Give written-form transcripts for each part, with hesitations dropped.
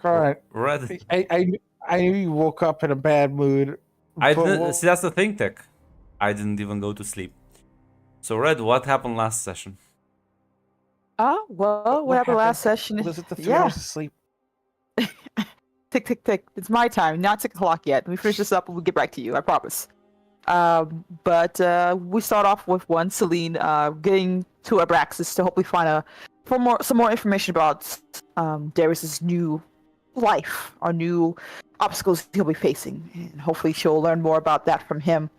All right. Red, I knew you woke up in a bad mood. I But didn't see, that's the thing, Tech. I didn't even go to sleep. So Red, what happened last session? Well, what happened last session? Was it the 3 hours of sleep? Tick, tick, tick. It's my time, not 6 o'clock yet. We finish this up and we'll get back to you, I promise. But we start off with Celine getting to Abraxas to hopefully find some more information about Darius's new life, or new obstacles he'll be facing, and hopefully she'll learn more about that from him.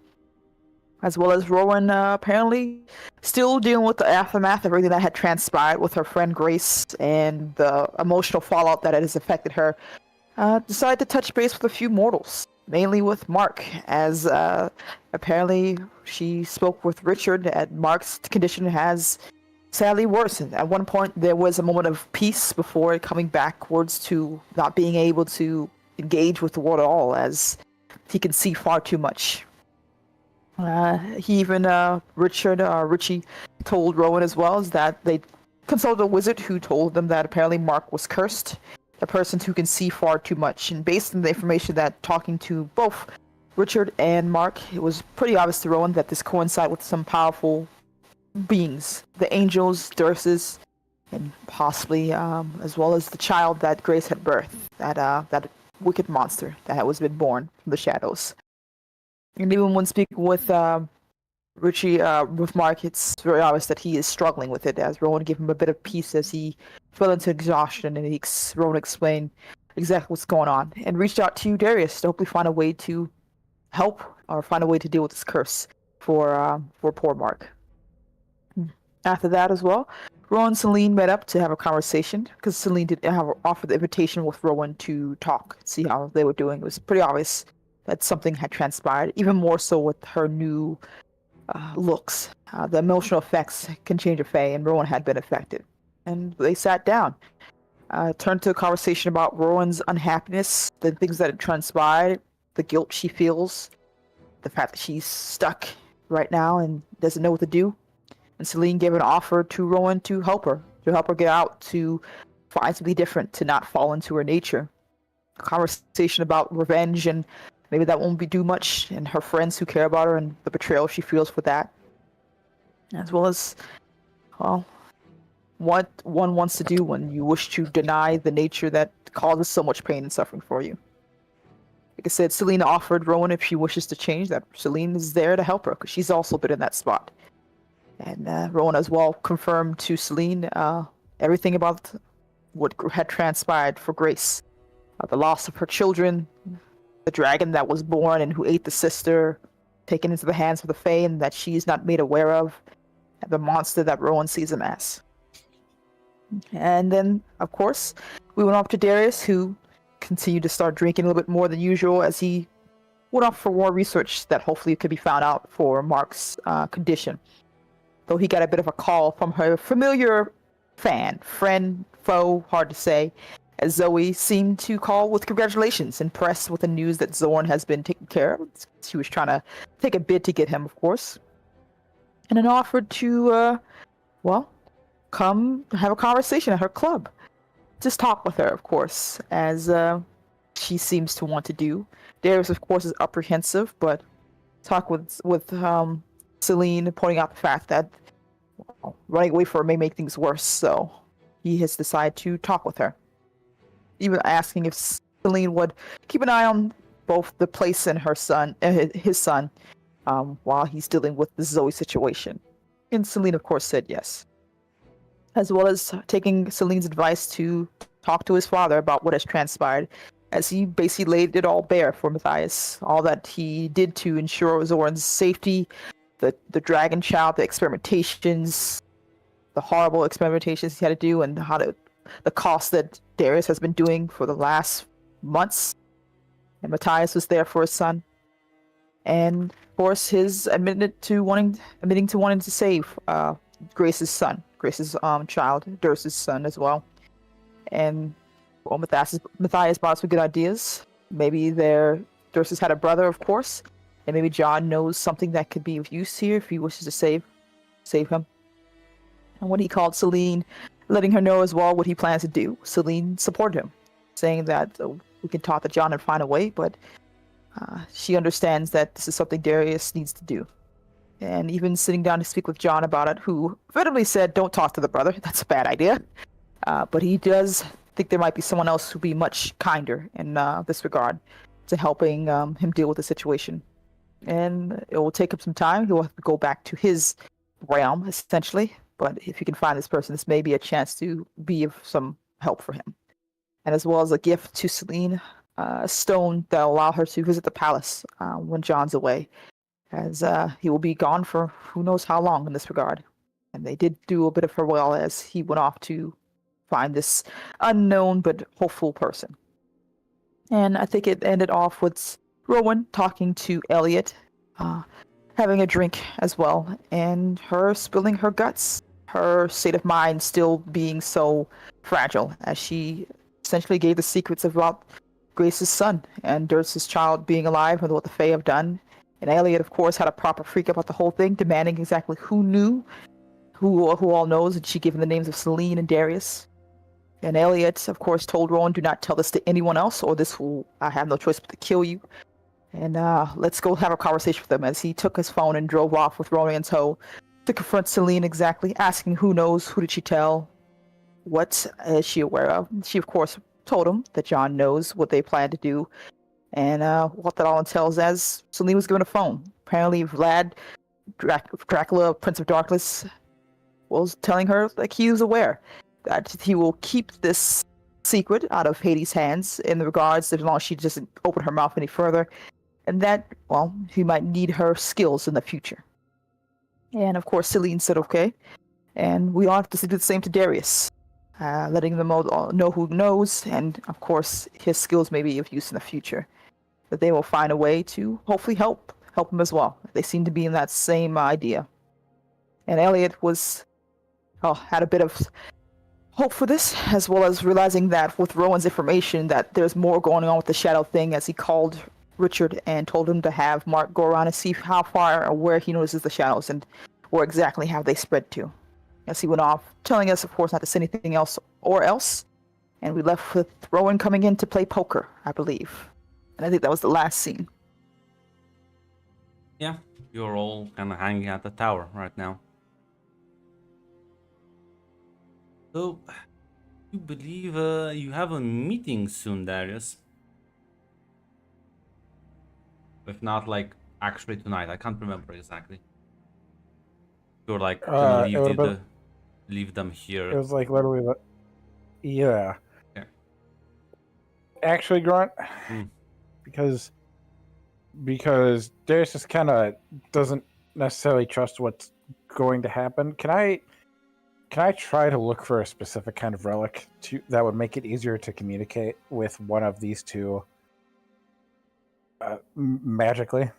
As well as Rowan apparently still dealing with the aftermath of everything that had transpired with her friend Grace and the emotional fallout that it has affected her. Decided to touch base with a few mortals, mainly with Mark, as apparently she spoke with Richard, and Mark's condition has sadly worsened. At one point, there was a moment of peace before coming backwards to not being able to engage with the world at all, as he can see far too much. Richie told Rowan as well, is that they consulted a wizard who told them that apparently Mark was cursed, a person who can see far too much. And based on the information that talking to both Richard and Mark, it was pretty obvious to Rowan that this coincided with some powerful beings, the angels, Durses, and possibly as well as the child that Grace had birthed, that wicked monster that was been born from the shadows. And even when speaking with Richie, with Mark, it's very obvious that he is struggling with it, as Rowan gave him a bit of peace as he fell into exhaustion, and Rowan explained exactly what's going on, and reached out to Darius to hopefully find a way to help, or find a way to deal with this curse for poor Mark. After that as well, Rowan and Celine met up to have a conversation, because Celine did offer the invitation with Rowan to talk, see how they were doing. It was pretty obvious that something had transpired, even more so with her new looks. The emotional effects can change a fae, and Rowan had been affected. And they sat down, turned to a conversation about Rowan's unhappiness, the things that had transpired, the guilt she feels, the fact that she's stuck right now and doesn't know what to do. And Celine gave an offer to Rowan to help her get out, to find something different, to not fall into her nature. A conversation about revenge, and maybe that won't do much, and her friends who care about her and the betrayal she feels for that. As well as, well, what one wants to do when you wish to deny the nature that causes so much pain and suffering for you. Like I said, Celine offered Rowan, if she wishes to change, that Celine is there to help her, because she's also been in that spot. And Rowan as well confirmed to Celine everything about what had transpired for Grace. The loss of her children, the dragon that was born and who ate the sister, taken into the hands of the Fae, and that she's not made aware of, and the monster that Rowan sees him as. And then, of course, we went off to Darius, who continued to start drinking a little bit more than usual, as he went off for more research that hopefully could be found out for Mark's condition. Though he got a bit of a call from her familiar friend, foe, hard to say, as Zoe seemed to call with congratulations, impressed with the news that Zorn has been taken care of. She was trying to take a bid to get him, of course. And then offered to, come have a conversation at her club. Just talk with her, of course, as she seems to want to do. Darius, of course, is apprehensive, but talk with Celine, pointing out the fact that running away from her may make things worse, so he has decided to talk with her. Even asking if Celine would keep an eye on both the place and his son, while he's dealing with the Zoe situation. And Celine, of course, said yes. As well as taking Celine's advice to talk to his father about what has transpired, as he basically laid it all bare for Matthias. All that he did to ensure Zorn's safety, the dragon child, the experimentations, the horrible experimentations he had to do, and the cost that Darius has been doing for the last months. And Matthias was there for his son. And of course, his admitting to wanting to save Grace's son, Grace's child, Durse's son as well. And well, Matthias brought some good ideas. Maybe Durse's had a brother, of course, and maybe John knows something that could be of use here if he wishes to save him. And when he called Celine, letting her know as well what he plans to do, Celine supported him. saying that we can talk to John and find a way, but she understands that this is something Darius needs to do. And even sitting down to speak with John about it, who vehemently said, "Don't talk to the brother. That's a bad idea." But he does think there might be someone else who'd be much kinder in this regard to helping him deal with the situation. And it will take him some time. He'll have to go back to his realm, essentially. But if you can find this person, this may be a chance to be of some help for him. And as well as a gift to Celine, a stone that will allow her to visit the palace when John's away, as he will be gone for who knows how long in this regard. And they did do a bit of farewell as he went off to find this unknown but hopeful person. And I think it ended off with Rowan talking to Elliot, having a drink as well, and her spilling her guts, her state of mind still being so fragile, as she essentially gave the secrets about Grace's son and Durst's child being alive and what the Fae have done. And Elliot, of course, had a proper freak about the whole thing, demanding exactly who knew, who all knows, and she gave him the names of Celine and Darius. And Elliot, of course, told Rowan, "Do not tell this to anyone else, or this will, I have no choice but to kill you." And let's go have a conversation with him, as he took his phone and drove off with Rowan in tow to confront Celine exactly, asking who knows, who did she tell, what is she aware of. She, of course, told him that John knows what they plan to do, and what that all entails, as Celine was given a phone. Apparently, Vlad, Dracula, Prince of Darkness, was telling her like he was aware that he will keep this secret out of Hades' hands in regards as long as she doesn't open her mouth any further, and that, well, he might need her skills in the future. And of course, Celine said okay, and we all have to do the same to Darius, letting them all know who knows, and of course, his skills may be of use in the future. That they will find a way to hopefully help him as well. They seem to be in that same idea. And Elliot had a bit of hope for this, as well as realizing that with Rowan's information that there's more going on with the shadow thing, as he called Richard and told him to have Mark go around and see how far or where he notices the shadows and where exactly have they spread to. As he went off, telling us, of course, not to say anything else, and we left with Rowan coming in to play poker, I believe. And I think that was the last scene. Yeah, you're all kind of hanging at the tower right now. So, you believe you have a meeting soon, Darius? If not, like, actually tonight. I can't remember exactly. You're like, gonna leave them here. It was like literally, yeah. Okay. Actually, Grunt, because Darius just kind of doesn't necessarily trust what's going to happen. Can I try to look for a specific kind of relic that would make it easier to communicate with one of these two magically?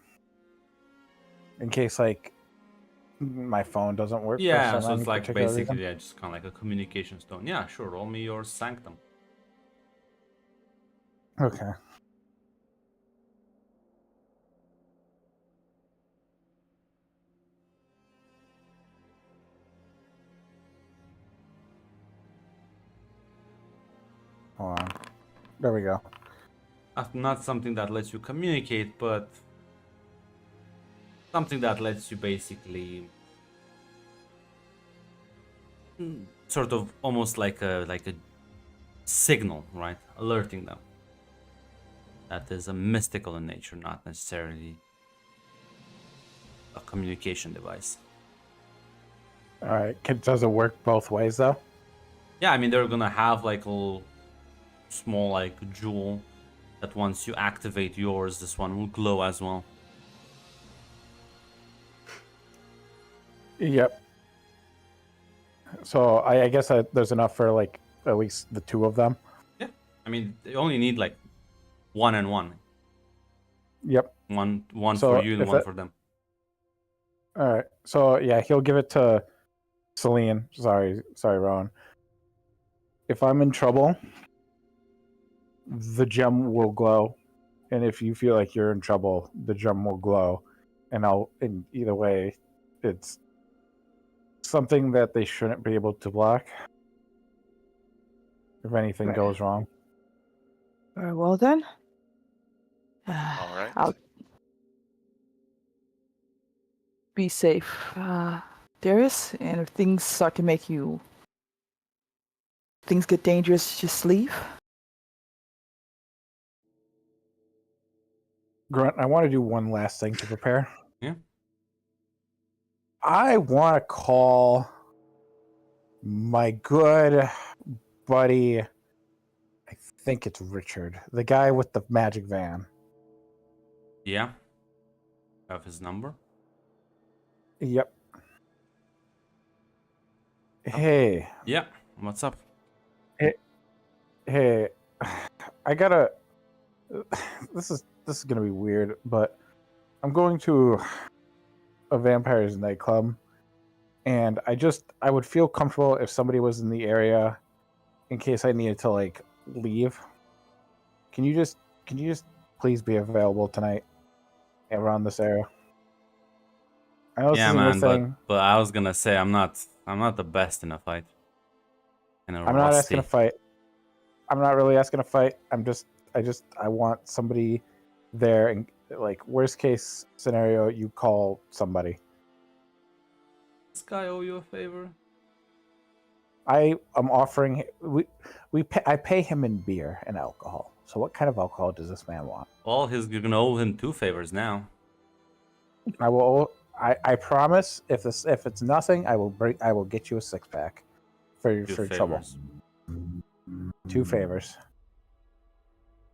In case, like, my phone doesn't work. Yeah, so it's like basically just kind of like a communication stone. Yeah, sure. Roll me your Sanctum. Okay. Hold on. There we go. Not something that lets you communicate, but something that lets you basically sort of almost like a signal, right? Alerting them. That is a mystical in nature, not necessarily a communication device. All right. Does it work both ways though? Yeah, I mean they're gonna have like a little small like jewel that once you activate yours, this one will glow as well. Yep. So I guess there's enough for like at least the two of them. Yeah, I mean they only need like one and one. Yep. One So for you and one for them. All right. So yeah, he'll give it to Celine. Sorry, Rowan. If I'm in trouble, the gem will glow, and if you feel like you're in trouble, the gem will glow. And in either way, it's something that they shouldn't be able to block if anything goes wrong. Very well then. All right. I'll be safe, Darius. And if things start to make you, things get dangerous, just leave. Grunt, I want to do one last thing to prepare. Yeah. I want to call my good buddy, I think it's Richard, the guy with the magic van. Yeah. Have his number. Yep. Hey, Yeah. What's up? hey, I gotta. This is gonna be weird, but I'm going to a vampires nightclub, and I would feel comfortable if somebody was in the area in case I needed to like leave. Can you just please be available tonight around this area? I know this Yeah, isn't your man, thing. but I was gonna say I'm not the best in a fight. And a I'm not asking to rusty. fight. I'm not really asking to fight. I want somebody there, and like worst case scenario, you call somebody. This guy owe you a favor? I am offering I pay him in beer and alcohol. So what kind of alcohol does this man want? Well, you're gonna owe him 2 favors now. I promise if it's nothing, I will get you a 6-pack for 2 trouble. favors. 2 favors.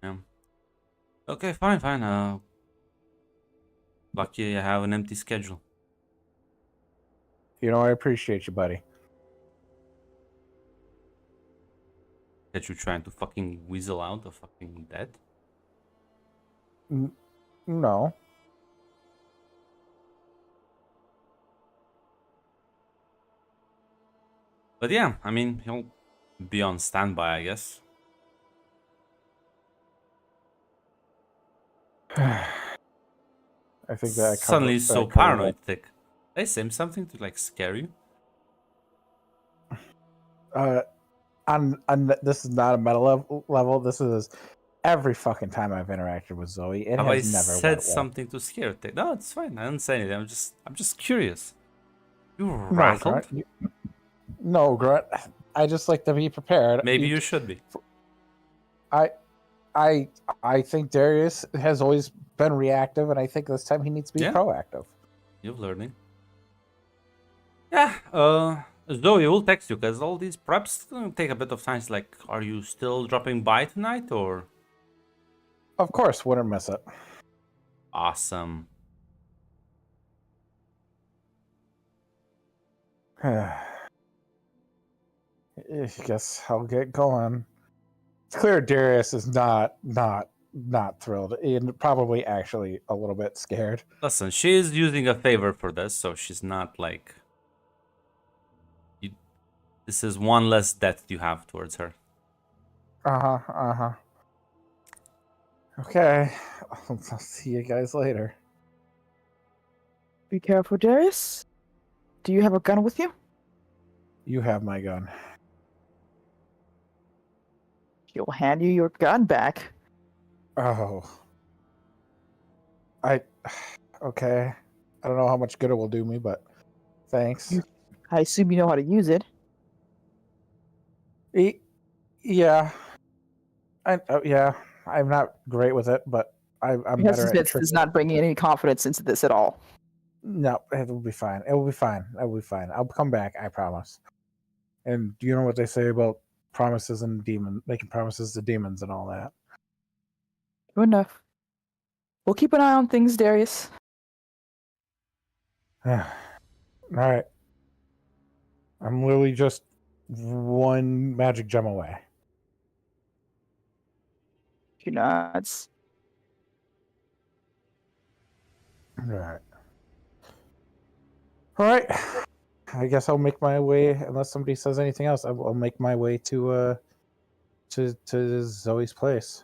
Yeah. Okay, fine. Lucky I have an empty schedule. You know, I appreciate you, buddy. That you trying to fucking weasel out of fucking dead? No. But yeah, I mean, he'll be on standby, I guess. I think that Suddenly he's so paranoid. Like, they say something to like scare you. On this is not a meta level. This is every fucking time I've interacted with Zoe. It Have I has never said went well. something to scare you? No, it's fine. I didn't say anything. I'm just curious. You No, rattled? Grunt. No, Grunt. I just like to be prepared. Maybe you should be. I think Darius has always been reactive, and I think this time he needs to be Yeah. proactive. You're learning. Yeah, Zoe will text you because all these preps take a bit of time. It's like, are you still dropping by tonight or? Of course, wouldn't miss it. Awesome. I guess I'll get going. It's clear Darius is not thrilled, and probably actually a little bit scared. Listen, she is using a favor for this, so she's not like. This is one less debt you have towards her. Okay, I'll see you guys later. Be careful, Darius. Do you have a gun with you? You have my gun. He'll hand you your gun back. Oh. Okay. I don't know how much good it will do me, but thanks. I assume you know how to use it. Yeah. Yeah. I'm not great with it, but I'm better at This is not bringing any confidence into this at all. No, it will be fine. It will be fine. It will be fine. I'll come back. I promise. And do you know what they say about promises and making promises to demons and all that? Good enough. We'll keep an eye on things, Darius. All right. I'm literally just one magic gem away. She nods. All right. I guess I'll make my way, unless somebody says anything else. I'll make my way to Zoe's place.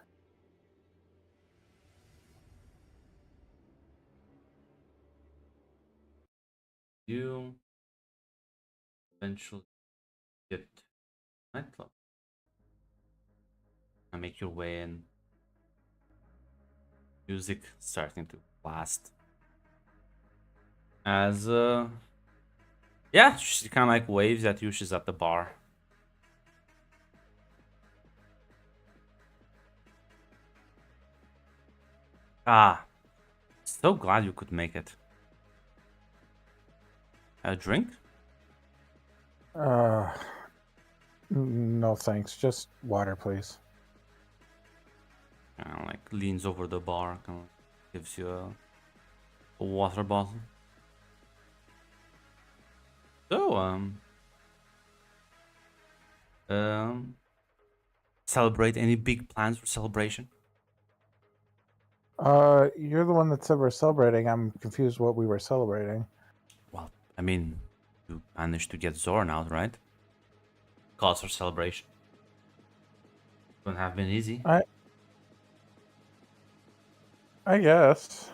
You eventually get nightclub and make your way in. Music starting to blast. As yeah, she kind of like waves at you. She's at the bar. Ah, so glad you could make it. A drink? Uh, no thanks. Just water, please. Kind of like leans over the bar, kind of gives you a water bottle. So, celebrate any big plans for celebration? You're the one that said we're celebrating. I'm confused what we were celebrating. Well, I mean, you managed to get Zorn out, right? Cause for celebration. Wouldn't have been easy. I guess.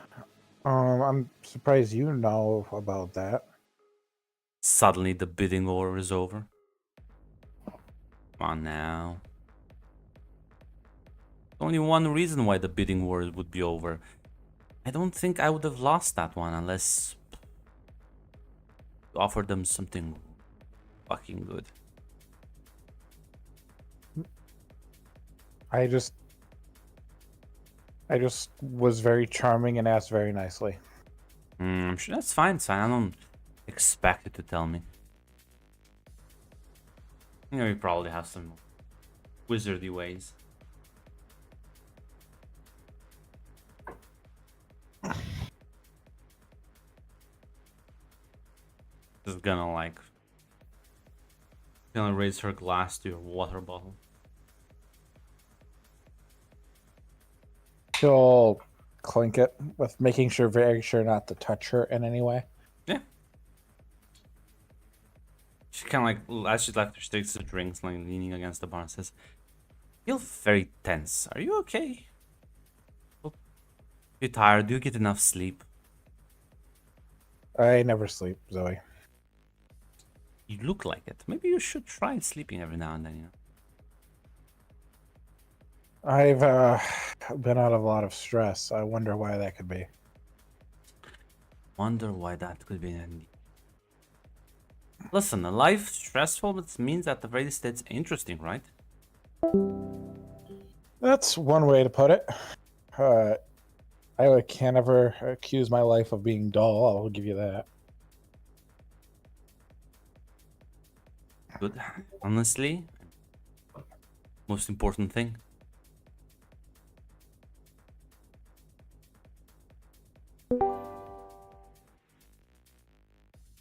I'm surprised you know about that. Suddenly the bidding war is over. Come on now. Only one reason why the bidding war would be over. I don't think I would have lost that one unless you offered them something fucking good. I just was very charming and asked very nicely. I'm sure that's fine, son. I don't expect you to tell me. You know, you probably have some wizardy ways. Just gonna raise her glass to your water bottle. She'll clink it with making sure, very sure not to touch her in any way. Yeah. She kind of like, as she left, she takes the drinks, like leaning against the bar and says, "You feel very tense. Are you okay? You tired? Do you get enough sleep?" I never sleep, Zoe. You look like it. Maybe you should try sleeping every now and then, you know? I've been out of a lot of stress. I wonder why that could be. Wonder why that could be an. Listen, a life stressful, it means at the very least it's interesting, right? That's one way to put it. I can't ever accuse my life of being dull. I'll give you that. Good. Honestly, most important thing.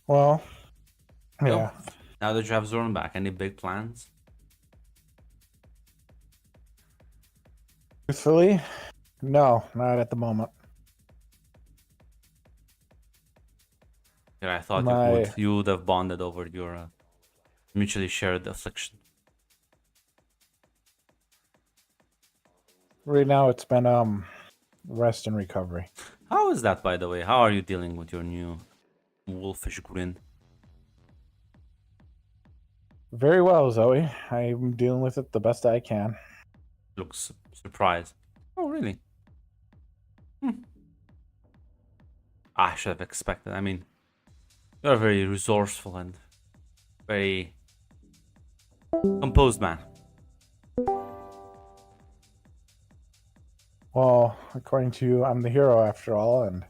Well, So, yeah. now that you have Zorn back, any big plans? Truthfully, no, not at the moment. Yeah, I thought you would have bonded over your mutually shared affliction. Right now, it's been rest and recovery. How is that, by the way? How are you dealing with your new wolfish grin? Very well, Zoe. I'm dealing with it the best I can. Looks surprised. Oh, really? I should have expected. I mean, you're a very resourceful and very composed man. Well, according to you, I'm the hero after all, and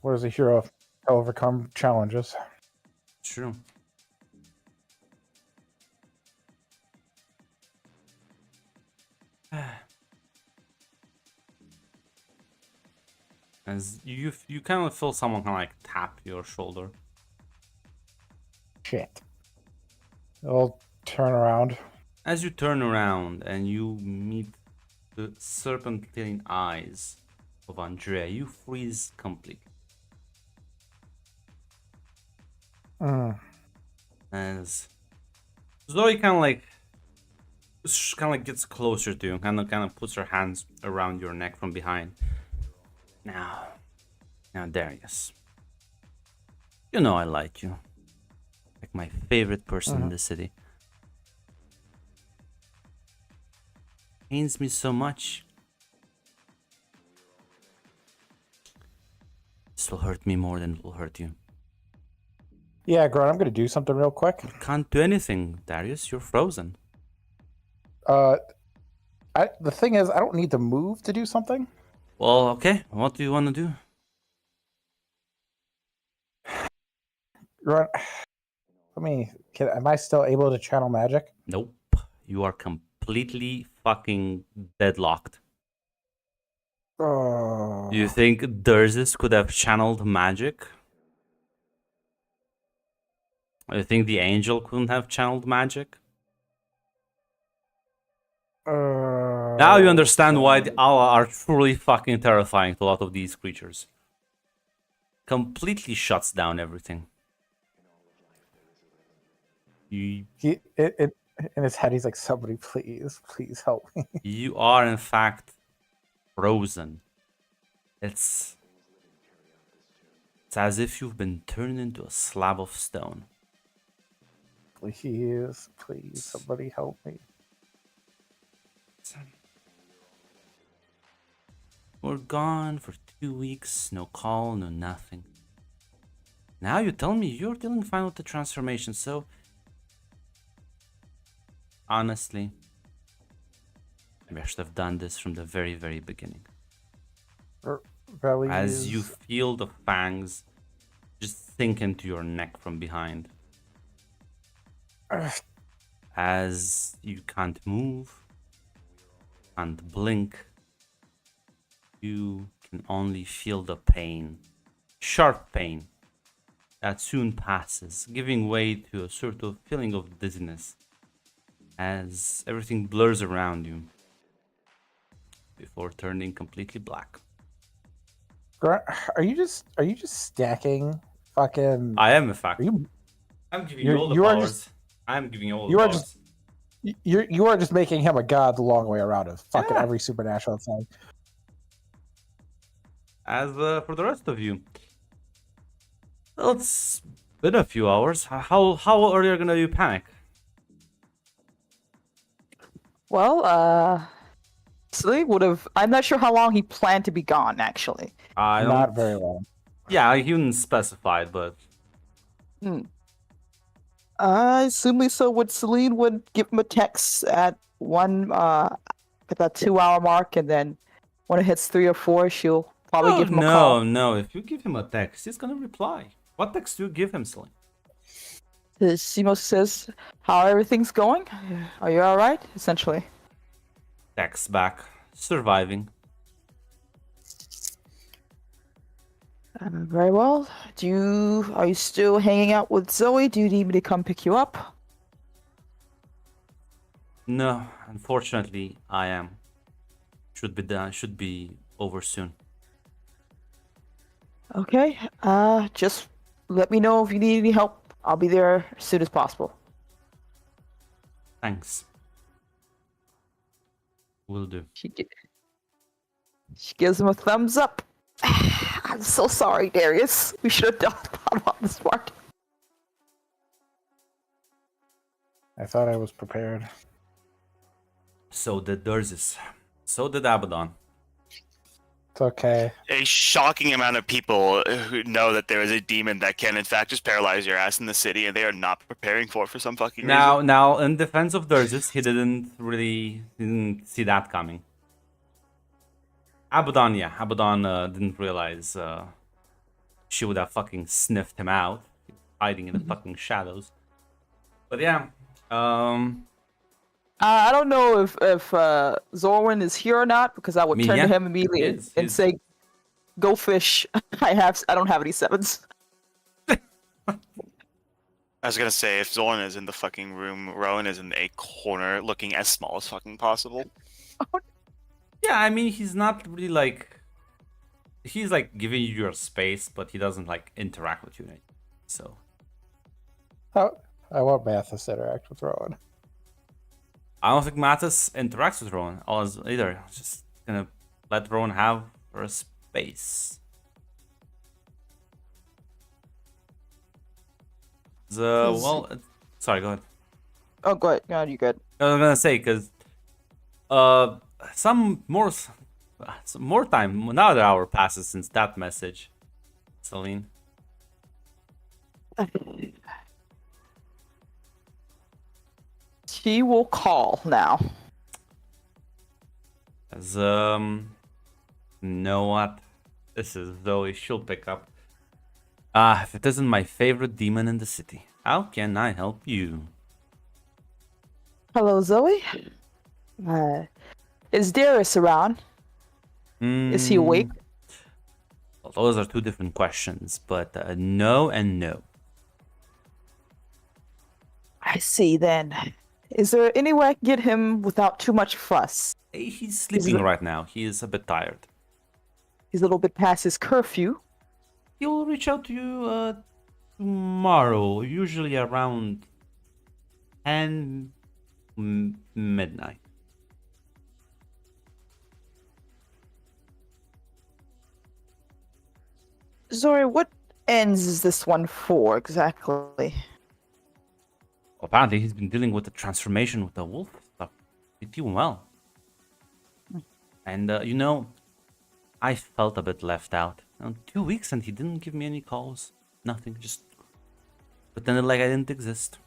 what does a hero to overcome challenges? True. As you kind of feel someone kind of like tap your shoulder. Shit. I'll turn around. As you turn around and you meet the serpentine eyes of Andrea, you freeze completely. As Zoe kind of gets closer to you, kind of puts her hands around your neck from behind. Now, Darius, you know I like you, like my favorite person in the city. Pains me so much This will hurt me more than it will hurt you. Yeah, Grunt, I'm gonna do something real quick. Can't do anything, Darius. You're frozen. The thing is, I don't need to move to do something. Well, okay. What do you want to do? Grunt, am I still able to channel magic? Nope. You are completely fucking deadlocked. Oh. You think Durzus could have channeled magic? You think the angel couldn't have channeled magic? Now you understand why the Allah are truly fucking terrifying to a lot of these creatures. Completely shuts down everything. In his head, he's like, "Somebody, please help me." You are in fact frozen. It's as if you've been turned into a slab of stone. Please, somebody help me. We're gone for 2 weeks, no call, no nothing. Now you tell me you're dealing fine with the transformation, so honestly, maybe I should have done this from the very, very beginning. As you feel the fangs just sink into your neck from behind. As you can't move, can't blink, you can only feel the pain, sharp pain, that soon passes, giving way to a sort of feeling of dizziness as everything blurs around you before turning completely black. Grunt, are you just stacking fucking? I am, in fact. I'm giving you all the powers. I'm giving you all the powers. You are just making him a god the long way around of fucking every supernatural thing. As for the rest of you, well, it's been a few hours. How early are you panic? Well, Celine would have. I'm not sure how long he planned to be gone, actually. Not very long. Yeah, he didn't specify, but. Assuming so, Celine would give him a text at at that 2-hour mark, and then when it hits 3 or 4, she'll probably give him a call. No. If you give him a text, he's gonna reply. What text do you give him, Celine? Simo says, "How everything's going? Are you all right?" Essentially. Text back, surviving. Very well. Are you still hanging out with Zoe? Do you need me to come pick you up? No, unfortunately, I am. Should be done. Should be over soon. Okay. Just let me know if you need any help. I'll be there as soon as possible. Thanks. Will do. She gives him a thumbs up. I'm so sorry, Darius. We should have done on this part. I thought I was prepared. So did Durzus. So did Abaddon. It's okay. A shocking amount of people who know that there is a demon that can, in fact, just paralyze your ass in the city, and they are not preparing for it for some fucking reason. Now, in defense of Durzus, he didn't see that coming. Abaddon didn't realize she would have fucking sniffed him out, hiding in the fucking shadows. But yeah, I don't know if Zorwin is here or not, because I would turn to him immediately and say, "Go fish." I don't have any 7s. I was gonna say, if Zorn is in the fucking room, Rowan is in a corner looking as small as fucking possible. yeah, I mean, he's not really like... He's like giving you your space, but he doesn't like interact with you. So... I want Mathis to interact with Rowan. I don't think Mathis interacts with Rowan either. Just gonna let Rowan have her space. Sorry, go ahead. Oh, go ahead. No, you good. I was gonna say, because some more time, another hour passes since that message. Celine. She will call now. As know what? This is Zoe. She'll pick up. If it isn't my favorite demon in the city, how can I help you? Hello, Zoe. Is Darius around? Is he awake? Well, those are two different questions, but no and no. I see then. Is there any way I can get him without too much fuss? He's sleeping right now. He is a bit tired. He's a little bit past his curfew. He'll reach out to you tomorrow, usually around 10 midnight. Zoe, what ends is this one for exactly? Apparently, he's been dealing with the transformation with the wolf stuff. He's doing well. And, I felt a bit left out. 2 weeks and he didn't give me any calls. Nothing. Just pretended like I didn't exist.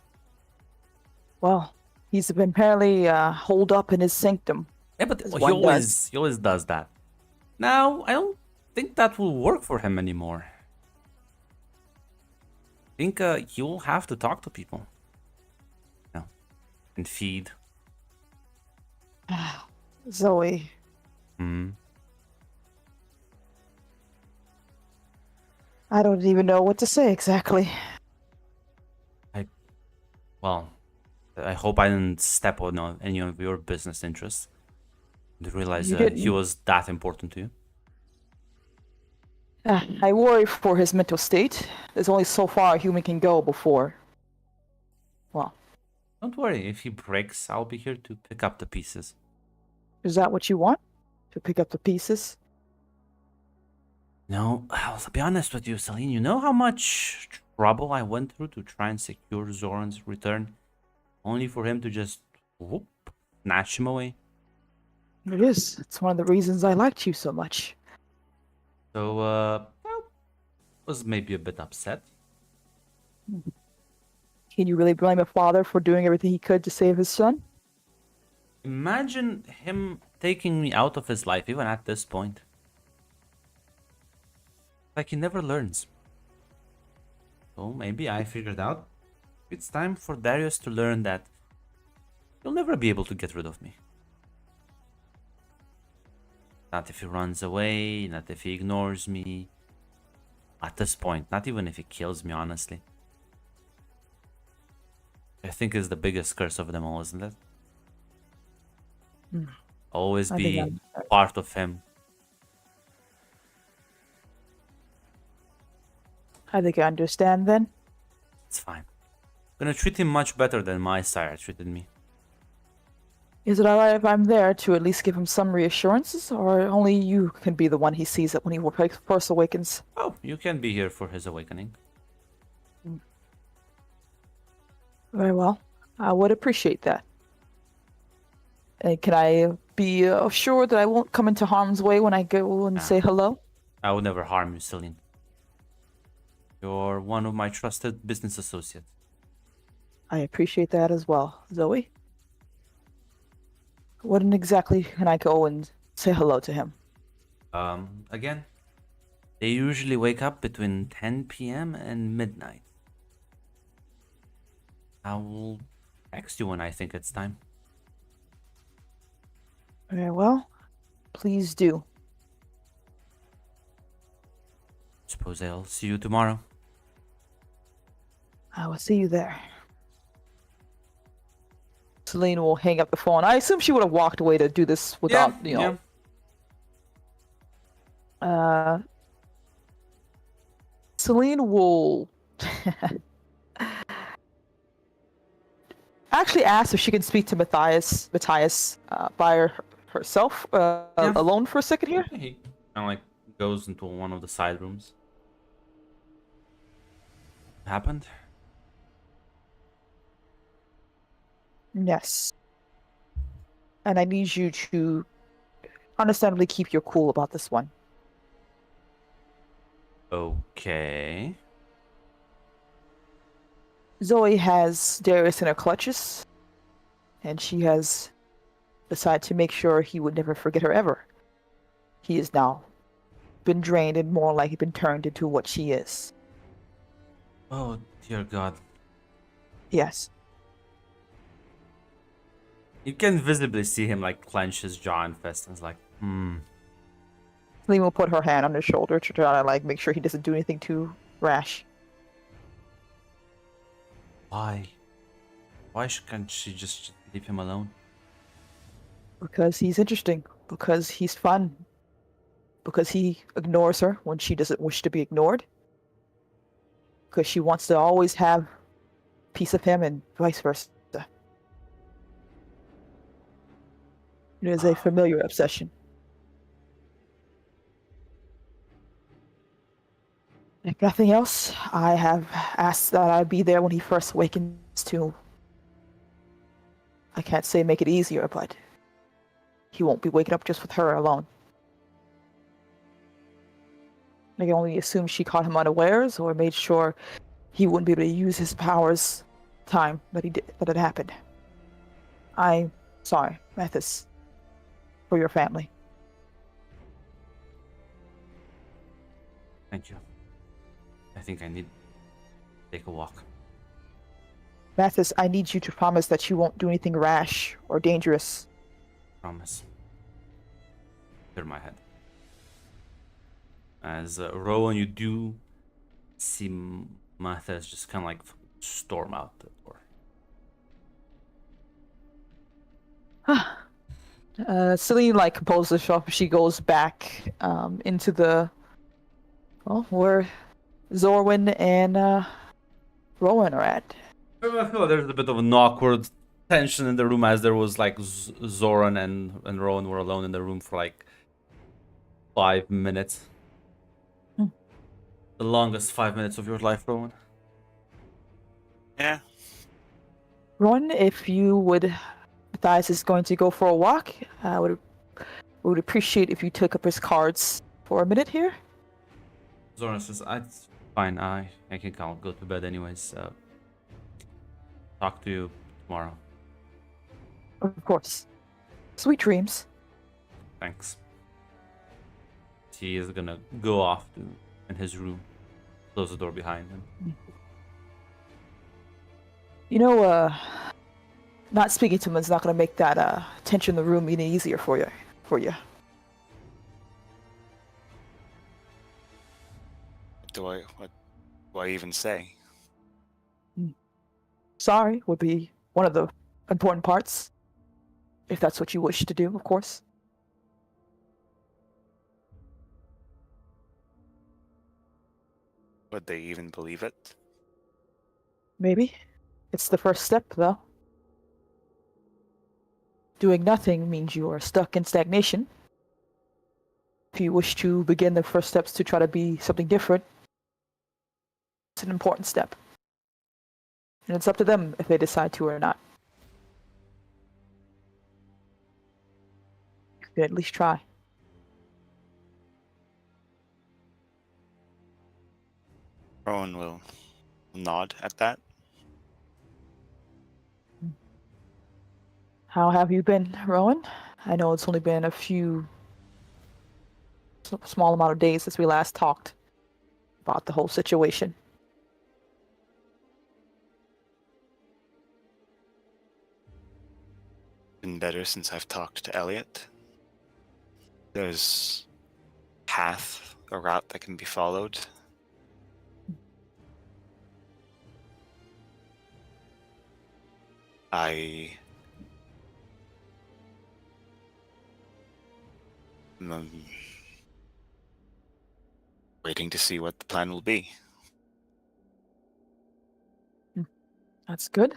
Well, he's been apparently holed up in his sanctum. Yeah, but As he one always does that. Now, I don't think that will work for him anymore. I think he will have to talk to people. And feed. Zoe. Hmm. I don't even know what to say exactly. Well, I hope I didn't step on any of your business interests. To realize You he didn't. was that important to you. I worry for his mental state. There's only so far a human can go before. Well, Don't worry, if he breaks, I'll be here to pick up the pieces. is that what you want? To pick up the pieces? No, well, to be honest with you, Celine, you know how much trouble I went through to try and secure Zoran's return, only for him to just whoop, snatch him away. It is. It's one of the reasons I liked you so much. So, was maybe a bit upset. Can you really blame a father for doing everything he could to save his son? Imagine him taking me out of his life, even at this point. Like he never learns. So maybe I figured out it's time for Darius to learn that he'll never be able to get rid of me. Not if he runs away, not if he ignores me. At this point, not even if he kills me, honestly. I think it's the biggest curse of them all, isn't it? Always I think be I'm- part of him. I think I understand then. It's fine. Gonna treat him much better than my sire treated me. Is it alright if I'm there to at least give him some reassurances, or only you can be the one he sees it when he first awakens? Oh, you can be here for his awakening. Very well. I would appreciate that. And can I be assured that I won't come into harm's way when I go and Nah. say hello? I would never harm you, Celine. You're one of my trusted business associates. I appreciate that as well. Zoe? When exactly can I go and say hello to him? Again, they usually wake up between 10 p.m. and midnight. I will text you when I think it's time. Very well. Please do. Suppose I'll see you tomorrow. I will see you there. Celine will hang up the phone. I assume she would have walked away to do this without, Celine will actually ask if she can speak to Matthias by herself, alone for a second here. He kind of like goes into one of the side rooms. Happened? Yes. And I need you to understandably keep your cool about this one. Okay. Zoe has Darius in her clutches, and she has decided to make sure he would never forget her ever. He has now been drained and more likely been turned into what she is. Oh dear God. Yes. You can visibly see him like clench his jaw and fist and is like, Celine will put her hand on his shoulder to try to like make sure he doesn't do anything too rash. why? Why can't she just leave him alone? Because he's interesting. Because he's fun. Because he ignores her when she doesn't wish to be ignored. Because she wants to always have a piece of him and vice versa. It is a familiar obsession. If nothing else, I have asked that I be there when he first awakens to, I can't say make it easier, but he won't be waking up just with her alone. I can only assume she caught him unawares or made sure he wouldn't be able to use his powers time that it happened. I'm sorry, Mathis, for your family. Thank you. I think I need to take a walk. Mathis, I need you to promise that you won't do anything rash or dangerous. Promise. Clear my head. As Rowan, you do see Mathis just kind of like storm out the door. Celine like composes herself. She goes back into the where Zorwin and Rowan are at. I feel like there's a bit of an awkward tension in the room as there was like Zoran and Rowan were alone in the room for like 5 minutes. The longest 5 minutes of your life, Rowan. Yeah. Rowan, if you would, Matthias is going to go for a walk. I would appreciate if you took up his cards for a minute here. Zoran says, "It's fine. I can go to bed anyways. Talk to you tomorrow. Of course. Sweet dreams. Thanks." He is gonna go off in his room, close the door behind him. You know, not speaking to him is not going to make that tension in the room any easier for you. What do I even say? Sorry would be one of the important parts, if that's what you wish to do, of course. Would they even believe it? Maybe. It's the first step, though. Doing nothing means you are stuck in stagnation. If you wish to begin the first steps to try to be something different, it's an important step. And it's up to them if they decide to or not. You could at least try. Rowan will nod at that. How have you been, Rowan? I know it's only been a small amount of days since we last talked about the whole situation. Been better since I've talked to Elliot. There's a route that can be followed. I'm waiting to see what the plan will be. That's good.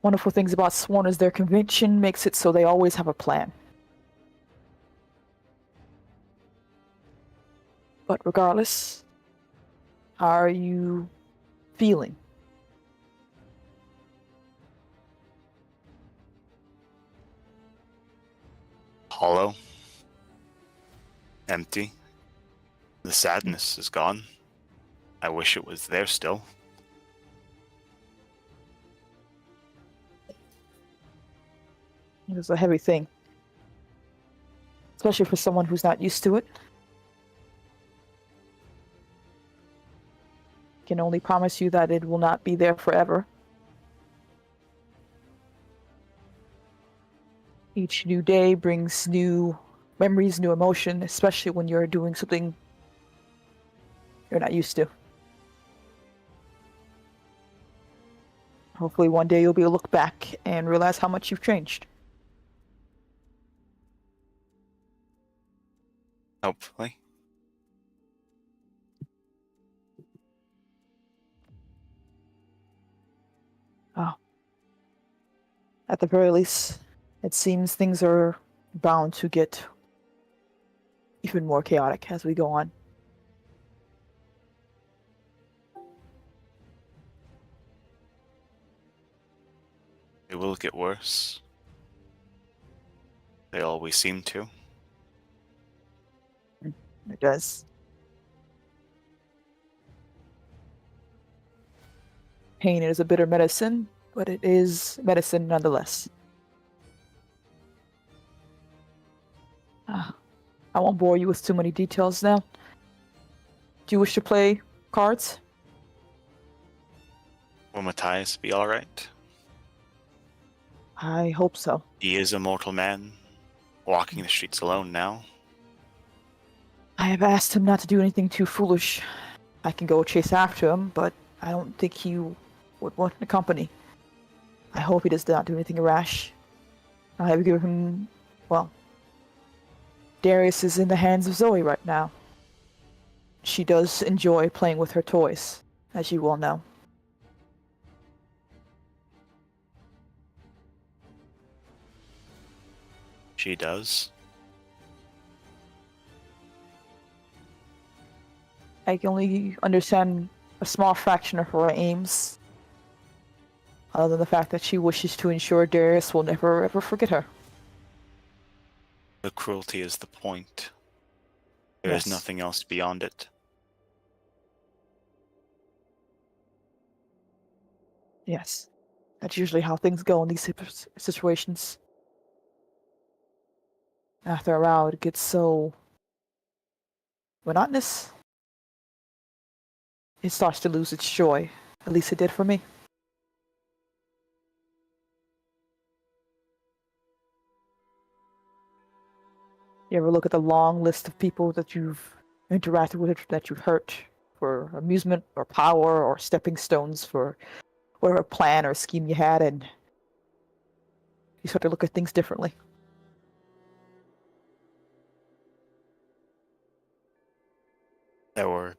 Wonderful things about Sworn is their conviction makes it so they always have a plan. But regardless, how are you feeling? Hollow. Empty. The sadness is gone. I wish it was there still. It was a heavy thing, especially for someone who's not used to it. Can only promise you that it will not be there forever. Each new day brings new memories, new emotion, especially when you're doing something you're not used to. Hopefully one day you'll be able to look back and realize how much you've changed. Hopefully. Oh. At the very least, it seems things are bound to get even more chaotic as we go on. It will get worse. They always seem to. It does. Pain is a bitter medicine, but it is medicine nonetheless. I won't bore you with too many details now. Do you wish to play cards? Will Matthias be alright? I hope so. He is a mortal man, walking the streets alone now. I have asked him not to do anything too foolish. I can go chase after him, but I don't think he would want the company. I hope he does not do anything rash. I have given him, well, Darius is in the hands of Zoe right now. She does enjoy playing with her toys, as you well know. She does. I can only understand a small fraction of her aims, other than the fact that she wishes to ensure Darius will never ever forget her. The cruelty is the point. There is Yes. nothing else beyond it. Yes. That's usually how things go in these situations. After a while, it gets so monotonous. It starts to lose its joy. At least it did for me. You ever look at the long list of people that you've interacted with, that you've hurt for amusement or power or stepping stones for whatever plan or scheme you had, and you start to look at things differently. There were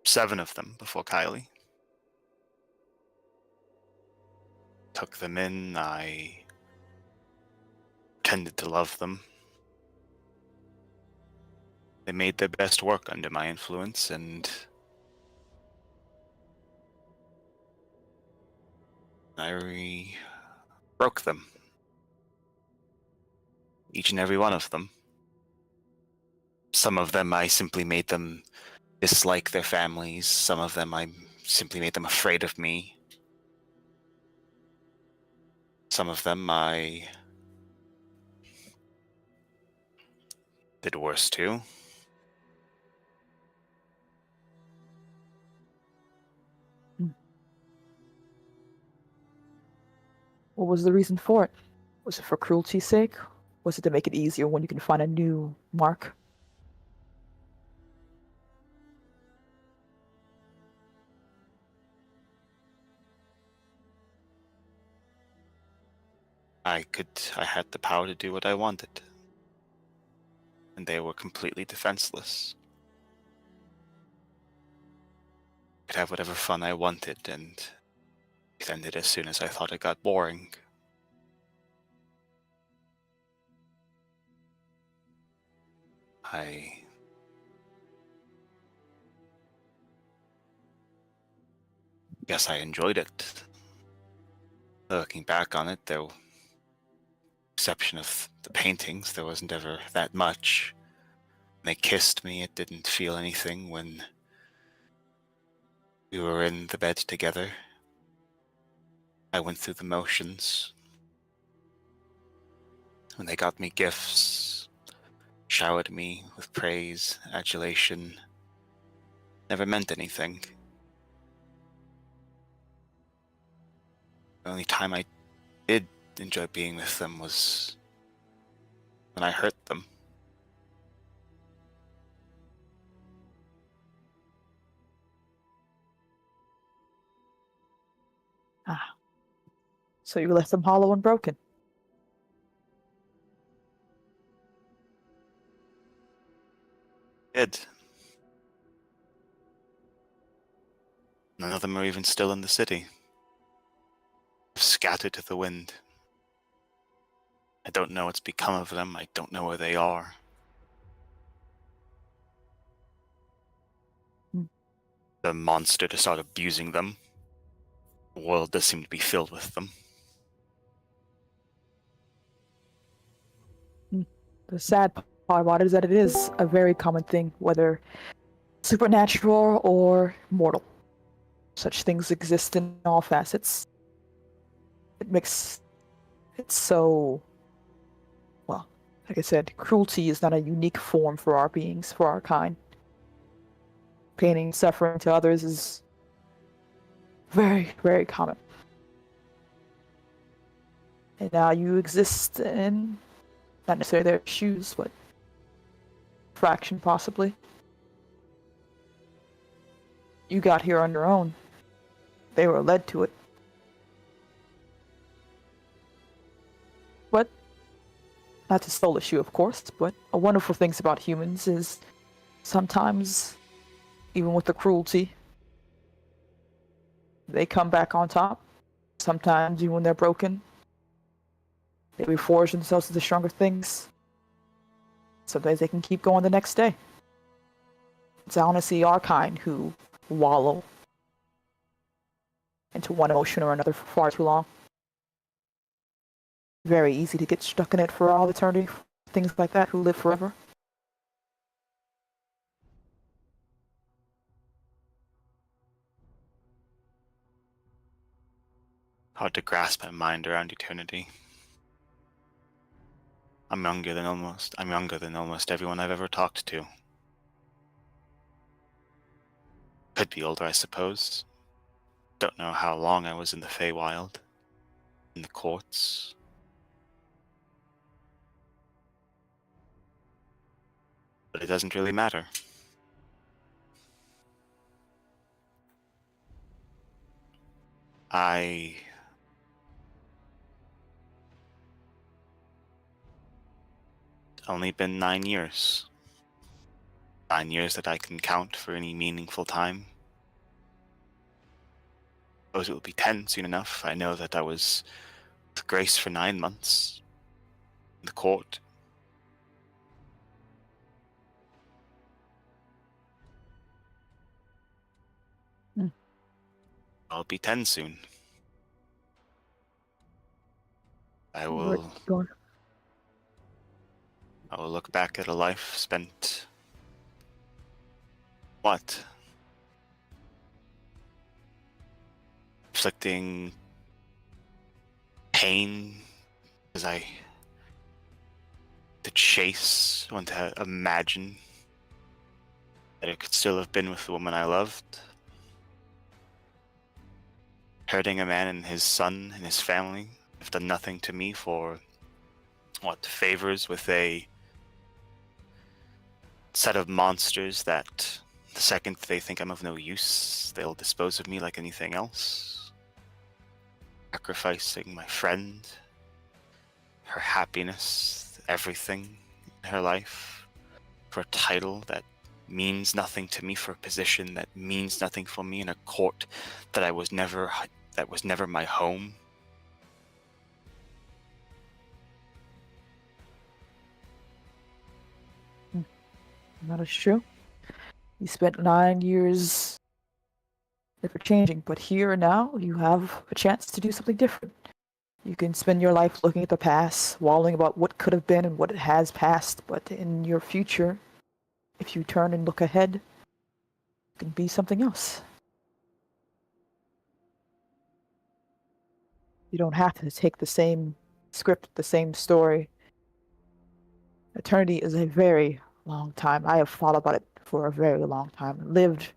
7 of them before Kylie. Took them in, I pretended to love them. They made their best work under my influence, and I broke them. Each and every one of them. Some of them I simply made them dislike their families. Some of them I simply made them afraid of me. Some of them I did worse to. What was the reason for it? Was it for cruelty's sake? Was it to make it easier when you can find a new mark? I had the power to do what I wanted. And they were completely defenseless. Could have whatever fun I wanted, and it ended as soon as I thought it got boring. I guess I enjoyed it. Looking back on it, though, exception of the paintings, there wasn't ever that much. They kissed me, it didn't feel anything. When we were in the bed together, I went through the motions. When they got me gifts, showered me with praise, adulation, never meant anything. The only time I did enjoy being with them was when I hurt them. So you left them hollow and broken. Did. None of them are even still in the city. Scattered to the wind. I don't know what's become of them. I don't know where they are. The monster to start abusing them. The world does seem to be filled with them. The sad part about it is that it is a very common thing, whether supernatural or mortal. Such things exist in all facets. It makes it so, well, like I said, cruelty is not a unique form for our beings, for our kind. Pain and suffering to others is very, very common. And now you exist in, not necessarily their shoes, but fraction possibly. You got here on your own. They were led to it. But, not to soulish you, of course, but a wonderful things about humans is sometimes, even with the cruelty, they come back on top. Sometimes, even when they're broken, they reforge themselves into stronger things. Sometimes they can keep going the next day. It's honestly our kind who wallow into one emotion or another for far too long. Very easy to get stuck in it for all eternity. Things like that who live forever. Hard to grasp my mind around eternity. I'm younger than almost everyone I've ever talked to. Could be older, I suppose. Don't know how long I was in the Feywild, in the courts. But it doesn't really matter. Only been 9 years. 9 years that I can count for any meaningful time. I suppose it will be 10 soon enough. I know that I was with Grace for 9 months in the court. I'll be 10 soon. I will look back at a life spent, inflicting pain as I to chase, want to imagine that it could still have been with the woman I loved. Hurting a man and his son and his family have done nothing to me for, favors with a set of monsters that the second they think I'm of no use, they'll dispose of me like anything else. Sacrificing my friend, her happiness, everything in her life, for a title that means nothing to me, for a position that means nothing for me in a court that was never my home. That is true. You spent 9 years never changing, but here and now you have a chance to do something different. You can spend your life looking at the past, wallowing about what could have been and what it has passed, but in your future, if you turn and look ahead, it can be something else. You don't have to take the same script, the same story. Eternity is a very long time. I have thought about it for a very long time, lived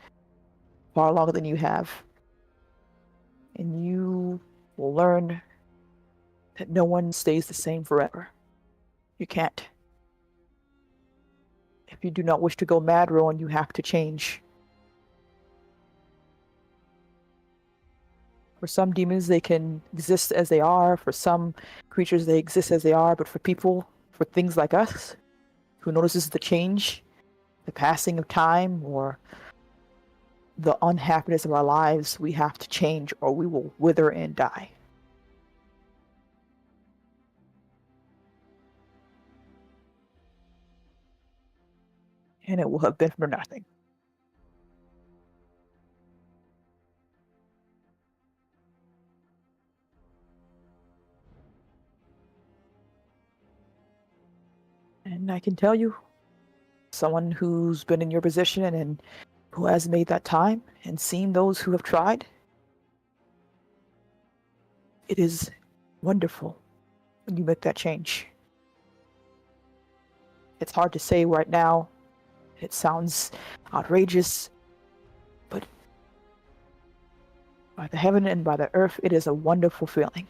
far longer than you have. And you will learn that no one stays the same forever. You can't. If you do not wish to go mad, Rowan, you have to change. For some demons, they can exist as they are. For some creatures, they exist as they are. But for people, for things like us, who notices the change, the passing of time, or the unhappiness of our lives, we have to change or we will wither and die. And it will have been for nothing. And I can tell you, someone who's been in your position and who has made that time and seen those who have tried, it is wonderful when you make that change. It's hard to say right now. It sounds outrageous, but by the heaven and by the earth, it is a wonderful feeling.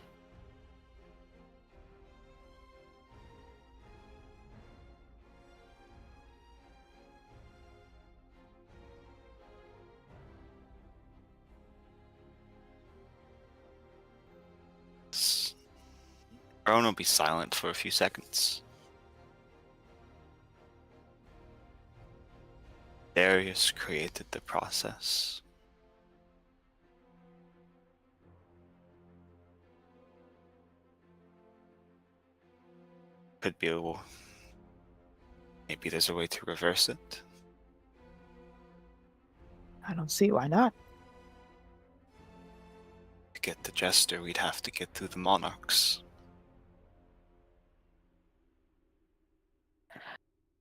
Rowan will be silent for a few seconds. Darius created the process. Could be maybe there's a way to reverse it. I don't see why not. To get the Jester, we'd have to get through the Monarchs.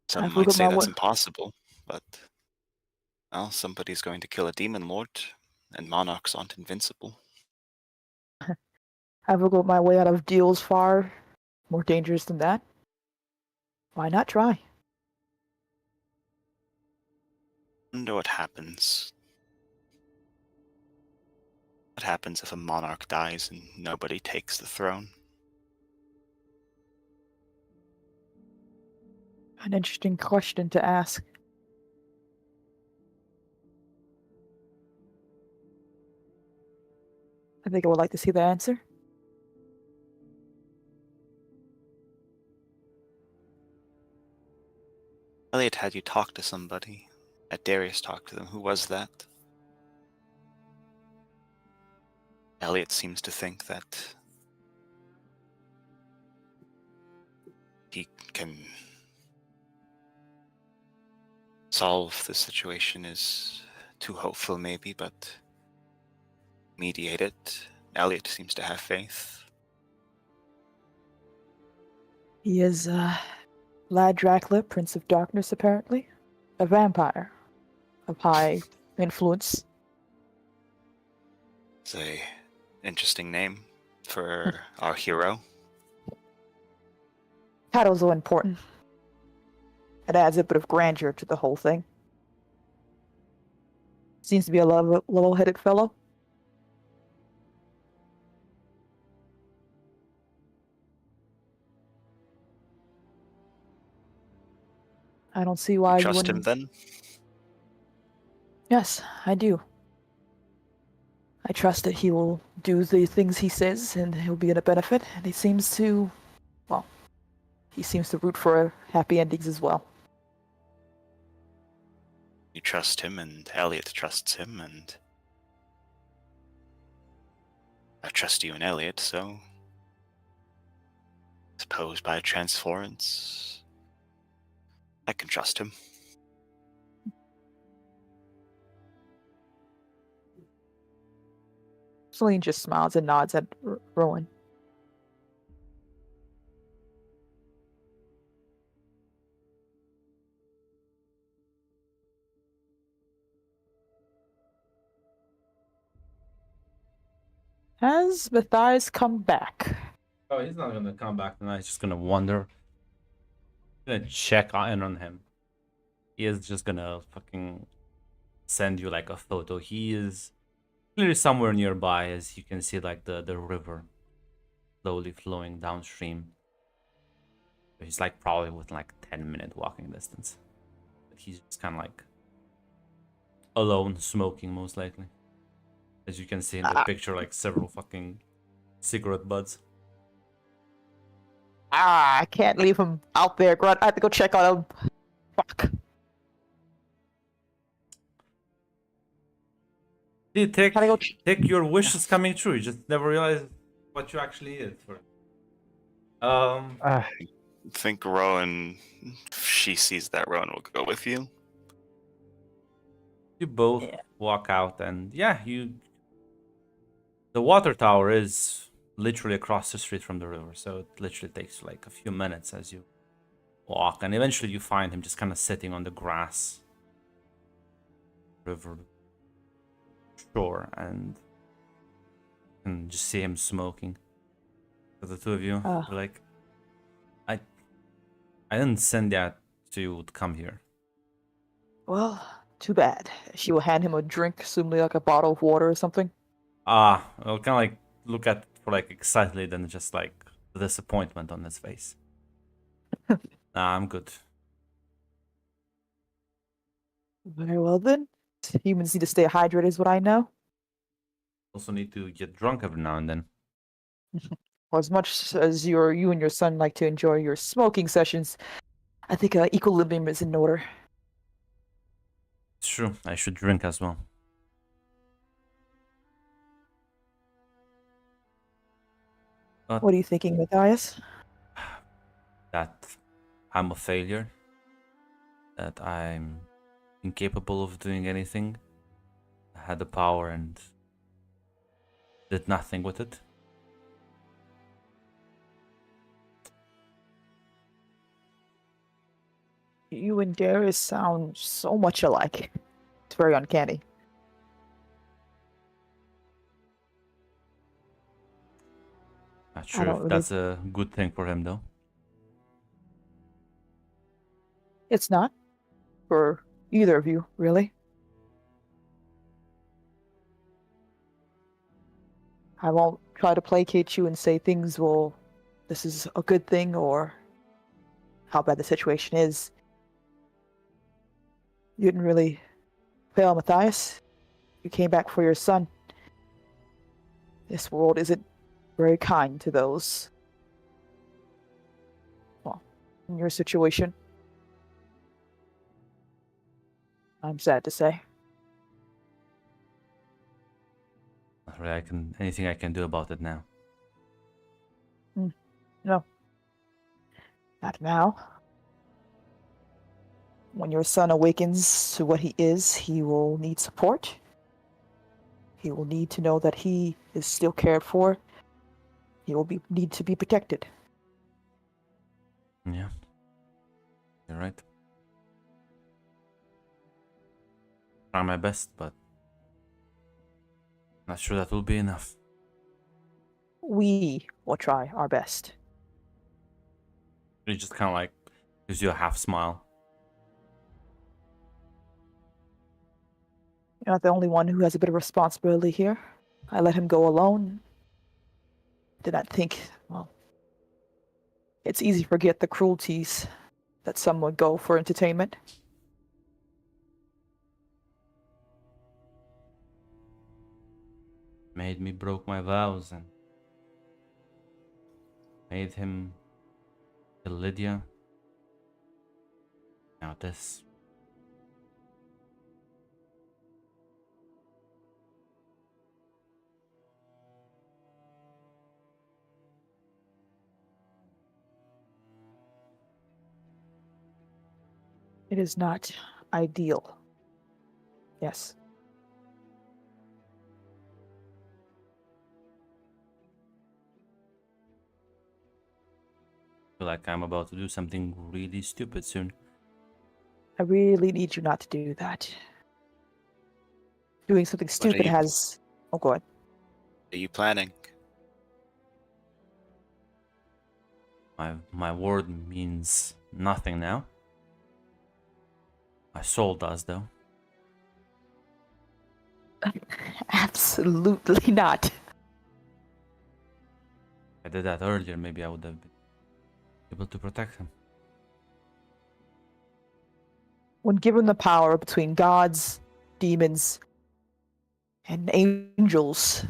Some I've might looked say at my that's wa- impossible, but well, somebody's going to kill a Demon Lord, and Monarchs aren't invincible. I've wiggled my way out of deals far more dangerous than that. Why not try? Wonder what happens. What happens if a monarch dies and nobody takes the throne? An interesting question to ask. I think I would like to see the answer. Elliot had you talk to somebody. Had Darius talk to them. Who was that? Elliot seems to think that he can solve the situation is too hopeful maybe, but mediate it. Elliot seems to have faith. He is Lad Dracula, Prince of Darkness, apparently. A vampire of high influence. It's a interesting name for our hero. Titles are important. It adds a bit of grandeur to the whole thing. Seems to be a level-headed fellow. I don't see why You you trust him wouldn't. then? Yes, I do. I trust that he will do the things he says and he'll be a benefit. And he seems to, well, he seems to root for happy endings as well. You trust him, and Elliot trusts him, and I trust you and Elliot, so I suppose by transference, I can trust him. Celine just smiles and nods at Rowan. Has Matthias come back? Oh, he's not gonna come back tonight. He's just gonna wander. Gonna check in on him. He is just gonna fucking send you like a photo. He is clearly somewhere nearby, as you can see like the river slowly flowing downstream. He's like probably within like 10-minute walking distance. But he's just kind of like alone, smoking most likely. As you can see in the picture, like several fucking cigarette butts. I can't leave him out there, Grunt. I have to go check on him. Fuck. See, take Gotta go your wishes coming true. You just never realize what you actually is for. Uh, Think Rowan, if she sees that, Rowan will go with you. You both Yeah. walk out, and yeah, the water tower is literally across the street from the river, so it literally takes like a few minutes as you walk, and eventually you find him just kind of sitting on the grass river shore, and you can just see him smoking. So the two of you are like, I didn't send that to you to come here. Well, too bad. She will hand him a drink, assumably like a bottle of water or something. I'll kind of like look at for like excitedly, then just like the disappointment on his face. Nah, I'm good. Very well then. Humans need to stay hydrated, is what I know. Also need to get drunk every now and then. Well, as much as you and your son like to enjoy your smoking sessions, I think equilibrium is in order. It's true. I should drink as well. But What are you thinking, Matthias? that I'm a failure. That I'm incapable of doing anything. I had the power and did nothing with it. You and Darius sound so much alike. It's very uncanny. Not sure don't if really- that's a good thing for him though. It's not. For either of you, really. I won't try to placate you and say this is a good thing or how bad the situation is. You didn't really fail, Matthias. You came back for your son. This world isn't very kind to those, well, in your situation. I'm sad to say. Not really anything I can do about it now. No. Not now. When your son awakens to what he is, he will need support. He will need to know that he is still cared for. He will need to be protected. Yeah. You're right. Try my best, but not sure that will be enough. We will try our best. He just kind of like gives you a half smile. You're not the only one who has a bit of responsibility here. I let him go alone. Did not think, well, it's easy to forget the cruelties that some would go for entertainment. Made me broke my vows and made him kill Lydia. Now this. It is not ideal. Yes. Feel like I'm about to do something really stupid soon. I really need you not to do that. Doing something stupid you- has... Oh, go ahead. are you planning? My word means nothing now. My soul does, though. Absolutely not. If I did that earlier, maybe I would have been able to protect him. When given the power between gods, demons, and angels,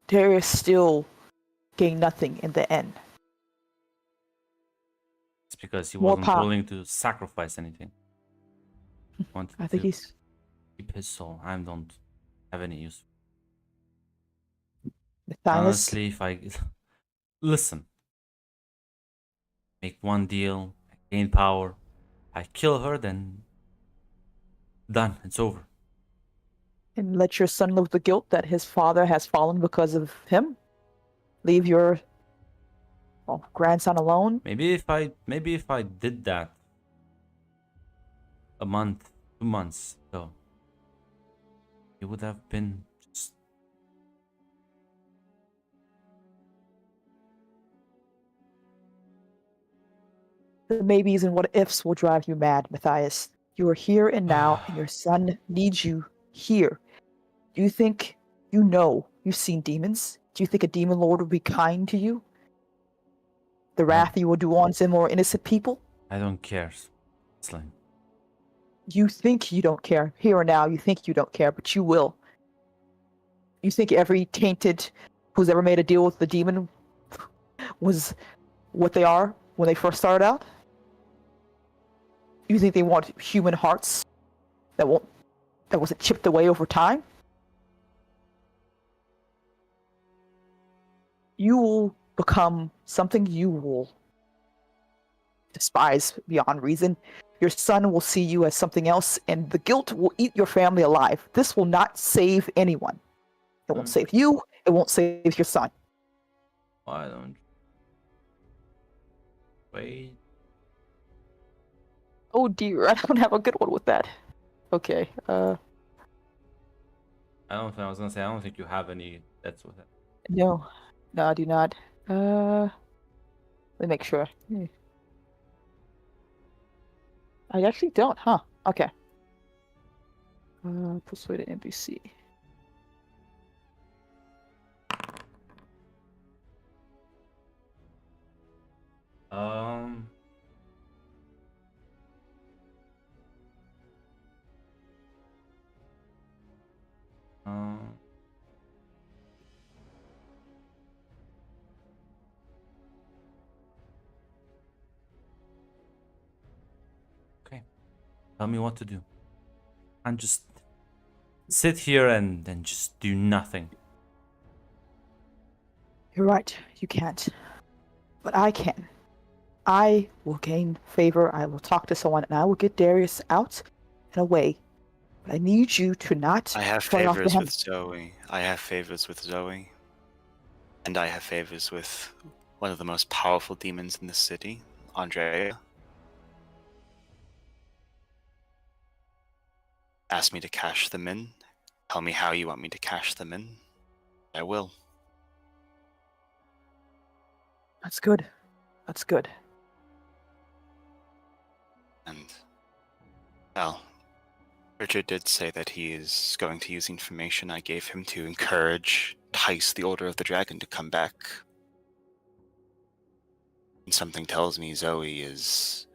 Darius still gained nothing in the end. It's because he More wasn't power. willing to sacrifice anything. He wanted I think to he's keep his soul. I don't have any use. Matthias. Honestly, if I listen, make one deal, I gain power, I kill her, then done. It's over. And let your son live with the guilt that his father has fallen because of him. Leave your grandson alone. Maybe if I did that a month, 2 months ago, it would have been just The maybes and what ifs will drive you mad, Matthias. You are here and now, and your son needs you here. Do you think you know you've seen demons? Do you think a demon lord would be kind to you? The wrath you will do on some more innocent people? I don't care. It's like You think you don't care. Here and now, you think you don't care, but you will. You think every tainted who's ever made a deal with the demon was what they are when they first started out? You think they want human hearts that wasn't chipped away over time? You will become something you will despise beyond reason. Your son will see you as something else, and the guilt will eat your family alive. This will not save anyone. It won't save you. It won't save your son. why don't you wait? Oh dear, I don't have a good one with that. Okay. I was gonna say I don't think you have any debts with him. No, I do not. Let me make sure. I actually don't, huh? Okay. Persuade an NPC. Um. Um. Okay. Tell me what to do. And just sit here and then just do nothing. You're right, you can't. But I can. I will gain favor, I will talk to someone, and I will get Darius out and away. But I need you to not I have fight off the favors hem. with Zoe. I have favors with Zoe. And I have favors with one of the most powerful demons in the city, Andrea. Ask me to cash them in. Tell me how you want me to cash them in. I will. That's good. That's good. And, well, Richard did say that he is going to use information I gave him to entice the Order of the Dragon to come back. And something tells me Zoe is...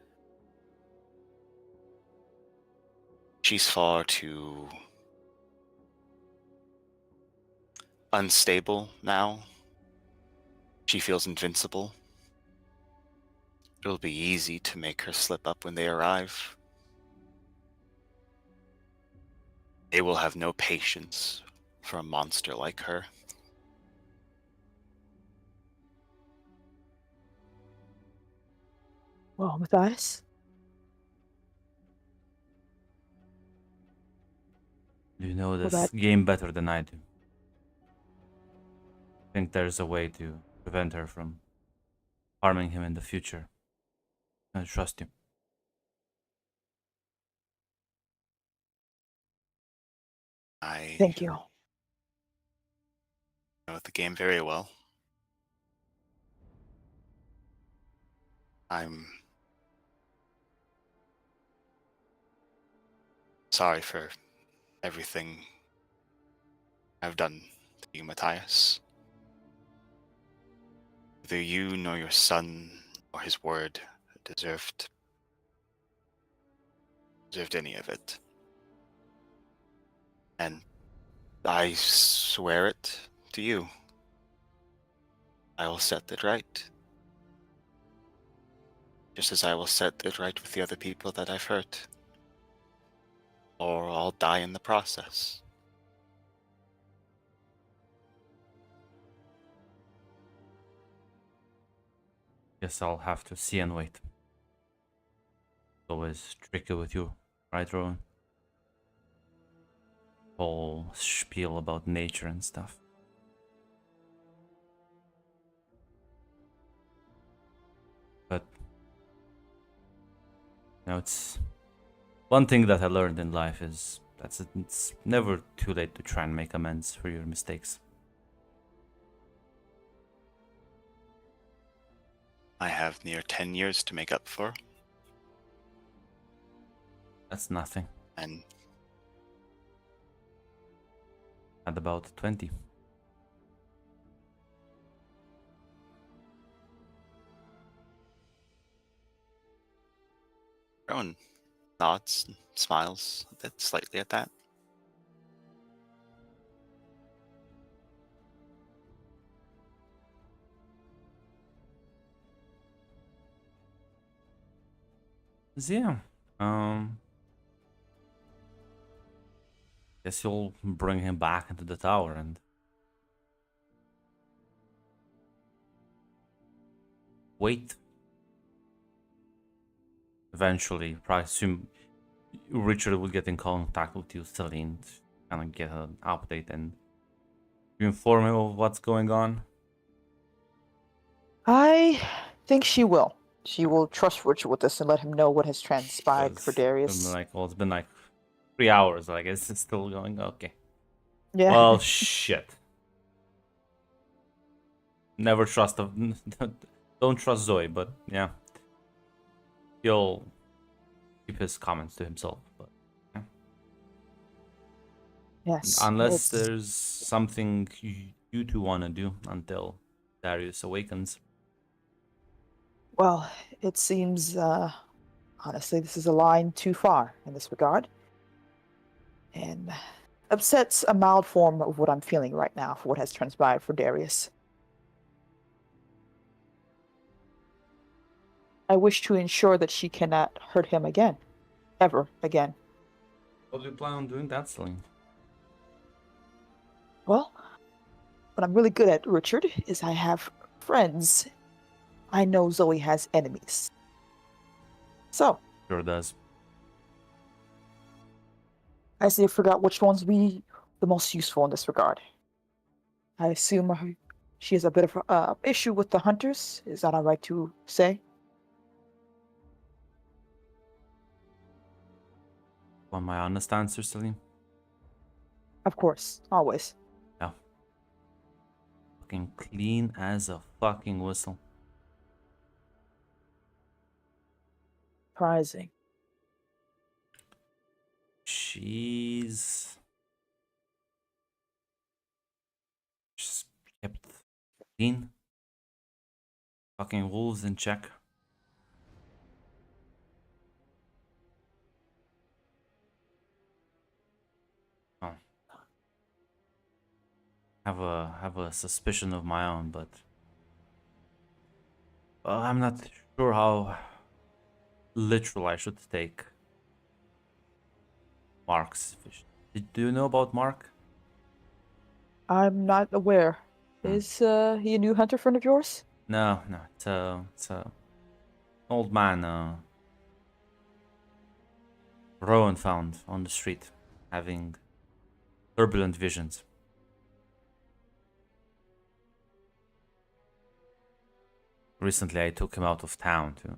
she's far too unstable now. She feels invincible. It'll be easy to make her slip up when they arrive. They will have no patience for a monster like her. Well, Matthias, You know Well, this that- game better than I do. I think there's a way to prevent her from harming him in the future. I trust you. I thank you. know the game very well. I'm sorry for everything I've done to you, Matthias. Neither you nor your son or his word deserved any of it. And I swear it to you. I will set it right. Just as I will set it right with the other people that I've hurt. Or I'll die in the process. Guess I'll have to see and wait. It's always tricky with you, right, Rowan? Whole spiel about nature and stuff. But you know, it's one thing that I learned in life is that it's never too late to try and make amends for your mistakes. I have near 10 years to make up for, That's nothing. and At about 20. Rowan nods and smiles a bit slightly at that. So yeah, guess you'll bring him back into the tower and wait. Eventually, probably assume Richard will get in contact with you, Celine, to kind of get an update and you inform him of what's going on. I think she will. She will trust Richard with this and let him know what has transpired for It's been Darius. like, well, it's been like 3 hours. I guess it's still going. Okay. Yeah. Well, shit. Never trust a. Don't trust Zoe, but yeah. He'll keep his comments to himself. But yes. unless it's- there's something you two want to do until Darius awakens. Well, it seems, honestly, this is a line too far in this regard. And upsets a mild form of what I'm feeling right now for what has transpired for Darius. I wish to ensure that she cannot hurt him again. Ever again. What do you plan on doing that, Celine? Well, what I'm really good at, Richard, is I have friends. I know Zoe has enemies. So, Sure does. I still forgot which ones would be the most useful in this regard. I assume she has a bit of issue with the hunters. Is that all right to say? Want my honest answer, Celine? Of course, always. Yeah. Fucking clean as a fucking whistle. Surprising. She's just kept clean. Fucking wolves in check. Oh. Have a suspicion of my own, but I'm not sure how literal I should take Mark's fish. Do you know about Mark? I'm not aware. Hmm. Is he a new hunter friend of yours? No, it's a old man. Rowan found on the street, having turbulent visions. Recently, I took him out of town to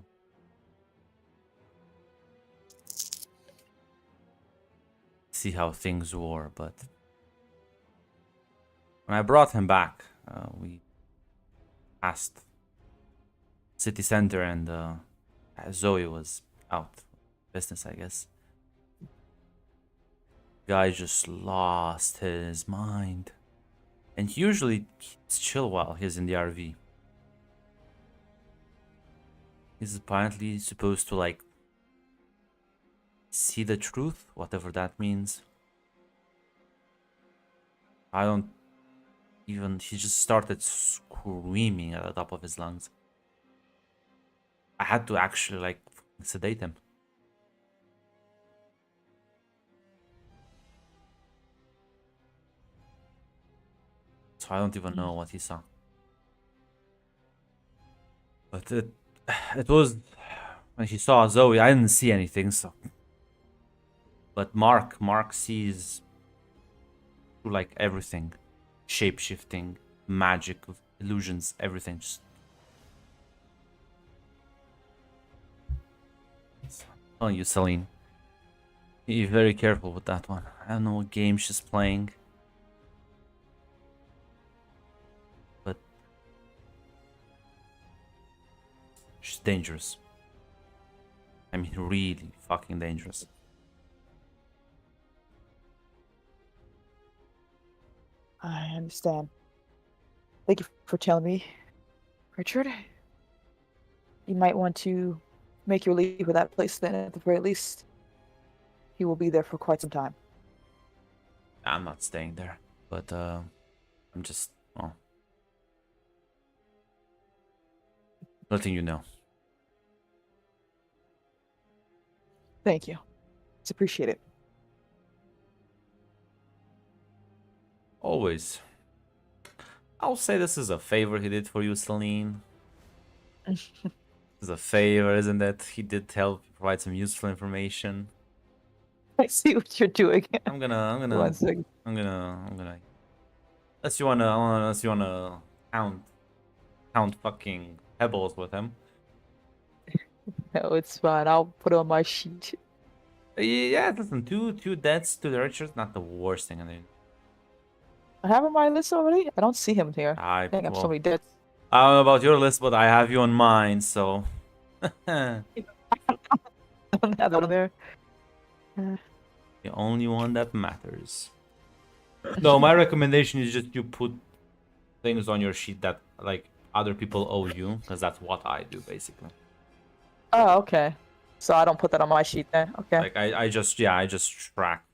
see how things were, but When I brought him back, we passed city center, and Zoe was out business, I guess. Guy just lost his mind, and he usually keeps chill while he's in the RV. He's apparently supposed to like see the truth, whatever that means. I don't even. He just started screaming at the top of his lungs. I had to actually like sedate him. So I don't even know what he saw. But it was when he saw Zoe, I didn't see anything, so. But Mark sees through like everything. Shape-shifting, magic, illusions, everything. Just oh, you, Celine. Be very careful with that one. I don't know what game she's playing. But she's dangerous. I mean, really fucking dangerous. I understand. Thank you for telling me, Richard. You might want to make your leave with that place then, at the very least. He will be there for quite some time. I'm not staying there, but I'm just, well, letting you know. Thank you. It's appreciated. Always. I'll say this is a favor he did for you, Celine. It's a favor, isn't it? He did help provide some useful information. I see what you're doing. I'm gonna, One second. unless you wanna count fucking pebbles with him. No, it's fine. I'll put it on my sheet. Yeah, listen, two deaths to the Richards, not the worst thing. I mean, I have on my list already? I don't see him here. I I have so well, many deaths. I don't know about your list, but I have you on mine, so. I don't have that on there. The only one that matters. No, my recommendation is just you put things on your sheet that like other people owe you, because that's what I do basically. Oh, okay. So I don't put that on my sheet then. Okay. Like I just track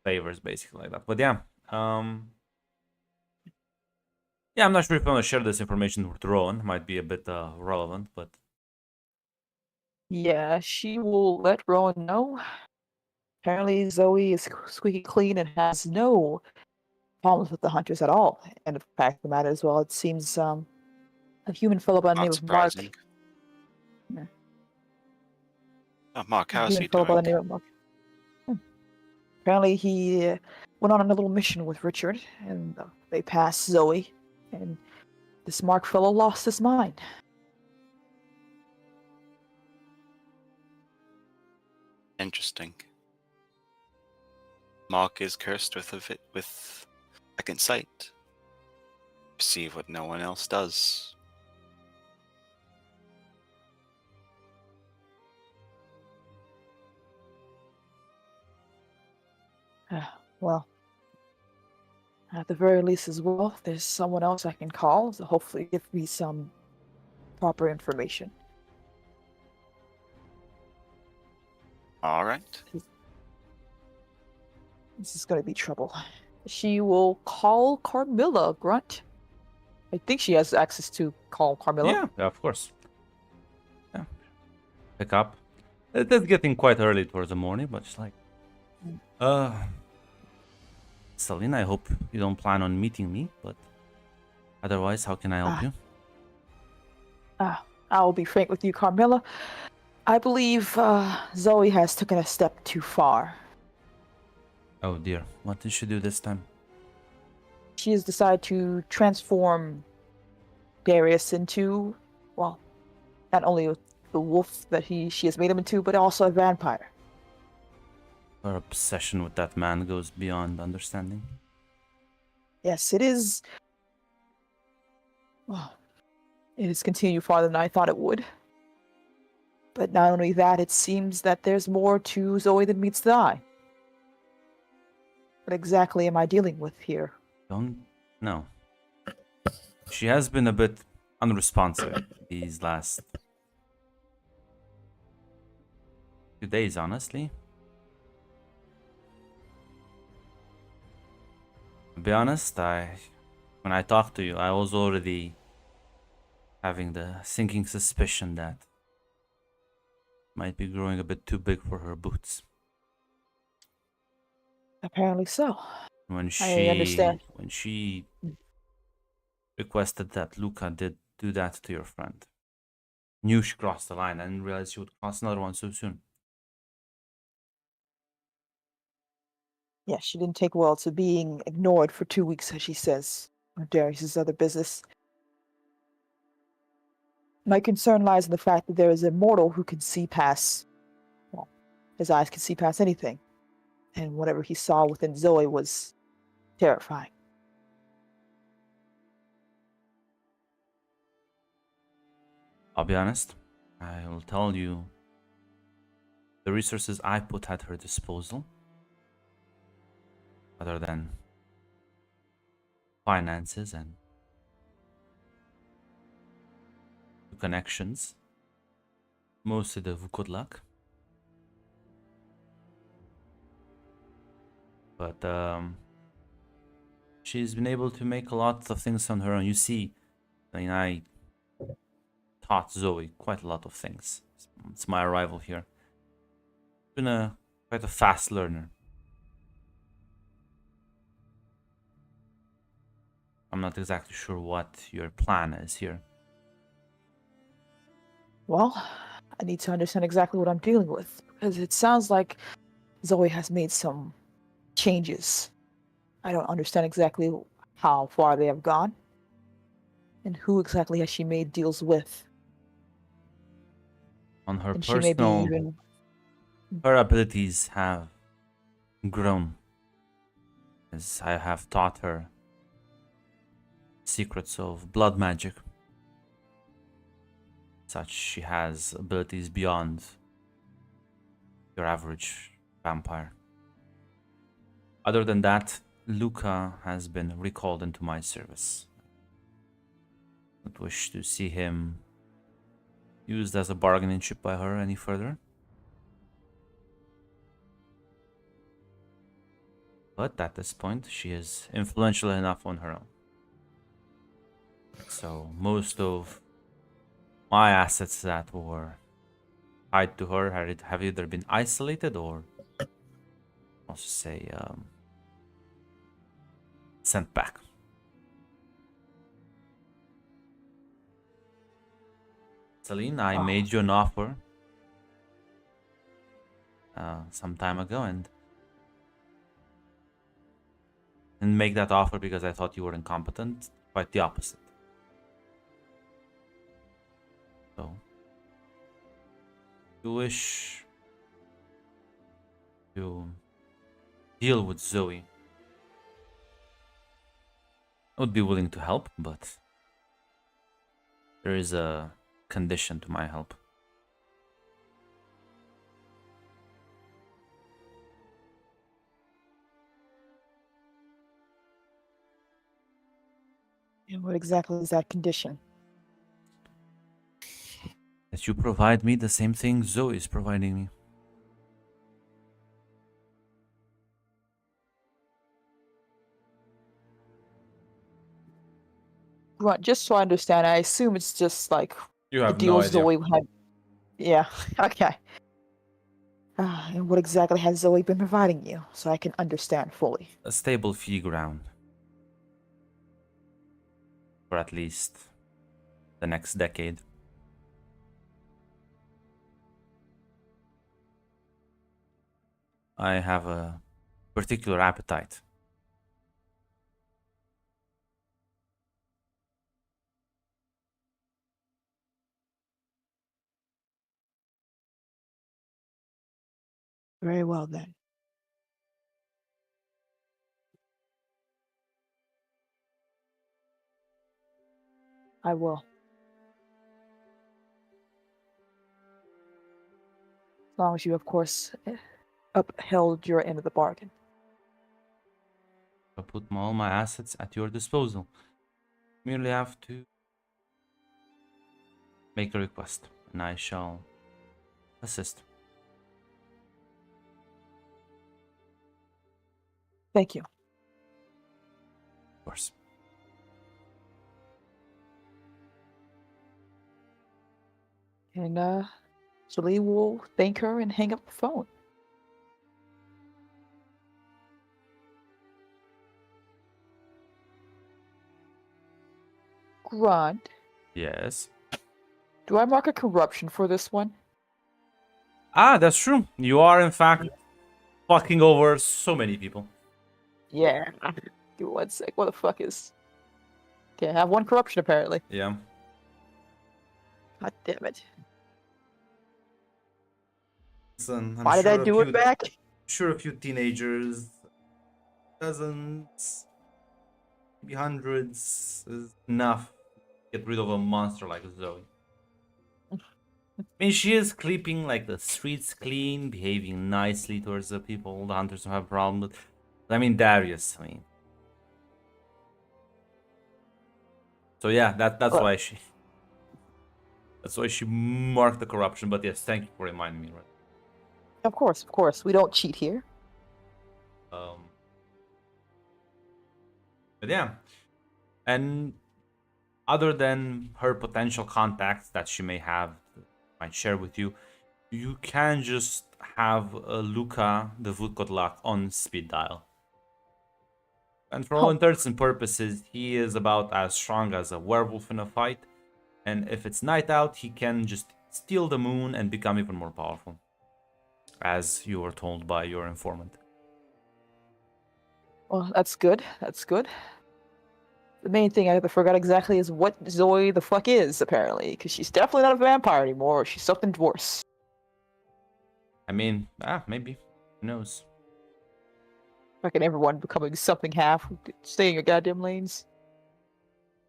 favors basically like that. But yeah, yeah, I'm not sure if I want to share this information with Rowan. Might be a bit relevant, but Yeah, she will let Rowan know. Apparently, Zoe is squeaky clean and has no problems with the hunters at all. And the fact of the matter as well, it seems a human fellow by the name Not of Mark. surprising. Yeah. Oh, Mark, A how is human he fellow by the doing? name of Mark. Apparently, he went on a little mission with Richard, and they passed Zoe, and this Mark fellow lost his mind. Interesting. Mark is cursed with second sight. Perceive what no one else does. Well, at the very least as well, there's someone else I can call to hopefully give me some proper information. All right. This is gonna be trouble. She will call Carmilla, Grunt. I think she has access to call Carmilla. yeah, of course. Yeah, pick up. It is getting quite early towards the morning, but it's like, Selena, I hope you don't plan on meeting me, but otherwise, how can I help you? I'll be frank with you, Carmilla. I believe Zoe has taken a step too far. Oh dear, what did she do this time? She has decided to transform Darius into, well, not only the wolf that she has made him into, but also a vampire. Her obsession with that man goes beyond understanding. Yes, it is. Well, it has continued farther than I thought it would. But not only that, it seems that there's more to Zoe than meets the eye. What exactly am I dealing with here? Don't know. She has been a bit unresponsive these last few days, honestly. To be honest, when I talked to you, I was already having the sinking suspicion that might be growing a bit too big for her boots. Apparently so. When I understand. she requested that Luca did do that to your friend, knew she crossed the line. I didn't realize she would cross another one so soon. Yes, she didn't take well to being ignored for 2 weeks, as she says. Or Darius's other business. My concern lies in the fact that there is a mortal who can see past. Well, his eyes can see past anything. And whatever he saw within Zoe was terrifying. I'll be honest. I will tell you the resources I put at her disposal, other than finances and connections, mostly the good luck. But she's been able to make a lot of things on her own. You see, I mean, I taught Zoe quite a lot of things. It's my arrival here. Been quite a fast learner. I'm not exactly sure what your plan is here. Well, I need to understand exactly what I'm dealing with, because it sounds like Zoe has made some changes. I don't understand exactly how far they have gone, and who exactly has she made deals with. On her And she may be personal, even. her abilities have grown as I have taught her secrets of blood magic. Such she has abilities beyond your average vampire. Other than that, Luca has been recalled into my service. I don't wish to see him used as a bargaining chip by her any further. But at this point, she is influential enough on her own. So most of my assets that were tied to her have either been isolated or, also say, sent back. Celine, I made you an offer some time ago, and didn't make that offer because I thought you were incompetent. Quite the opposite. So, if you wish to deal with Zoe, I would be willing to help, but there is a condition to my help. And what exactly is that condition? That you provide me the same thing Zoe is providing me. Right, just so I understand, I assume it's just like You the have no deals idea. Zoe had. Yeah, okay. And what exactly has Zoe been providing you, so I can understand fully? A stable fee ground. For at least the next decade. I have a particular appetite. Very well then. I will. As long as you, of course, upheld your end of the bargain. I put all my assets at your disposal. Merely have to make a request, and I shall assist. Thank you. Of course. And Celie will thank her and hang up the phone. Grunt, Yes. do I mark a corruption for this one? Ah, that's true. You are, in fact, fucking over so many people. Yeah. Give me 1 sec. What the fuck is? Okay, I have 1 corruption apparently. Yeah. God damn it. Listen, I'm Why did sure I a do it few, back? sure a few teenagers, dozens, maybe hundreds is enough to get rid of a monster like Zoe. I mean, she is keeping like the streets clean, behaving nicely towards the people. The hunters don't have a problem with. I mean, Darius. I mean, so yeah, that's Well- why she marked the corruption. But yes, thank you for reminding me. Right. Of course. We don't cheat here. But yeah, and other than her potential contacts that she might share with you, you can just have Luca the Vukotlac on speed dial. And for all Oh. intents and purposes, he is about as strong as a werewolf in a fight. And if it's night out, he can just steal the moon and become even more powerful, as you were told by your informant. Well, that's good. That's good. The main thing I forgot exactly is what Zoe the fuck is, apparently, because she's definitely not a vampire anymore. She's something worse. I mean, maybe. Who knows? Fucking everyone becoming something half. Stay in your goddamn lanes.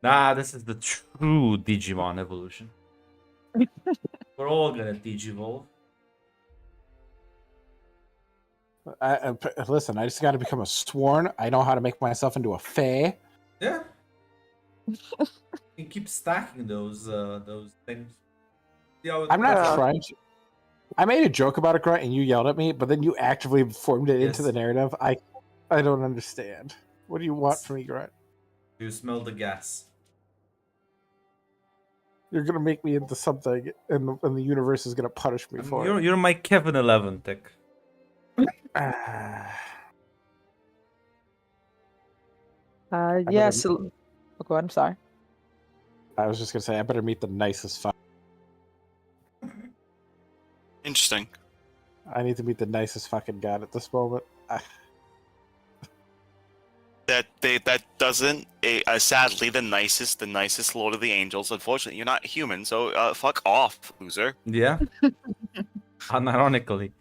Nah, this is the true Digimon evolution. We're all gonna Digivolve. Listen, I just got to become a sworn. I know how to make myself into a fae. Yeah. You keep stacking those things. I'm not Yeah. trying to. I made a joke about it, Grunt, and you yelled at me, but then you actively formed it into Yes. the narrative. I don't understand. What do you want from me, Grunt? You smell the gas. You're gonna make me into something, and the universe is gonna punish me for it. You're my Kevin 11 tick. Ah. Yeah, better- so... Oh, go ahead, I'm sorry. I was just gonna say I better meet the nicest. Interesting. I need to meet the nicest fucking god at this moment. That doesn't. Sadly, the nicest Lord of the Angels. Unfortunately, you're not human, so fuck off, loser. Yeah. Unironically.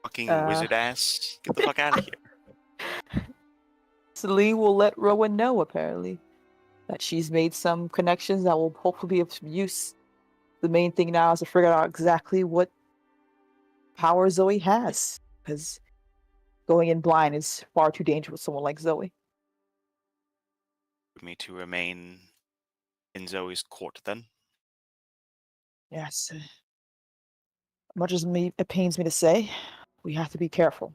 Fucking Uh. wizard ass. Get the fuck out of here. Celine will let Rowan know, apparently, that she's made some connections that will hopefully be of some use. The main thing now is to figure out exactly what power Zoe has, because going in blind is far too dangerous with someone like Zoe. For me to remain in Zoe's court, then. Yes. Much as it pains me to say, we have to be careful.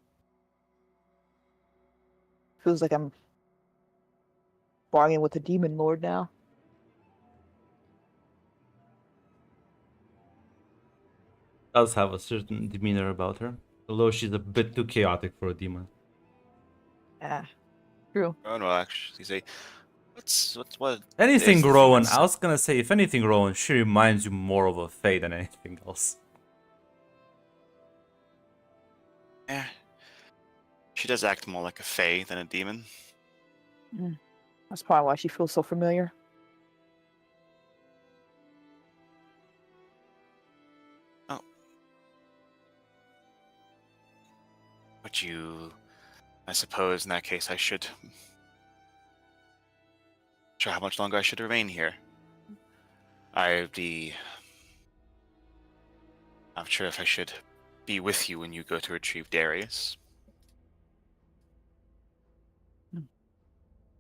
Feels like I'm bargaining with the demon lord now. Does have a certain demeanor about her, although she's a bit too chaotic for a demon. Ah, true. Oh no, actually, say, what? Anything, is the thing Rowan. that's- I was gonna say, if anything, Rowan, she reminds you more of a Fae than anything else. Eh. She does act more like a fae than a demon. That's probably why she feels so familiar. But I suppose in that case I should sure how much longer I should remain here. I'm not sure if I should be with you when you go to retrieve Darius.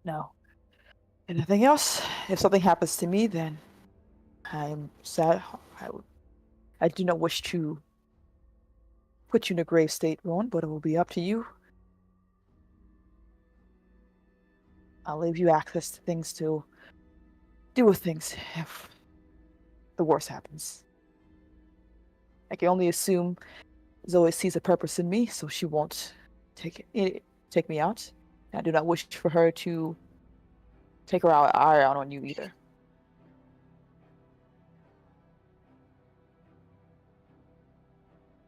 No. Anything else? If something happens to me, then I'm sad. I do not wish to put you in a grave state, Rowan, but it will be up to you. I'll leave you access to things to do with things if the worst happens. I can only assume Zoe sees a purpose in me, so she won't take me out. I do not wish for her to take her eye out on you either.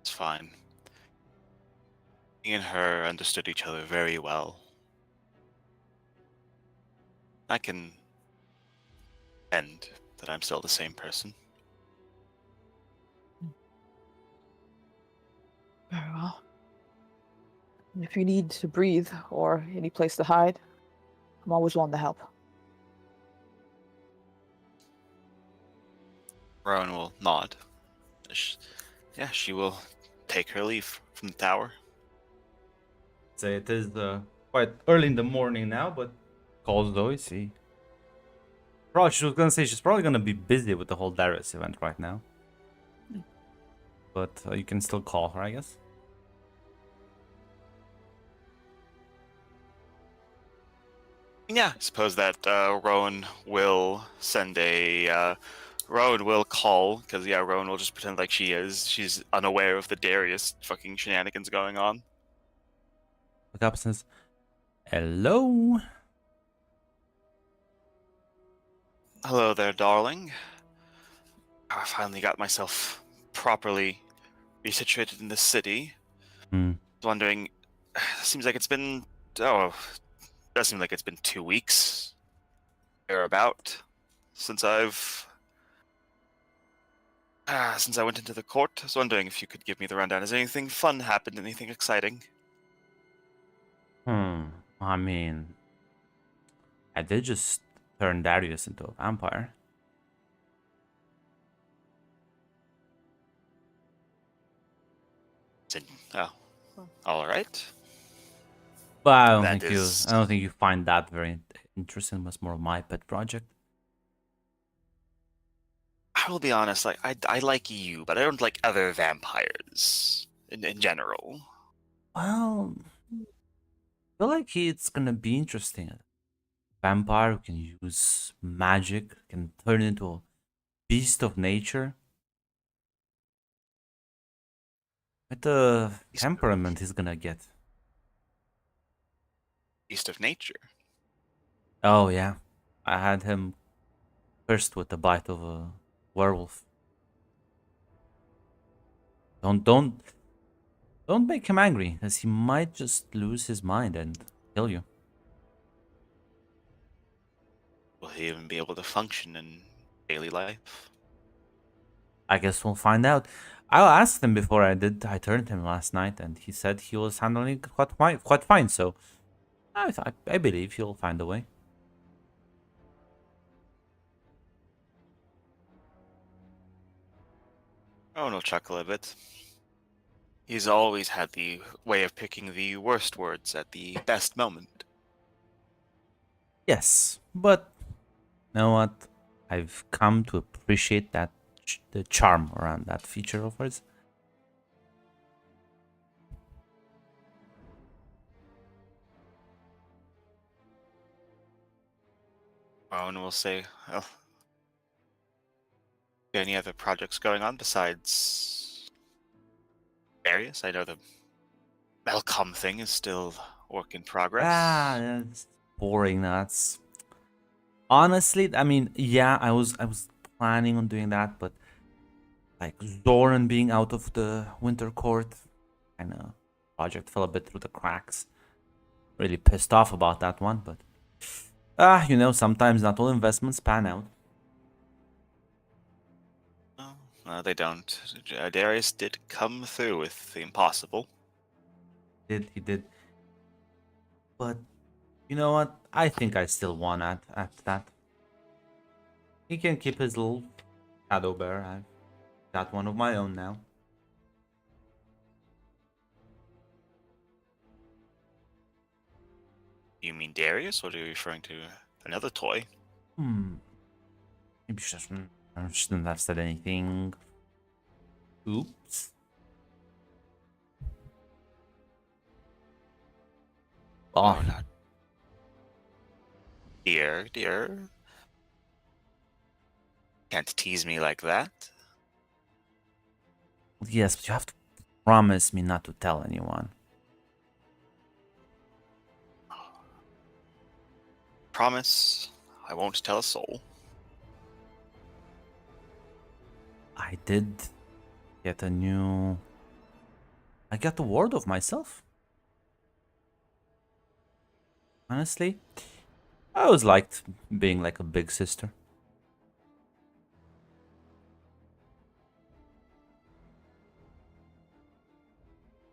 It's fine. Me and her understood each other very well. I can end that I'm still the same person. Very well. If you need to breathe or any place to hide, I'm always willing to help. Rowan will nod. Yeah, she will take her leave from the tower. Say it is quite early in the morning now, but calls Zoe. See, probably she was gonna say she's probably gonna be busy with the whole Darius event right now. But you can still call her, I guess. Yeah, I suppose that Rowan will send a. Rowan will call, because, yeah, Rowan will just pretend like she's unaware of the Darius fucking shenanigans going on. Look up and says, "Hello." Hello there, darling. I finally got myself properly resituated in the city. Wondering, seems like it's been, does seem like it's been 2 weeks, thereabout, since I went into the court. I was wondering if you could give me the rundown. Has anything fun happened? Anything exciting? I mean, I did just turn Darius into a vampire. Oh, all right. But I That don't think you find that very interesting. It was more of my pet project. I will be honest. Like I like you, but I don't like other vampires in general. Well, I feel like it's gonna be interesting. Vampire who can use magic, can turn into a beast of nature. What the temperament he's gonna get. Beast of nature. Oh yeah, I had him cursed with the bite of a werewolf. Don't make him angry, because he might just lose his mind and kill you. Will he even be able to function in daily life? I guess we'll find out. I asked him before I turned him last night, and he said he was handling it quite fine. So I believe he'll find a way. Rowan will chuckle a bit. He's always had the way of picking the worst words at the best moment. Yes, but you know what? I've come to appreciate that the charm around that feature of hers. Rowan will say, well, any other projects going on besides Darius? I know the Melcom thing is still work in progress. That's boring. That's honestly, I mean, yeah, I was planning on doing that, but like Zoran being out of the Winter Court, kind of project fell a bit through the cracks. Really pissed off about that one, but sometimes not all investments pan out. No, they don't. Darius did come through with the impossible. He did. But you know what? I think I still won at that. He can keep his little shadow bear. I've got one of my own now. You mean Darius, or are you referring to another toy? Maybe I shouldn't have said anything. Oops. Oh, Oh, not. Dear. Can't tease me like that. yes, but you have to promise me not to tell anyone. Promise, I won't tell a soul. I did get a new. I got the word of myself. Honestly, I always liked being like a big sister.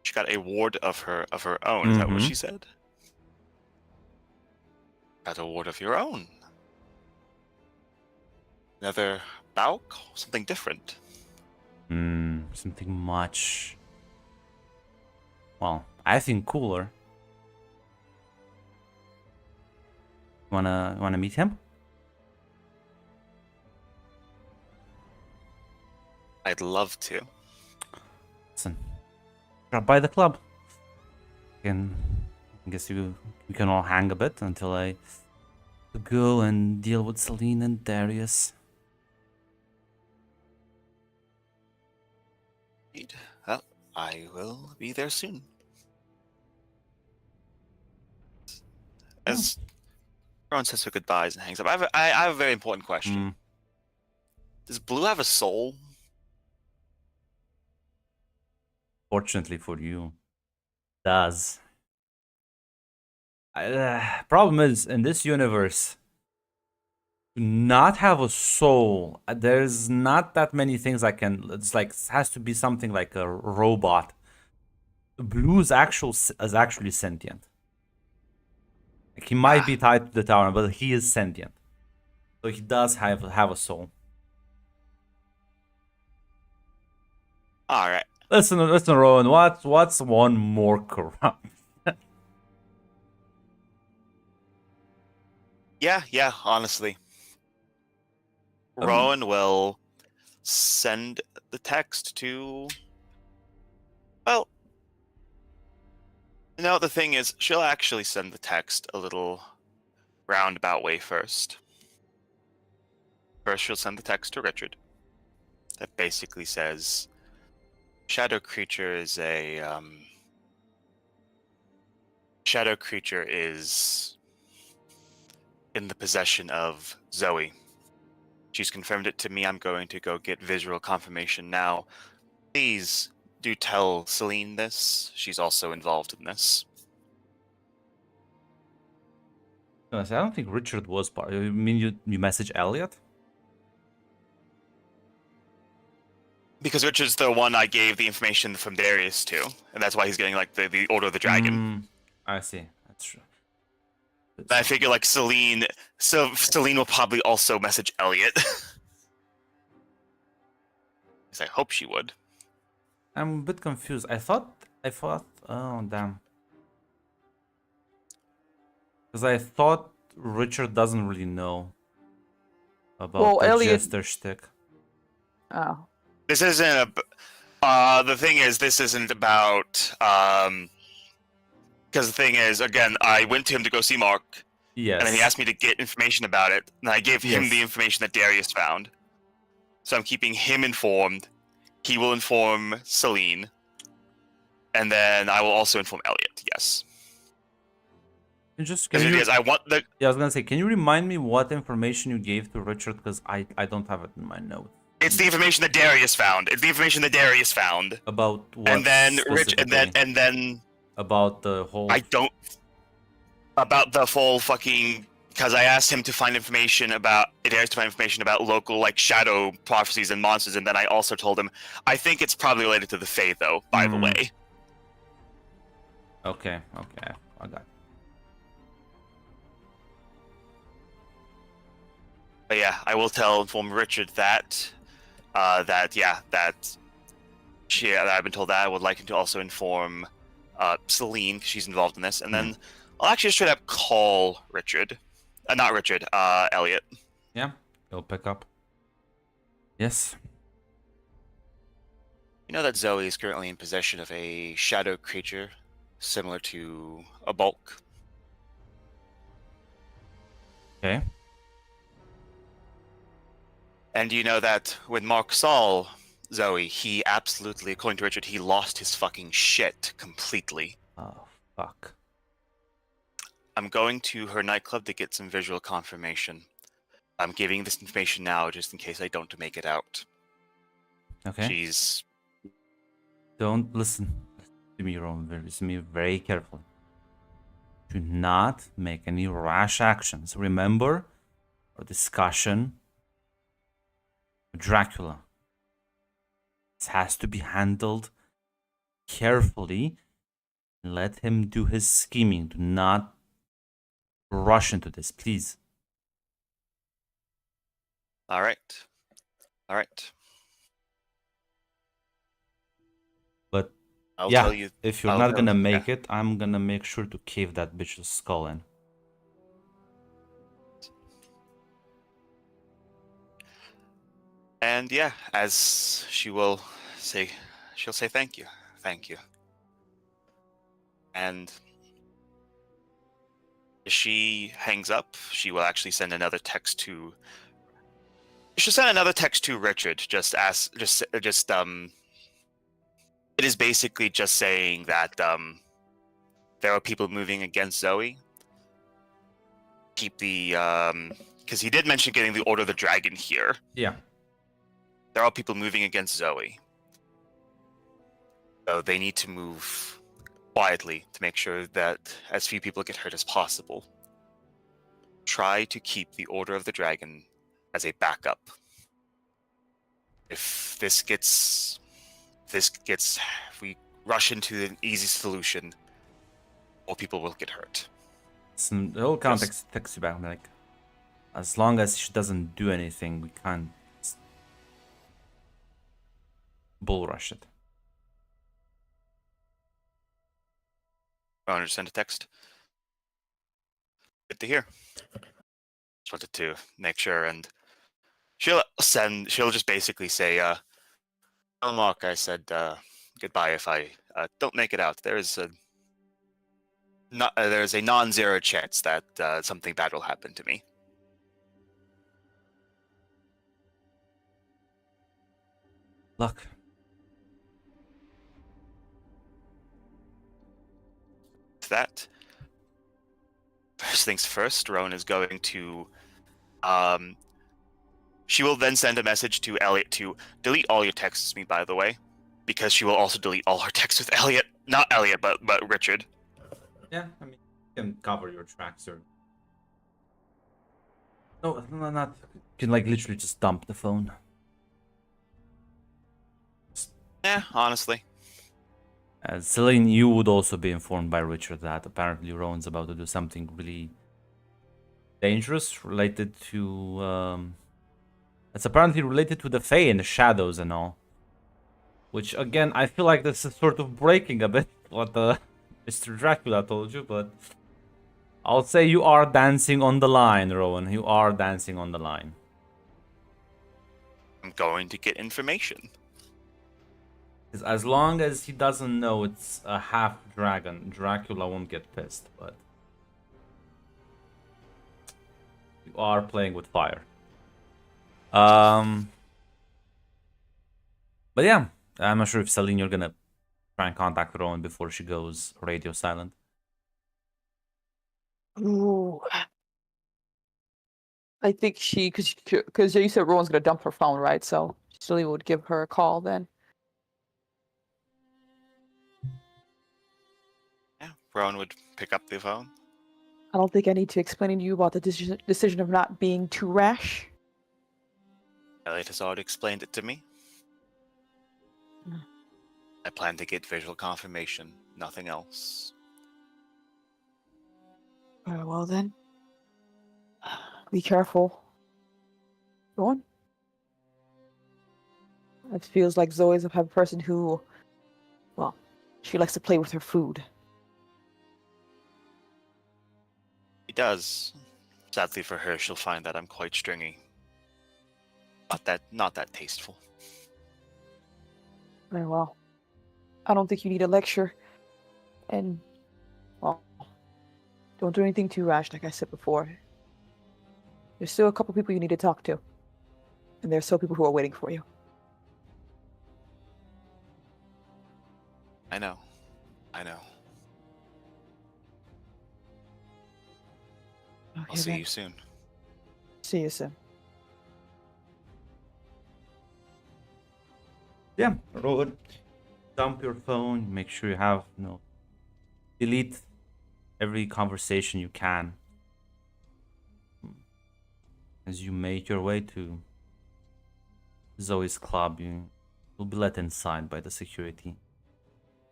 She got a ward of her own. Is that what Mhm. she said? Got a ward of your own. Another Bauk? Something different. Something much. Well, I think cooler. Wanna meet him? I'd love to. Listen, drop by the club. I guess we can all hang a bit until I go and deal with Celine and Darius. Well, I will be there soon. As everyone says her goodbyes and hangs up, I have a very important question. Does Blue have a soul? Fortunately for you, does. Problem is, in this universe, to not have a soul, there's not that many things I can. It's like it has to be something like a robot. Blue's is actually sentient. Like he might be tied to the tower, but he is sentient, so he does have a soul. All right. Listen, Rowan. What's one more corrupt? Yeah, honestly. Rowan will send the text to. Well, the thing is, she'll actually send the text a little roundabout way first. First, she'll send the text to Richard. That basically says, Shadow creature is in the possession of Zoe. She's confirmed it to me. I'm going to go get visual confirmation now. Please do tell Celine this. She's also involved in this. I don't think Richard was part. You mean you message Elliot? Because Richard's the one I gave the information from Darius to, and that's why he's getting like the Order of the Dragon. I see. That's true. I figure like Celine will probably also message Elliot. Because I hope she would. I'm a bit confused. I thought. Oh damn. Because I thought Richard doesn't really know about the Elliot. Jester shtick. Oh. This isn't the thing is, this isn't about because the thing is, again, I went to him to go see Mark. Yes. And then he asked me to get information about it, and I gave him Yes. the information that Darius found. So I'm keeping him informed. He will inform Celine, and then I will also inform Elliot. Yes. Because I want the. Yeah, I was gonna say, can you remind me what information you gave to Richard? Because I don't have it in my notes. It's the information that Darius found. About what? And then specifically? and then about the whole. About the full fucking. Because I asked him to find information about local like shadow prophecies and monsters, and then I also told him I think it's probably related to the Fae, though. By the way. Okay, I got it. But yeah, I will inform Richard that that I've been told that. I would like him to also inform Celine, 'cause she's involved in this, and then I'll actually just straight up call Richard, not Richard, Elliot. Yeah, he'll pick up. Yes. You know that Zoe is currently in possession of a shadow creature similar to a bulk. Okay. And you know that when Mark saw Zoe, he absolutely, according to Richard, he lost his fucking shit completely. Oh, fuck. I'm going to her nightclub to get some visual confirmation. I'm giving this information now just in case I don't make it out. Okay. She's... Don't listen to me, Roman. Listen to me very carefully. Do not make any rash actions. Remember our discussion with Dracula. This has to be handled carefully. Let him do his scheming. Do not rush into this, please. All right. All right. But I'll yeah, tell you. if you're I'll not tell- gonna make yeah. it, I'm gonna make sure to cave that bitch's skull in. And yeah, as she will say, she'll say thank you. Thank you. And as she hangs up, she will actually send another text to. She'll send another text to Richard. It is basically just saying that there are people moving against Zoe. Keep the because he did mention getting the Order of the Dragon here. Yeah. There are people moving against Zoe. So they need to move quietly to make sure that as few people get hurt as possible. Try to keep the Order of the Dragon as a backup. If we rush into an easy solution, more people will get hurt. So the whole context takes you back. Like, as long as she doesn't do anything, we can't bull rush it. I send a text. Good to hear. Just wanted to make sure, and she'll just basically say, "Tell Mark I said goodbye if I don't make it out. There's a non-zero chance that something bad will happen to me." Luck. That first things first, Rowan is going to she will then send a message to Elliot to delete all your texts with me, by the way, because she will also delete all her texts with Elliot. Not Elliot, but Richard. Yeah, I mean, you can cover your tracks or... No, not... You can, like, literally just dump the phone. Yeah, honestly. Celine, you would also be informed by Richard that apparently Rowan's about to do something really dangerous related to... It's apparently related to the Fae and the shadows and all. Which, again, I feel like this is sort of breaking a bit what Mr. Dracula told you, but... I'll say you are dancing on the line, Rowan. You are dancing on the line. I'm going to get information. As long as he doesn't know it's a half dragon, Dracula won't get pissed, but... You are playing with fire. But yeah, I'm not sure if Celine, you're gonna try and contact Rowan before she goes radio silent. Ooh. I think because you said Rowan's gonna dump her phone, right? So Celine would give her a call then. Yeah, Rowan would pick up the phone. I don't think I need to explain to you about the decision of not being too rash. Elliot has already explained it to me. I plan to get visual confirmation, nothing else. Very well then. Be careful. Go on. It feels like Zoe's the type of person who, well, she likes to play with her food. He does. Sadly for her, she'll find that I'm quite stringy. Not that tasteful. Very well. I don't think you need a lecture. And, well, don't do anything too rash, like I said before. There's still a couple people you need to talk to. And there's still people who are waiting for you. I know. I know. I'll Okay, see then. you soon. See you soon. Yeah, roll. Dump your phone. Make sure you have, delete every conversation you can as you make your way to Zoe's club. You will be let inside by the security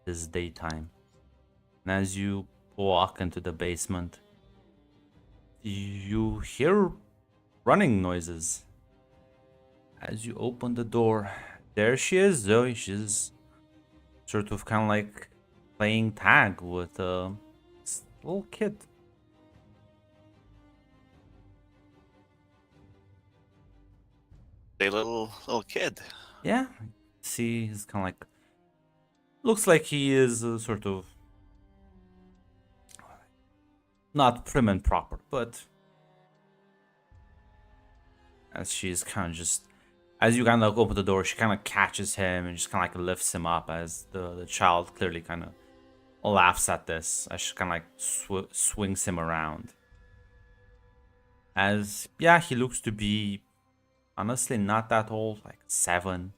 this daytime. And as you walk into the basement, you hear running noises. As you open the door, there she is, Zoe. She's sort of kind of like playing tag with a little kid. A little kid. Yeah, see, he's kind of like, looks like he is sort of not prim and proper, but as she's kind of just, as you kind of open the door, she kind of catches him and just kind of like lifts him up as the child clearly kind of laughs at this as she kind of like swings him around. As, yeah, he looks to be honestly not that old, like 7.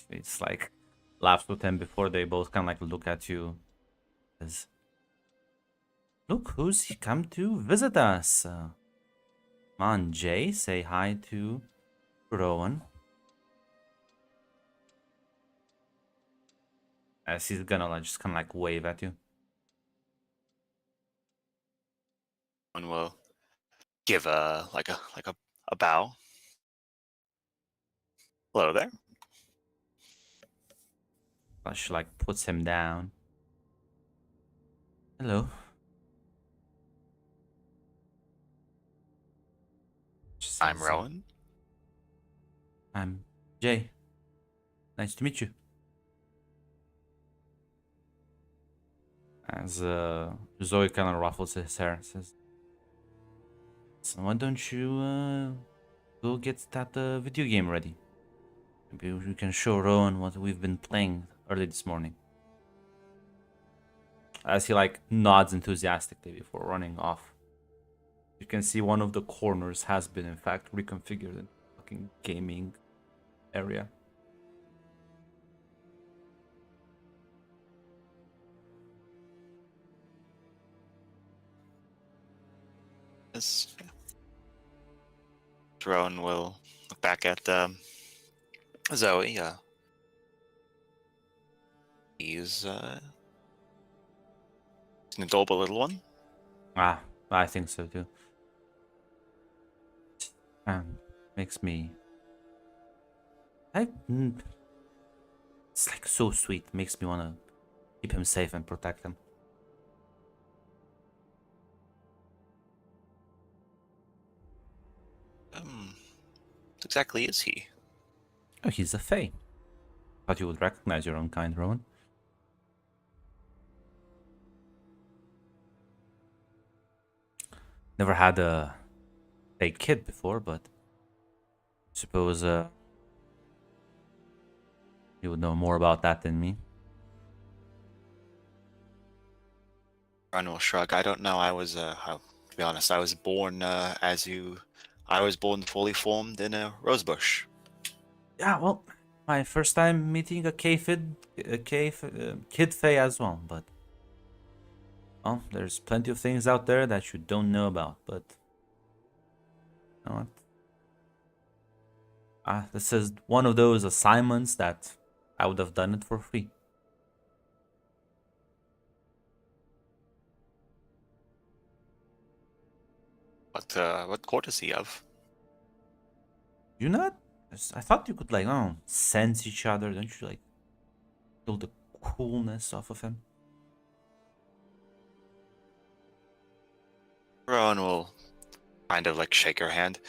It's like laughs with him before they both kind of like look at you as, look who's he come to visit us. Come on, Jay, say hi to Rowan. As he's gonna like just kind of like wave at you. And will give a bow. Hello there. She like puts him down. Hello. She I'm says, Rowan. I'm Jay. Nice to meet you. As Zoe kind of ruffles his hair and says, so why don't you go get that video game ready? Maybe we can show Rowan what we've been playing early this morning. As he like nods enthusiastically before running off. You can see one of the corners has been in fact reconfigured in fucking gaming area. Yes. Rowan will look back at Zoe. He's an adorable little one. Ah, I think so too. Makes me. It's like so sweet. Makes me wanna keep him safe and protect him. What exactly is he? Oh, he's a Fae. Thought you would recognize your own kind, Rowan. Never had a kid before, but suppose you would know more about that than me. Rowan will shrug. I don't know. To be honest, I was born I was born fully formed in a rosebush. Yeah, well, my first time meeting a kid Fae as well, but well, there's plenty of things out there that you don't know about, but you know what? This is one of those assignments that I would have done it for free. what court is he of? You not? I thought you could like, oh, sense each other. Don't you like feel the coolness off of him? Rowan will kind of like shake her hand.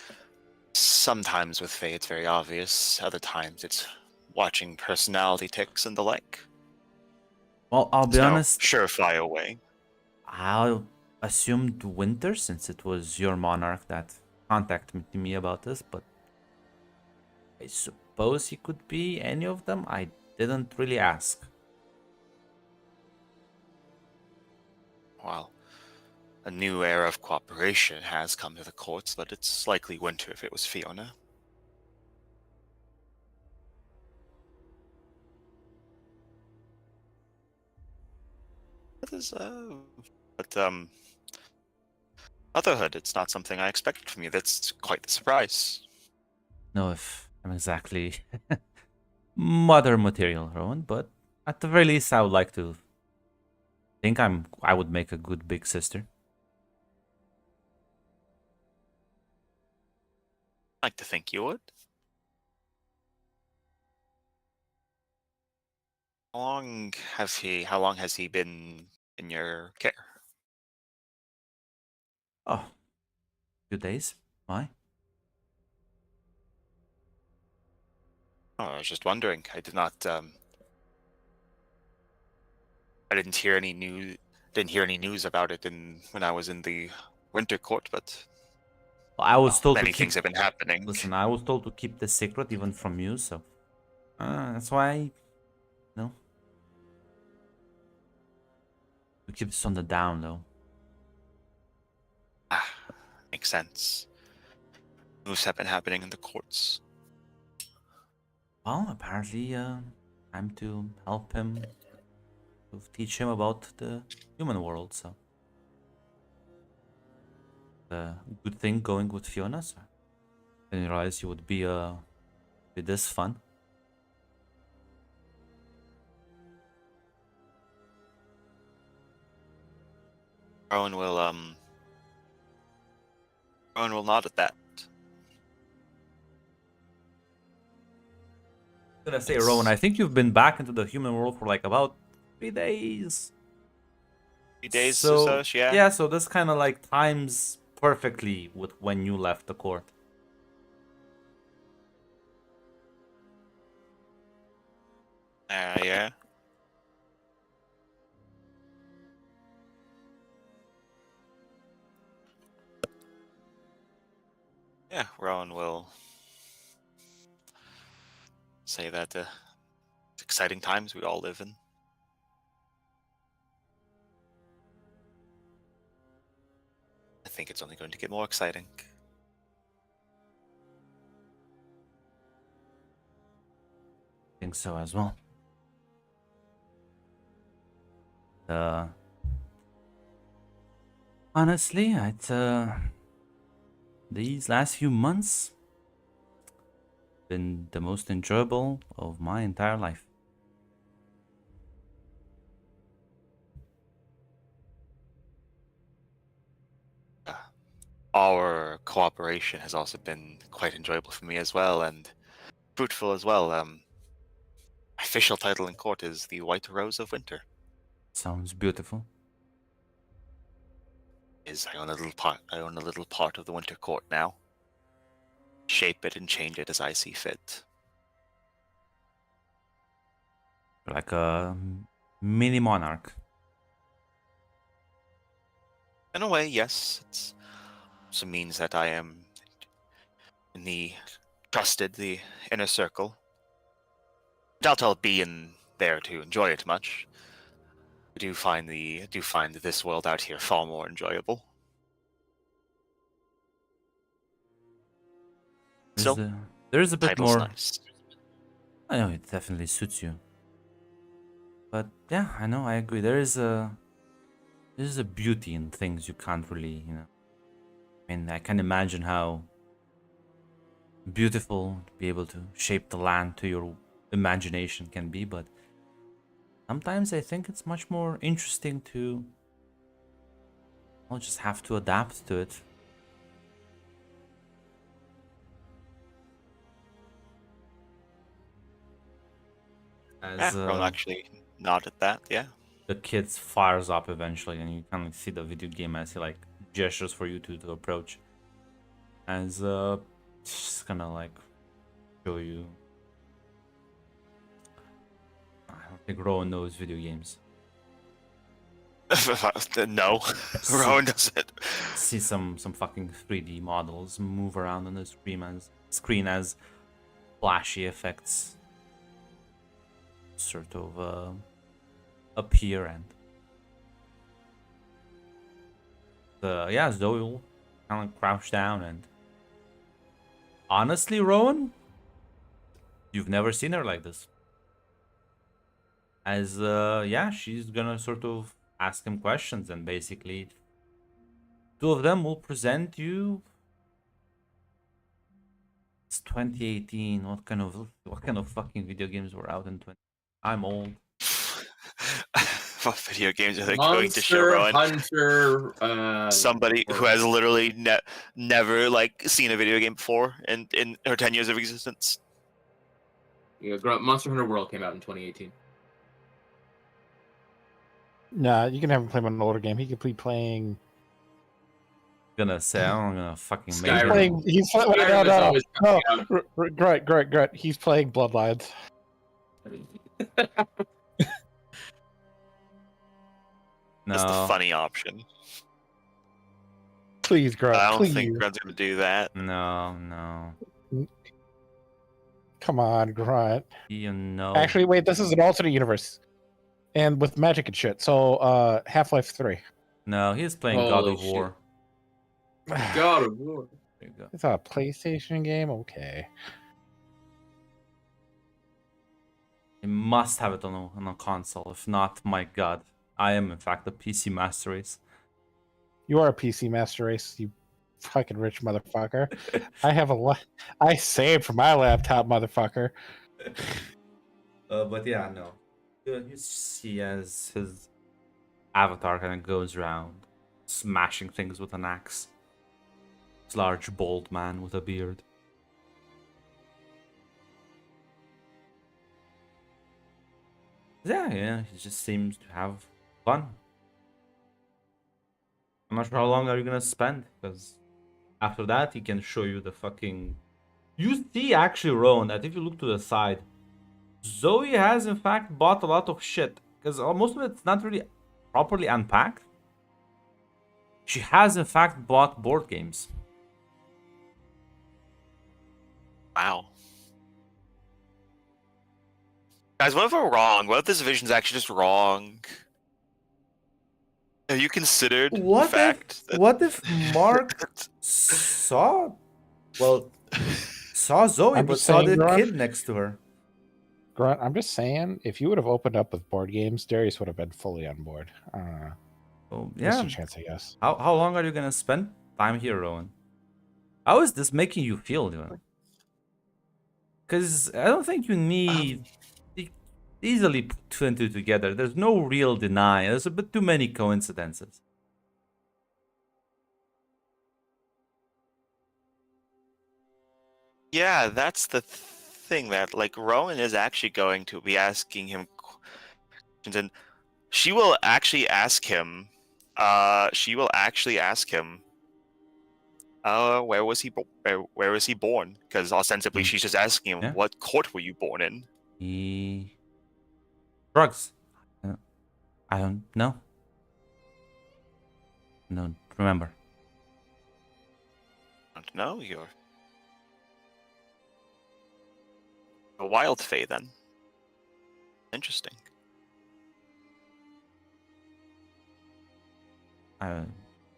Sometimes with Faye it's very obvious. Other times it's watching personality ticks and the like. Well, I'll be There's no honest. surefire way. I assumed Winter, since it was your monarch that contacted me about this, but I suppose he could be any of them. I didn't really ask. Well, a new era of cooperation has come to the courts, but it's likely Winter if it was Fiona. But motherhood, it's not something I expected from you. That's quite the surprise. Know if I'm exactly mother material, Rowan, but at the very least, I would like to think I would make a good big sister. I'd like to think you would. How long has he been in your care? Oh, few days. Why? Oh, I was just wondering. I didn't hear any news about it when I was in the Winter Court, but I was told to many keep. things have been happening. Listen, I was told to keep this secret even from you, so that's why. No. We keep this on the down low. Makes sense. Moves have been happening in the courts. Well, apparently, time to help him, to teach him about the human world. So, the good thing going with Fiona. So, I didn't realize you would be this fun. Rowan will nod at that. I'm gonna say, It's- Rowan, I think you've been back into the human world for like about 3 days. 3 days or so, yeah. Yeah, so this kind of like times perfectly with when you left the court. Yeah. Yeah, Rowan will say that it's exciting times we all live in. I think it's only going to get more exciting. I think so as well. Honestly, these last few months been the most enjoyable of my entire life. Our cooperation has also been quite enjoyable for me as well, and fruitful as well. My official title in court is the White Rose of Winter. Sounds beautiful. I own a little part of the Winter Court now. Shape it and change it as I see fit. Like a mini monarch. In a way, yes. It also means that I am in the inner circle. Doubt I'll be in there to enjoy it much. I do find this world out here far more enjoyable. Still, There's a bit title's more. nice. I know it definitely suits you. But yeah, I know, I agree. There's a beauty in things you can't really, I mean, I can imagine how beautiful to be able to shape the land to your imagination can be, but sometimes I think it's much more interesting to just have to adapt to it. As Rowan actually nodded that. Yeah. the kid fires up eventually, and you kind of see the video game as he like gestures for you to approach. As just gonna like show you. I don't think Rowan knows video games. No, Rowan doesn't. See some fucking 3D models move around on the screen as flashy effects sort of appear, and yeah, Zoe will kind of crouch down. And honestly, Rowan, you've never seen her like this. As yeah, she's gonna sort of ask him questions, and basically two of them will present you. It's 2018. What kind of fucking video games were out in 20? I'm old. What video games are they going to show Rowan? Hunter, Somebody who has literally never like seen a video game before in her 10 years of existence. yeah, Monster Hunter World came out in 2018. Nah, you can have him play an older game. He could be playing. Gonna say I'm gonna fucking make Skyrim. her. Playing. He's playing. Skyrim is always No. coming out. Great. He's playing Bloodlines. That's the No, funny option. Please, Grunt. I don't please. think Grunt's gonna do that. no. Come on, Grunt. You know. Actually, wait. This is an alternate universe, and with magic and shit. So, Half-Life 3. No, he's playing God Holy of shit. War. God of War. There you go. It's a PlayStation game. Okay. You must have it on a console. If not, my God, I am in fact a PC master race. You are a PC master race, you fucking rich motherfucker. I have I saved for my laptop, motherfucker. But yeah, no. You see as his avatar kind of goes around, smashing things with an axe. This large, bald man with a beard. Yeah, he just seems to have fun. I'm not sure how long are you gonna spend, because after that he can show you the fucking. You see, actually, Rowan, that if you look to the side, Zoe has in fact bought a lot of shit, because most of it's not really properly unpacked. She has in fact bought board games. Wow. Guys, what if we're wrong? What if this vision's actually just wrong? Have you considered the fact that What if Mark saw Zoe, I'm but just saw saying, the Grunt. kid next to her? Grunt, I'm just saying, if you would have opened up with board games, Darius would have been fully on board. I don't know. Oh There's yeah. a chance, I guess. How long are you gonna spend time here, Rowan? How is this making you feel, dude? Because I don't think you need easily put two and two together. There's no real deny. There's a bit too many coincidences. Yeah, that's the thing that like Rowan is actually going to be asking him questions, and she will actually ask him. Where was he? Where was he born? Because ostensibly she's just asking him, Yeah. what court were you born in? Drugs. I don't know. No, remember. I don't know. You're a wild fae, then. Interesting. I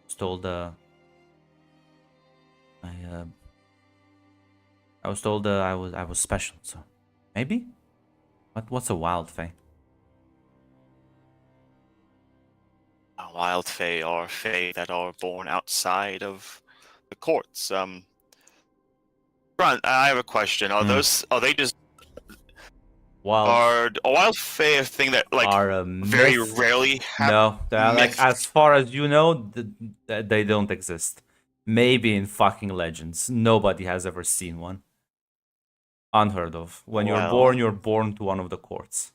was told I was told I was special, so maybe. What's a wild fae? A wild fae are fae that are born outside of the courts. Ron, I have a question. Are they just Wild are a wild fae a thing that like are a very myth. rarely happen? No, they're like myth. as far as you know, they don't exist. Maybe in fucking legends. Nobody has ever seen one. Unheard of. When you're Well- born to one of the courts.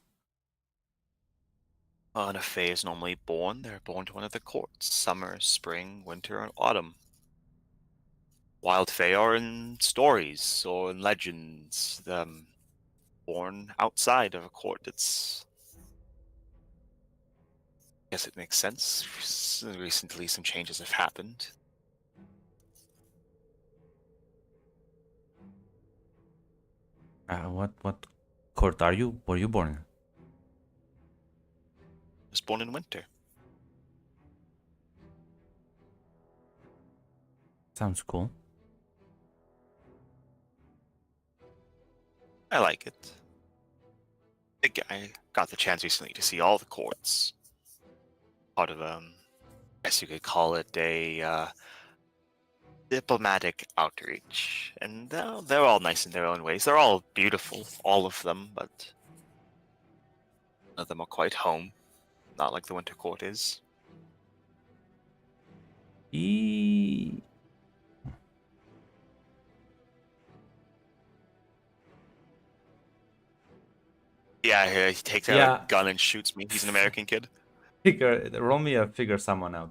When a Fae is normally born, they're born to one of the courts. Summer, spring, winter, and autumn. Wild Fae are in stories or in legends. Born outside of a court. I guess it makes sense. Recently, some changes have happened. What court are you? Were you born in? I was born in winter. Sounds cool. I like it. I got the chance recently to see all the courts. Part of I guess you could call it a diplomatic outreach, and they're all nice in their own ways. They're all beautiful, all of them, but none of them are quite home. Not like the Winter Court is. E Yeah, he takes out Yeah. a gun and shoots me. He's an American kid. roll me a figure someone out.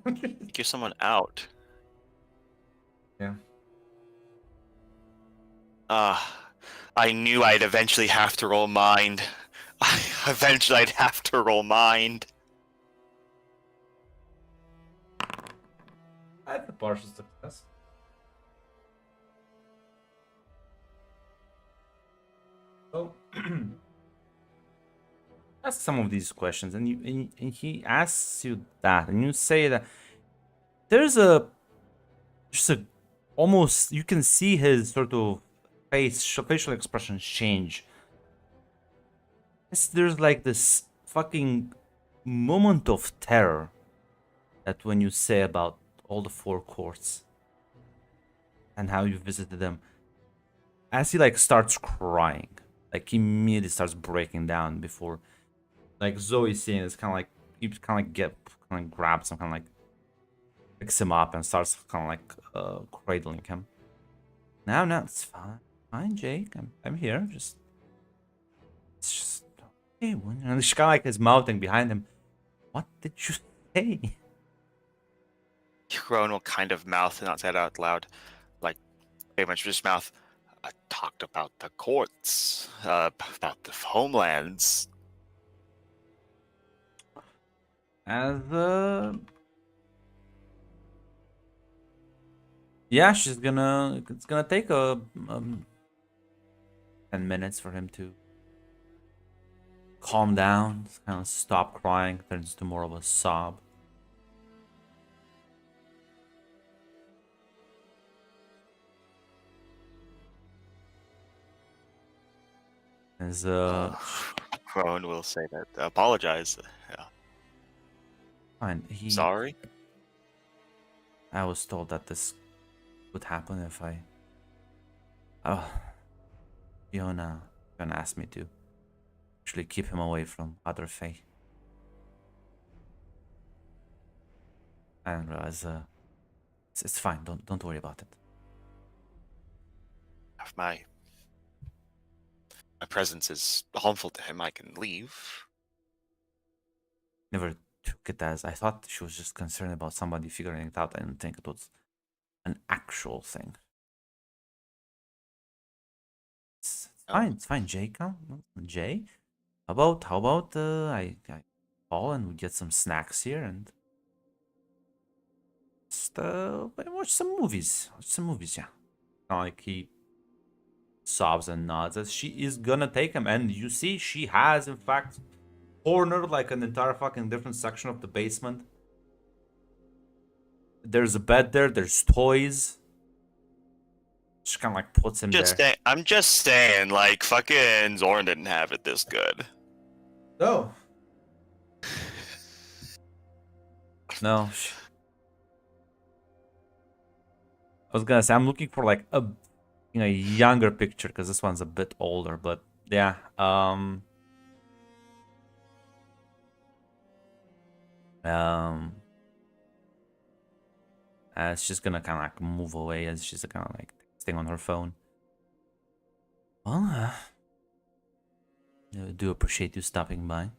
Figure someone out. Yeah. I knew I'd eventually have to roll mind. Eventually, I'd have to roll mind. I have a partial success. So ask some of these questions, and and he asks you that, and you say that there's a almost, you can see his sort of facial expressions change. There's like this fucking moment of terror that when you say about all the four courts and how you visited them, as he like starts crying, like he immediately starts breaking down before, like Zoe seeing is kind of like, he kind of grabs him, kind of like picks him up and starts kind of like cradling him. No, it's fine, Jake. I'm here. It's just okay. And she kind of like is mouthing behind him. What did you say? Crone will kind of mouth, not say it out loud, like very much just mouth. I talked about the courts, about the homelands. As yeah, it's gonna take a 10 minutes for him to calm down, kind of stop crying, turns to more of a sob. As Crone will say that. Apologize. Yeah. fine, Sorry. I was told that this would happen if I. Oh, Fiona asked me to actually keep him away from other Fae. I didn't realize. It's fine. Don't worry about it. If my presence is harmful to him, I can leave. Never took it as, I thought she was just concerned about somebody figuring it out. I didn't think it was an actual thing. It's fine. It's fine, Jay. Come, Jay. How about I call and we get some snacks here and just watch some movies. Yeah. Not like he sobs and nods as she is gonna take him, and you see she has in fact cornered like an entire fucking different section of the basement. There's a bed there, there's toys. She kind of like puts him there. I'm just saying, like, fucking Zoran didn't have it this good. No. No. I was gonna say I'm looking for like a younger picture because this one's a bit older, but yeah. She's gonna kind of like move away as she's kind of like staying on her phone. Well, do appreciate you stopping by.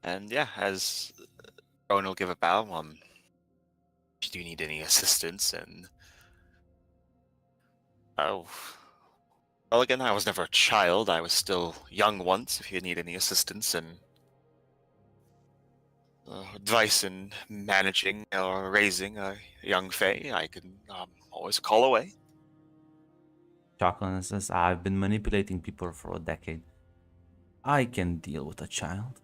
And yeah, as Rowan will give a bow, do you need any assistance? And oh, well, again, I was never a child. I was still young once. If you need any assistance and advice in managing or raising a young Fae, I can always call away. Chocolate says, I've been manipulating people for a decade. I can deal with a child.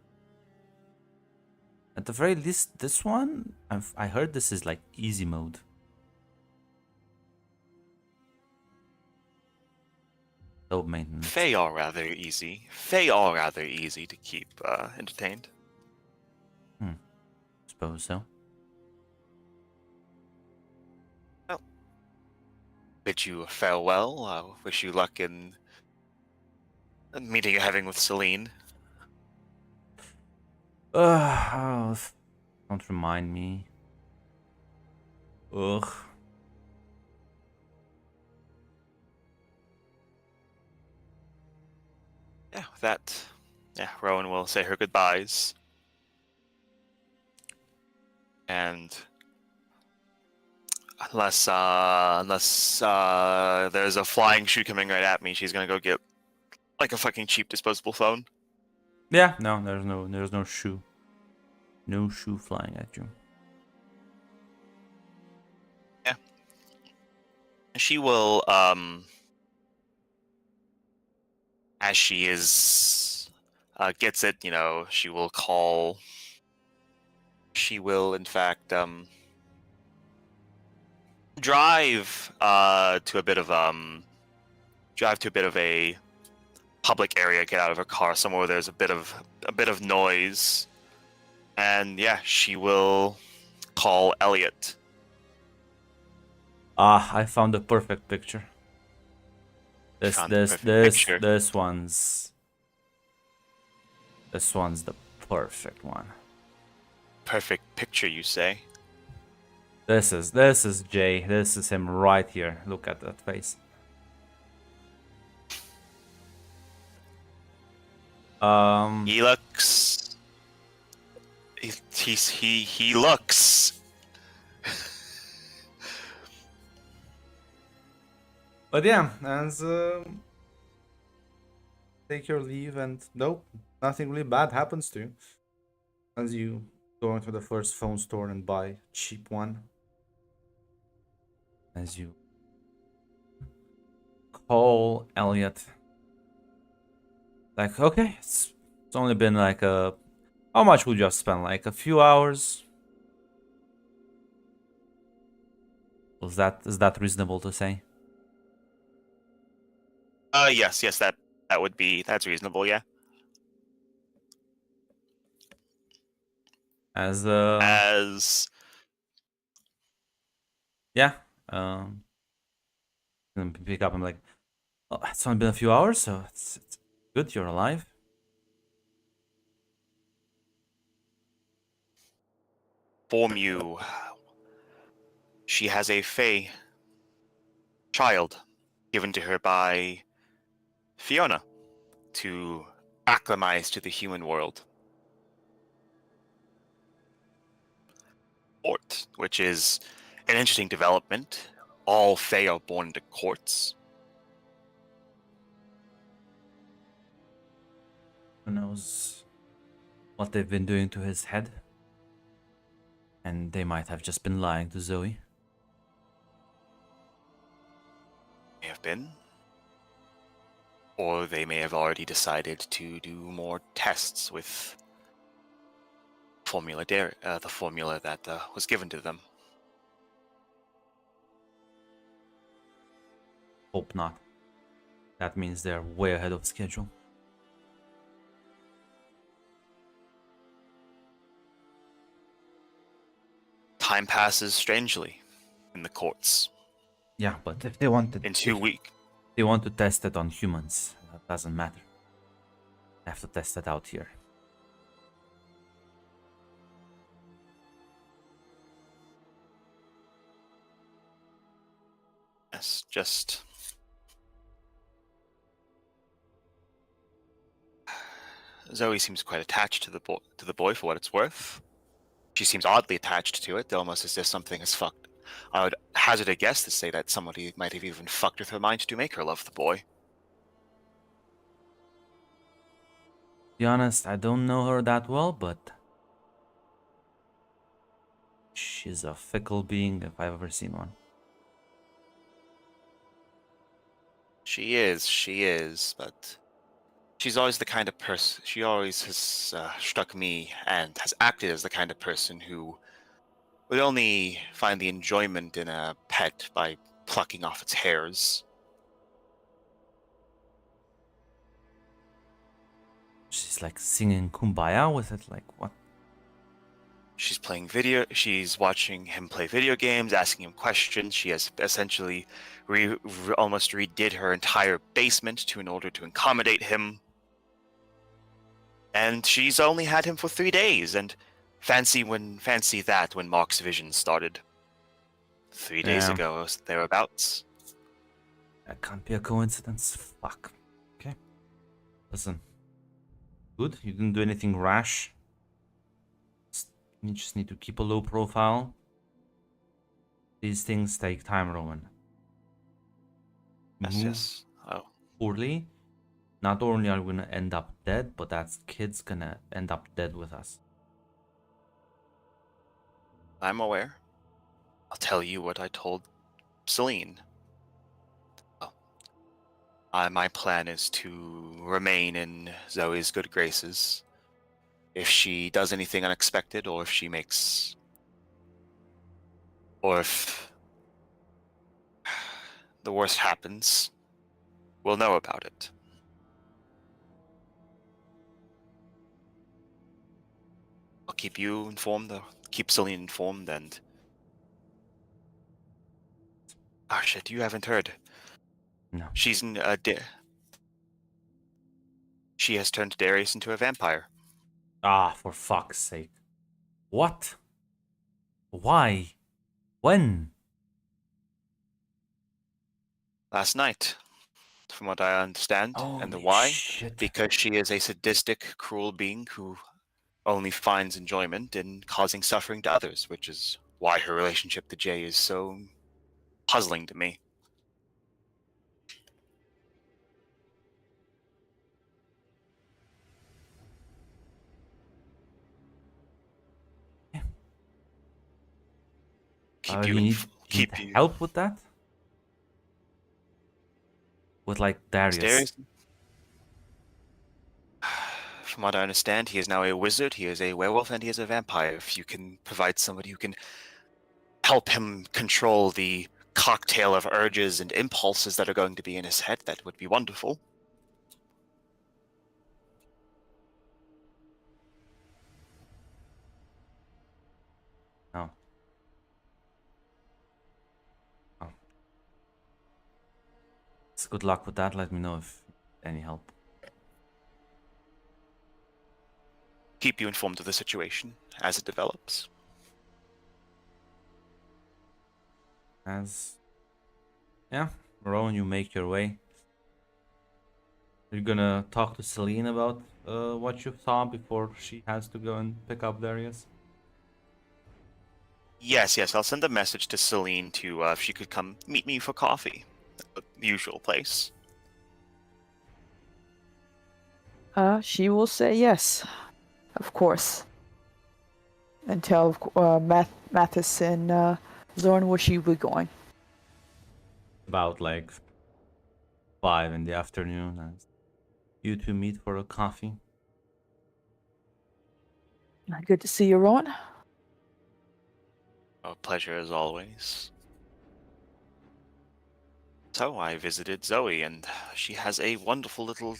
At the very least, this one, I heard this is like easy mode. Low maintenance. Fae are rather easy. Fae are rather easy to keep entertained. Suppose so. Bid you farewell. Wish you luck in the meeting you're having with Celine. Don't remind me. Ugh. Yeah, with that, Rowan will say her goodbyes. And unless there's a flying shoe coming right at me, she's gonna go get like a fucking cheap disposable phone. Yeah, no, there's no shoe. No shoe flying at you. Yeah. She will, as she is, gets it, she will call. She will, in fact, drive to a bit of a public area, get out of her car somewhere where there's a bit of noise, and yeah, she will call Elliot. I found the perfect picture. This one's the perfect one. Perfect picture, you say? This is Jay. This is him right here. Look at that face. He looks. He looks. But yeah, as take your leave, and nope, nothing really bad happens to you as you go into the first phone store and buy a cheap one. As you call Elliot, like, okay, it's only been like how much would you have spent? Like a few hours? Is that reasonable to say? Yes, that's reasonable, yeah. As yeah, pick up. I'm like, oh, it's only been a few hours, so it's good you're alive. Inform you, she has a Fae child given to her by Fiona to acclimatize to the human world. Court, which is an interesting development. All Fae are born into courts. Who knows what they've been doing to his head? And they might have just been lying to Zoe. May have been. Or they may have already decided to do more tests with the formula that was given to them. Hope not. That means they're way ahead of schedule. Time passes strangely in the courts. Yeah, but if they wanted In 2 weeks. they want to test it on humans, that doesn't matter. They have to test it out here. Yes, just Zoe seems quite attached to the boy for what it's worth. She seems oddly attached to it, almost as if something has fucked. I would hazard a guess to say that somebody might have even fucked with her mind to make her love the boy. Be honest, I don't know her that well, but she's a fickle being if I've ever seen one. She is, but she's always the kind of person. She always has struck me and has acted as the kind of person who would only find the enjoyment in a pet by plucking off its hairs. She's like singing Kumbaya with it, like what? She's watching him play video games, asking him questions. She has essentially almost redid her entire basement in order to accommodate him. And she's only had him for 3 days, and fancy that when Mark's vision started. 3 days Yeah. ago, thereabouts. That can't be a coincidence. Fuck. Okay. Listen. Good. You didn't do anything rash. You just need to keep a low profile. These things take time, Roman. Yes, Move yes. Oh, poorly. Not only are we gonna end up dead, but that kid's gonna end up dead with us. I'm aware. I'll tell you what I told Celine. Well, my plan is to remain in Zoe's good graces. If she does anything unexpected, or if the worst happens, we'll know about it. I'll keep you informed, keep Celine informed, and... Oh shit, you haven't heard. No. She's in she has turned Darius into a vampire. Ah, for fuck's sake. What? Why? When? Last night, from what I understand. And the Holy why? shit. Because she is a sadistic, cruel being who only finds enjoyment in causing suffering to others, which is why her relationship to Jay is so puzzling to me. Keep you you, need, inf- you need keep you. help with that? With like Darius? Darius? From what I understand, he is now a wizard, he is a werewolf, and he is a vampire. If you can provide somebody who can help him control the cocktail of urges and impulses that are going to be in his head, that would be wonderful. No. Oh. So good luck with that. Let me know if any help. Keep you informed of the situation as it develops. Yeah, Rowan, you make your way. You're gonna talk to Celine about what you saw before she has to go and pick up Darius? Yes, I'll send a message to Celine to if she could come meet me for coffee. The usual place. She will say yes, of course. And tell Mathis and Zorn where she will be going. About like 5 in the afternoon, and you two meet for a coffee. Good to see you, Rowan. A pleasure as always. So I visited Zoe, and she has a wonderful little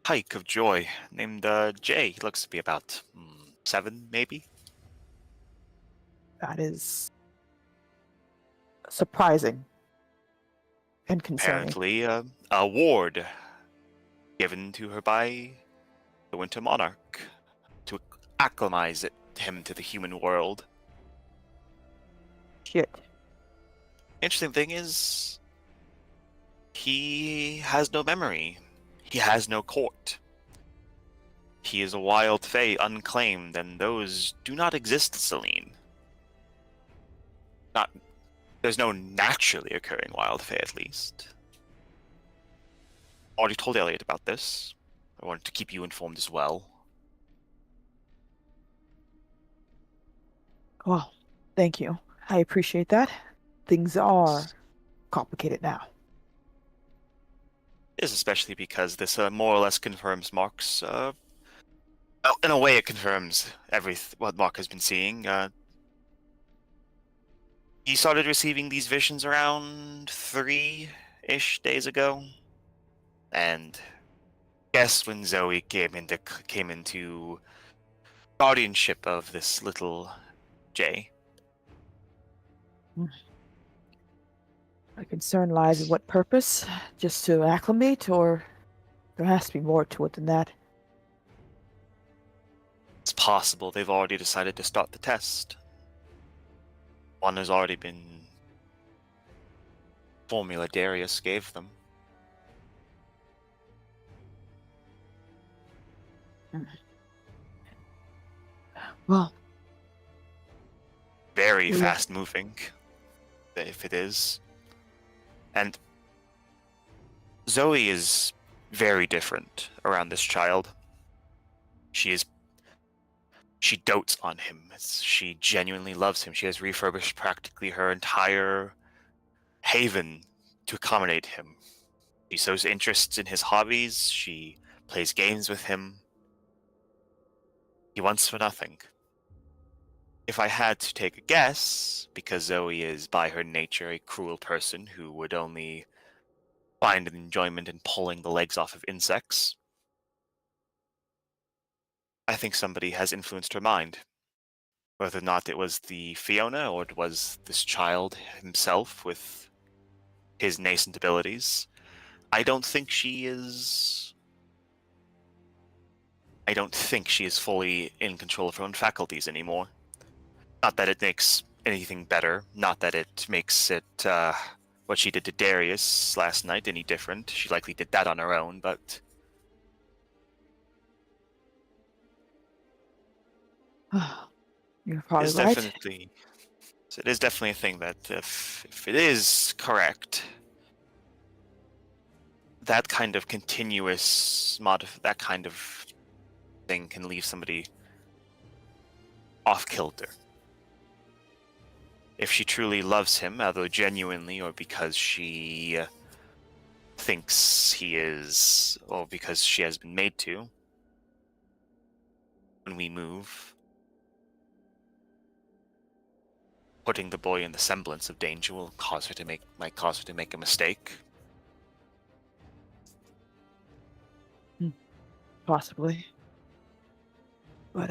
hike of joy named Jay. He looks to be about 7, maybe. That is surprising and concerning. Apparently, a award given to her by the Winter Monarch to acclimatize him to the human world. Shit. Interesting thing is, he has no memory. He has no court. He is a wild fae, unclaimed, and those do not exist, Celine. There's no naturally occurring wild fae, at least. Already told Elliot about this. I wanted to keep you informed as well. Well, thank you. I appreciate that. Things are complicated now. It is especially because this more or less confirms Mark's. Well, in a way, it confirms what Mark has been seeing. He started receiving these visions around 3-ish days ago, and guess when Zoe came into guardianship of this little Jay. My concern lies in what purpose? Just to acclimate, or there has to be more to it than that? It's possible they've already decided to start the test. One has already been formula Darius gave them. Well, Very Yeah. fast moving, if it is. And Zoe is very different around this child. She dotes on him. She genuinely loves him. She has refurbished practically her entire haven to accommodate him. She shows interest in his hobbies. She plays games with him. He wants for nothing. If I had to take a guess, because Zoe is by her nature a cruel person who would only find an enjoyment in pulling the legs off of insects, I think somebody has influenced her mind. Whether or not it was the Fiona or it was this child himself with his nascent abilities, I don't think she is fully in control of her own faculties anymore. Not that it makes anything better, not that it makes it, what she did to Darius last night any different. She likely did that on her own, but you're probably it's right. it is definitely a thing that if it is correct, that kind of continuous that kind of thing can leave somebody off kilter. If she truly loves him, either genuinely or because she thinks he is, or because she has been made to, when we move, putting the boy in the semblance of danger might cause her to make a mistake. Possibly. But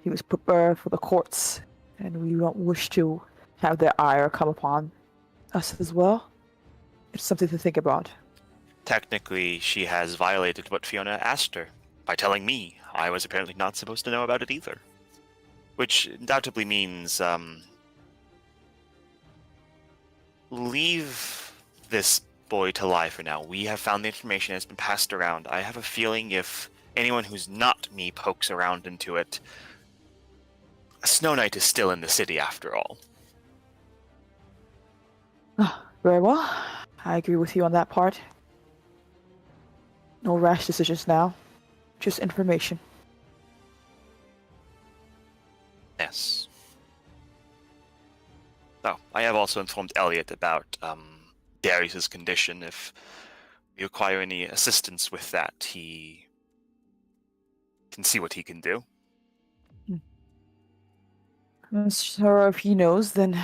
he was prepared for the courts, and we don't wish to have their ire come upon us as well. It's something to think about. Technically, she has violated what Fiona asked her by telling me. I was apparently not supposed to know about it either. Which undoubtedly means, leave this boy to lie for now. We have found the information has been passed around. I have a feeling if anyone who's not me pokes around into it, Snow Knight is still in the city after all. Very well. I agree with you on that part. No rash decisions now. Just information. Yes. Oh, I have also informed Elliot about Darius's condition. If you require any assistance with that, he can see what he can do. So if he knows, then,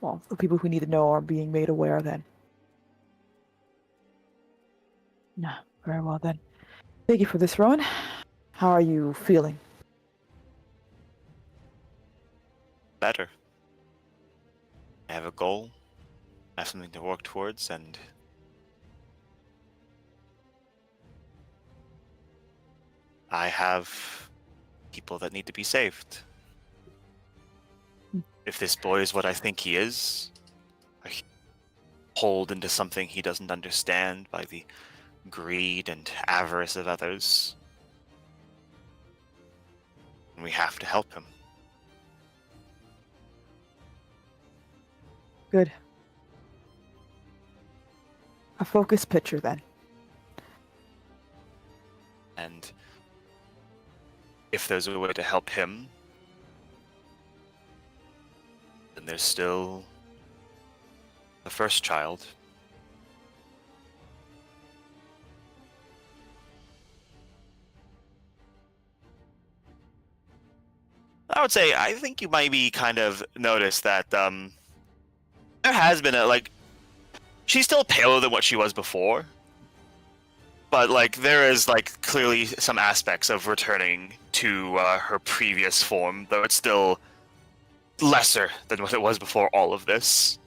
well, the people who need to know are being made aware then. No, very well then. Thank you for this, Rowan. How are you feeling? Better. I have a goal. I have something to work towards, and I have people that need to be saved. If this boy is what I think he is, pulled into something he doesn't understand by the greed and avarice of others. And we have to help him. Good. A focused picture then. And if there's a way to help him, then there's still the first child. I would say, I think you might be kind of noticed that there has been she's still paler than what she was before, but there is clearly some aspects of returning to her previous form, though it's still lesser than what it was before all of this.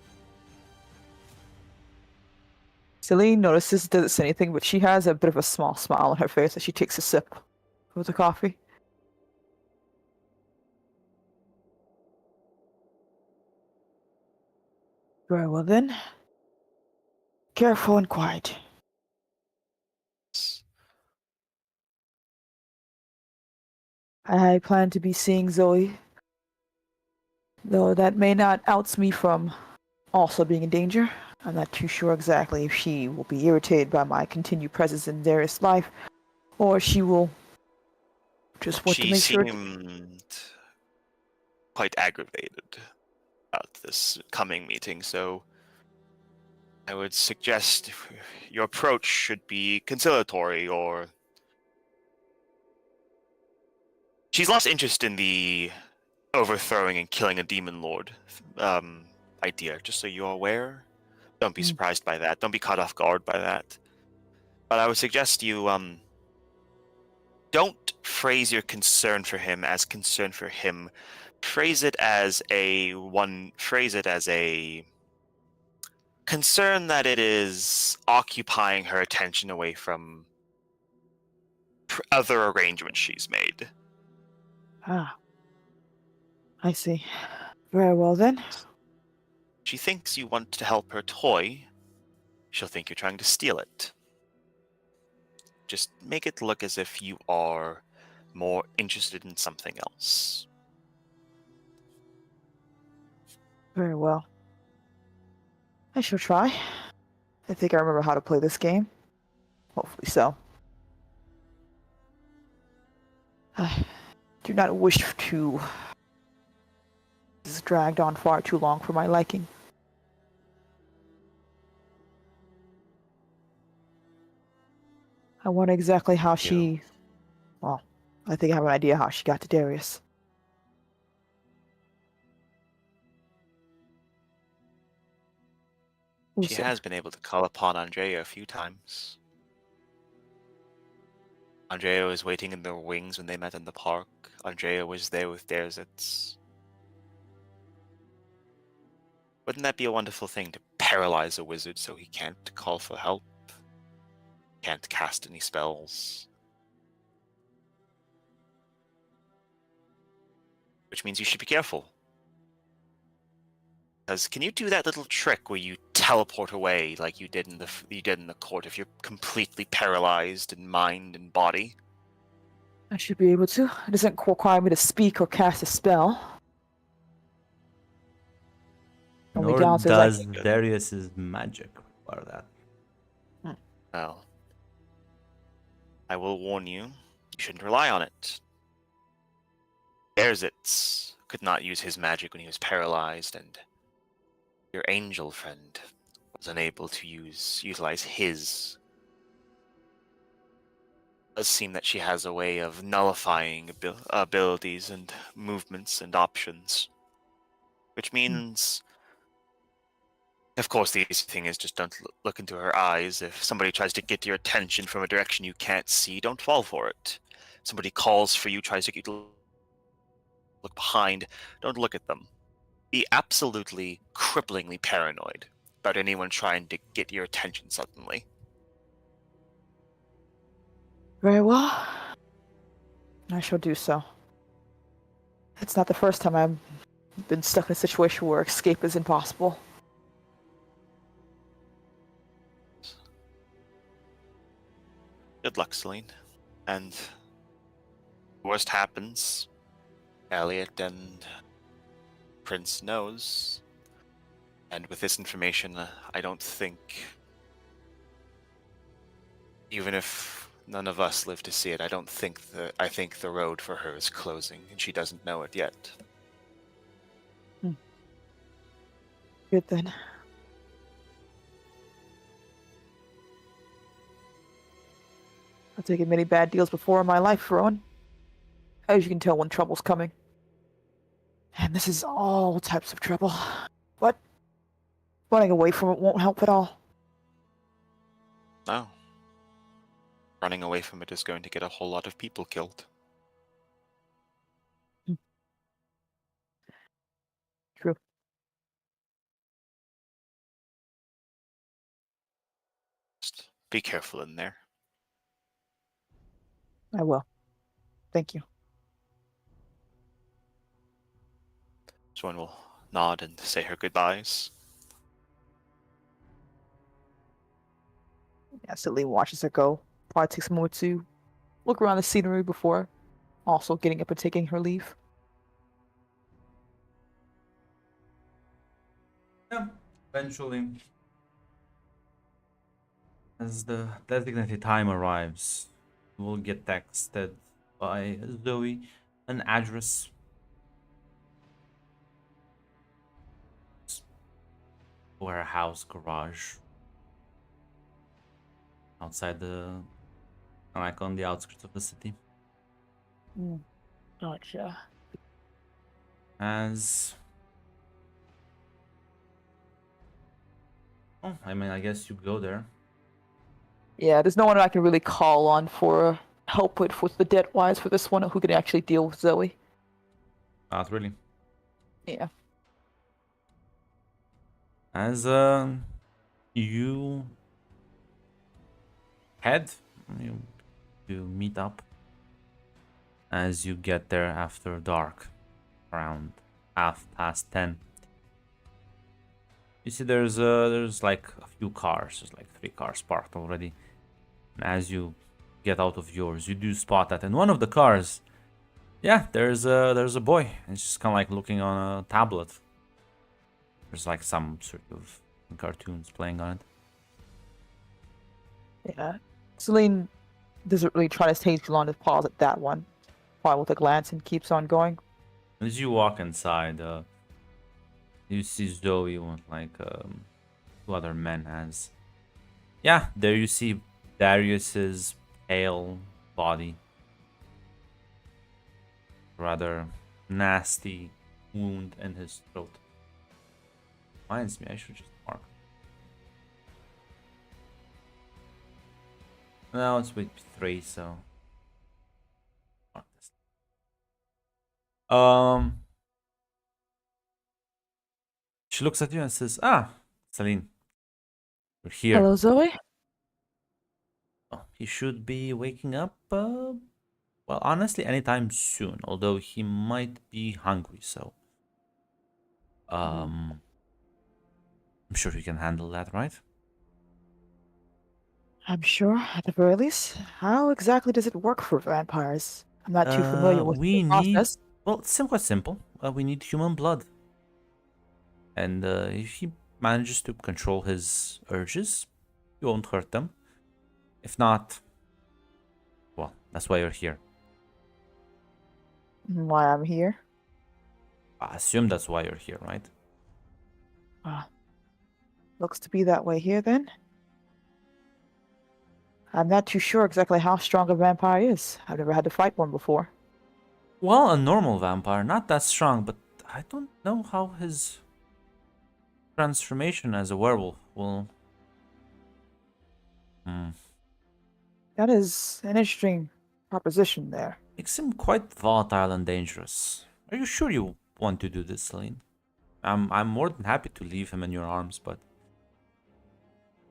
Celine notices, doesn't say anything, but she has a bit of a small smile on her face as she takes a sip of the coffee. Very well then. Careful and quiet. I plan to be seeing Zoe, though that may not oust me from also being in danger. I'm not too sure exactly if she will be irritated by my continued presence in Darius' life, or she will just want to make sure. She seemed quite aggravated about this coming meeting, so I would suggest your approach should be conciliatory, or she's lost interest in the overthrowing and killing a demon lord idea, just so you're aware. Don't be surprised by that. Don't be caught off guard by that. But I would suggest you don't phrase your concern for him as concern for him. Phrase it as a concern that it is occupying her attention away from other arrangements she's made. Ah. I see. Very well then. She thinks you want to help her toy. She'll think you're trying to steal it. Just make it look as if you are more interested in something else. Very well. I shall try. I think I remember how to play this game. Hopefully so. I do not wish to... This is dragged on far too long for my liking. I wonder exactly how she... Well, I think I have an idea how she got to Darius. We'll She see. has been able to call upon Andrea a few times. Andrea was waiting in the wings when they met in the park. Andrea was there with Derzitz. Wouldn't that be a wonderful thing to paralyze a wizard so he can't call for help? Can't cast any spells? Which means you should be careful. Because can you do that little trick where you teleport away like you did in the court if you're completely paralyzed in mind and body? I should be able to. It doesn't require me to speak or cast a spell. Only Nor downside is does Darius's magic require that. Well, I will warn you, you shouldn't rely on it. Derzitz could not use his magic when he was paralyzed, and your angel friend was unable to utilize his. It does seem that she has a way of nullifying abilities and movements and options, which means, of course, the easy thing is just don't look into her eyes. If somebody tries to get your attention from a direction you can't see, don't fall for it. Somebody calls for you, tries to get you to look behind, don't look at them. Be absolutely cripplingly paranoid about anyone trying to get your attention suddenly. very well. I shall do so. It's not the first time I've been stuck in a situation where escape is impossible. Good luck, Celine. And worst happens, Elliot and Prince knows. And with this information, I don't think, even if none of us live to see it, I think the road for her is closing, and she doesn't know it yet. Good then. I've taken many bad deals before in my life, Rowan. As you can tell when trouble's coming. And this is all types of trouble. But running away from it won't help at all. No. Running away from it is going to get a whole lot of people killed. True. Just be careful in there. I will. Thank you. Someone will nod and say her goodbyes. Yeah, Celine watches her go. Probably takes a moment to look around the scenery before also getting up and taking her leave. Yeah, eventually, as the designated time arrives, you will get texted by Zoe an address. Warehouse garage outside like on the outskirts of the city. Gotcha. As I mean, I guess you go there. Yeah, there's no one I can really call on for help with the debt wise for this one who can actually deal with Zoe. Not really. Yeah. As you head, you meet up. As you get there after dark, around 10:30. You see, there's like a few cars. There's like 3 cars parked already. And as you get out of yours, you do spot that in one of the cars, yeah, there's a boy. He's just kind of like looking on a tablet. There's like some sort of cartoons playing on it. Yeah. Celine doesn't really try to take too long to pause at that one. Probably with a glance and keeps on going. As you walk inside, you see Zoe with like 2 other men. As yeah, there you see Darius's pale body, rather nasty wound in his throat. Reminds me, I should just mark. No, it's with 3, so mark this. She looks at you and says, "Ah, Celine, you're here." Hello, Zoe. Oh, he should be waking up. Well, honestly, anytime soon. Although he might be hungry, so I'm sure you can handle that, right? I'm sure, at the very least. How exactly does it work for vampires? I'm not too familiar with We the need. process. Well, it's quite simple. We need human blood, and if he manages to control his urges, you won't hurt them. If not, well, that's why you're here. Why I'm here? I assume that's why you're here, right? Looks to be that way here then. I'm not too sure exactly how strong a vampire is. I've never had to fight one before. Well, a normal vampire, not that strong, but I don't know how his transformation as a werewolf will... That is an interesting proposition there. Makes him quite volatile and dangerous. Are you sure you want to do this, Celine? I'm more than happy to leave him in your arms, but...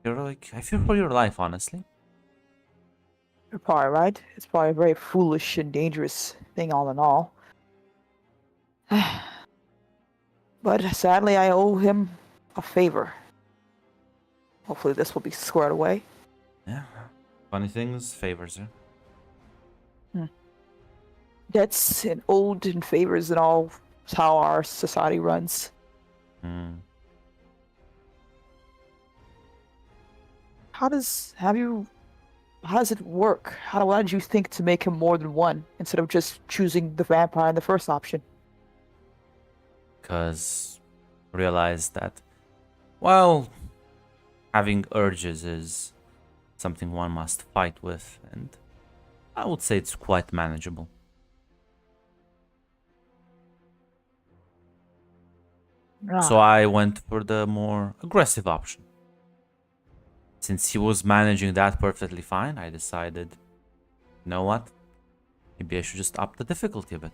You're like... I fear for your life, honestly. You're probably right. It's probably a very foolish and dangerous thing all in all. But sadly, I owe him a favor. Hopefully this will be squared away. Yeah. Funny things favors her. Debts and old and favors and all is how our society runs. Hmm. How does it work? Why did you think to make him more than one instead of just choosing the vampire in the first option? Because realized that, well, having urges is something one must fight with, and I would say it's quite manageable. So I went for the more aggressive option. Since he was managing that perfectly fine, I decided, you know what? Maybe I should just up the difficulty a bit.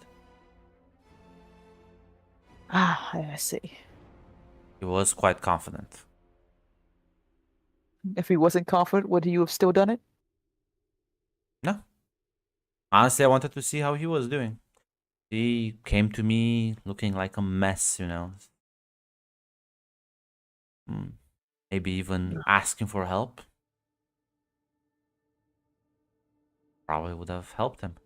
I see. He was quite confident. If he wasn't confident, would you have still done it? No. Honestly, I wanted to see how he was doing. He came to me looking like a mess, you know. Maybe even asking for help. Probably would have helped him.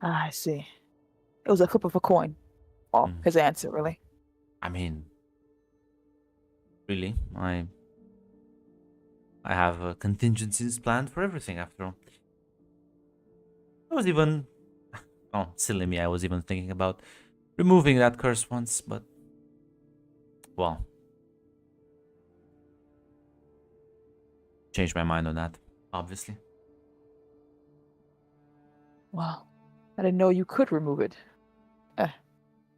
I see. It was a flip of a coin. Well, Mm. his answer, really. I mean, really, I have contingencies planned for everything after all. I was even, oh, silly me, I was even thinking about removing that curse once, but, well, changed my mind on that, obviously. Wow. I didn't know you could remove it.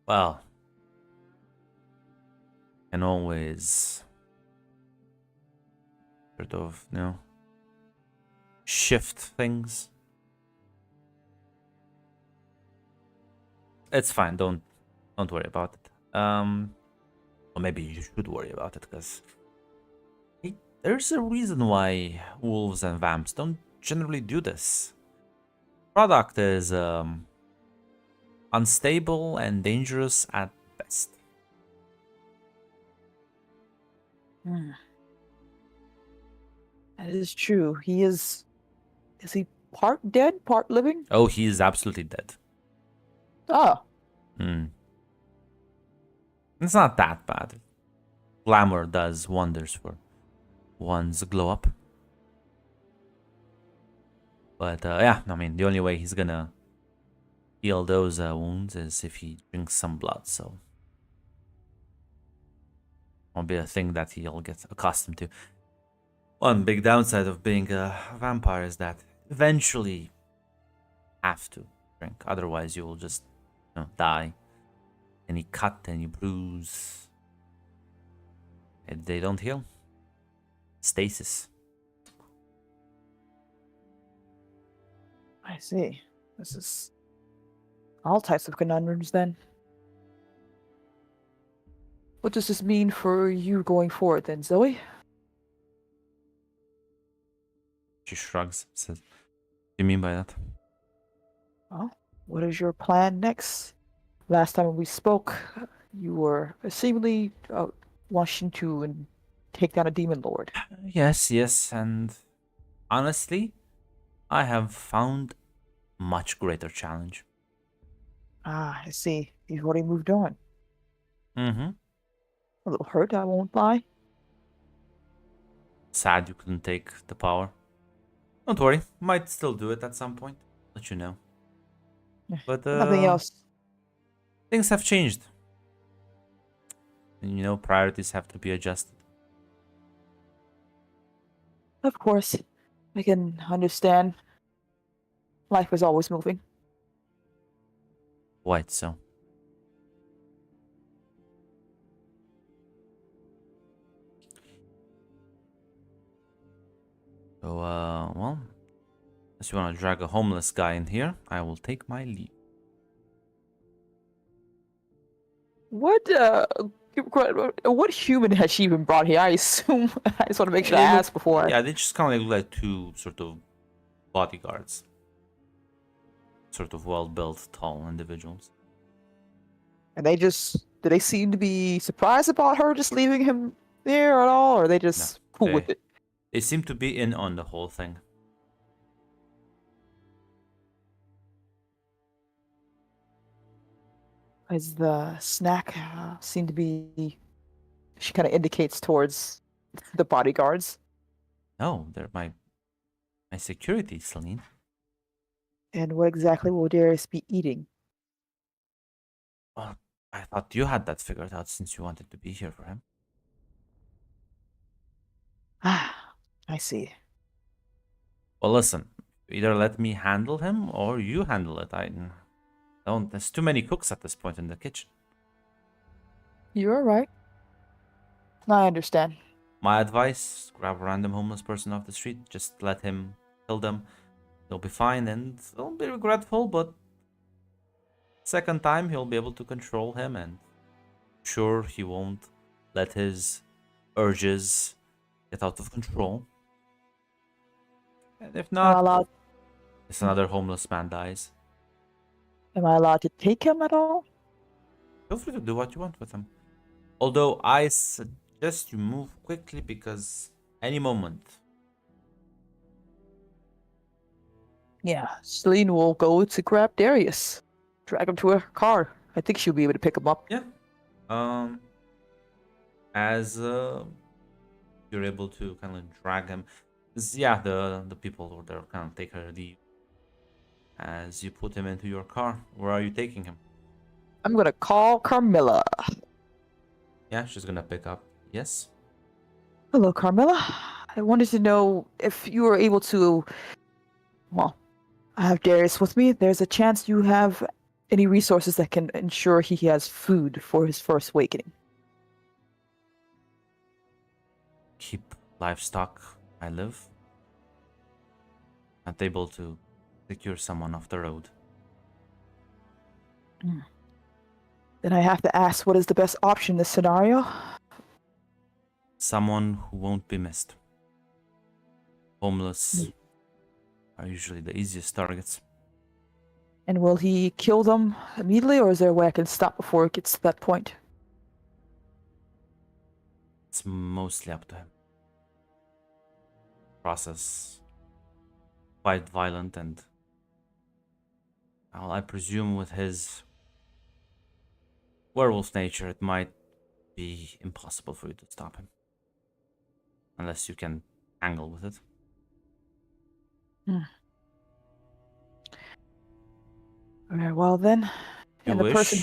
Well, can always sort of, you know, shift things. It's fine. Don't worry about it. Or maybe you should worry about it, because there's a reason why wolves and vamps don't generally do this. Product is unstable and dangerous at best. That is true. He is. Is he part dead, part living? Oh, he is absolutely dead. Oh. It's not that bad. Glamour does wonders for one's glow up. But yeah, I mean, the only way he's gonna heal those wounds is if he drinks some blood, so won't be a thing that he'll get accustomed to. One big downside of being a vampire is that eventually have to drink, otherwise you will just, you know, die. Any cut, any bruise, and they don't heal. Stasis. I see. This is all types of conundrums then. What does this mean for you going forward then, Zoe? She shrugs, says, "What do you mean by that?" Well, what is your plan next? Last time we spoke, you were seemingly wanting to take down a demon lord. Yes, and honestly, I have found much greater challenge. I see. You've already moved on. Mm-hmm. A little hurt, I won't lie. Sad you couldn't take the power. Don't worry, might still do it at some point. Let you know. But Nothing else. Things have changed. And you know, priorities have to be adjusted. Of course, I can understand. Life is always moving. Quite so. So, well, unless you want to drag a homeless guy in here, I will take my leave. What human has she even brought here? I assume. I just want to make sure I ask before. Yeah, they just kind of look like two sort of bodyguards. Sort of well-built, tall individuals. And they just do they seem to be surprised about her just leaving him there at all, or are they just cool with it? They seem to be in on the whole thing. As the snack seem to be, she kind of indicates towards the bodyguards. No, they're my security, Celine. And what exactly will Darius be eating? Well, I thought you had that figured out since you wanted to be here for him. Ah, I see. Well, listen, either let me handle him or you handle it. I don't. There's too many cooks at this point in the kitchen. You're right. I understand. My advice: grab a random homeless person off the street. Just let him kill them. He'll be fine and he'll be regretful, but second time he'll be able to control him, and sure, he won't let his urges get out of control. And if Am I not, allowed, if another homeless man dies, am I allowed to take him at all? feel free to do what you want with him. Although I suggest you move quickly because any moment. Yeah, Celine will go to grab Darius, drag him to her car. I think she'll be able to pick him up. Yeah. As you're able to kind of drag him, yeah, the people over there kind of take her leave. As you put him into your car, where are you taking him? I'm gonna call Carmilla. Yeah, she's gonna pick up. Yes. Hello, Carmilla. I wanted to know if you were able to. Well, I have Darius with me. There's a chance you have any resources that can ensure he has food for his first awakening. Keep livestock. I live. Not able to secure someone off the road. Then I have to ask, what is the best option in this scenario? Someone who won't be missed. Homeless are usually the easiest targets. And will he kill them immediately, or is there a way I can stop before it gets to that point? It's mostly up to him. Process quite violent, and well, I presume with his werewolf nature, it might be impossible for you to stop him. Unless you can angle with it. Very well then. If And you the person.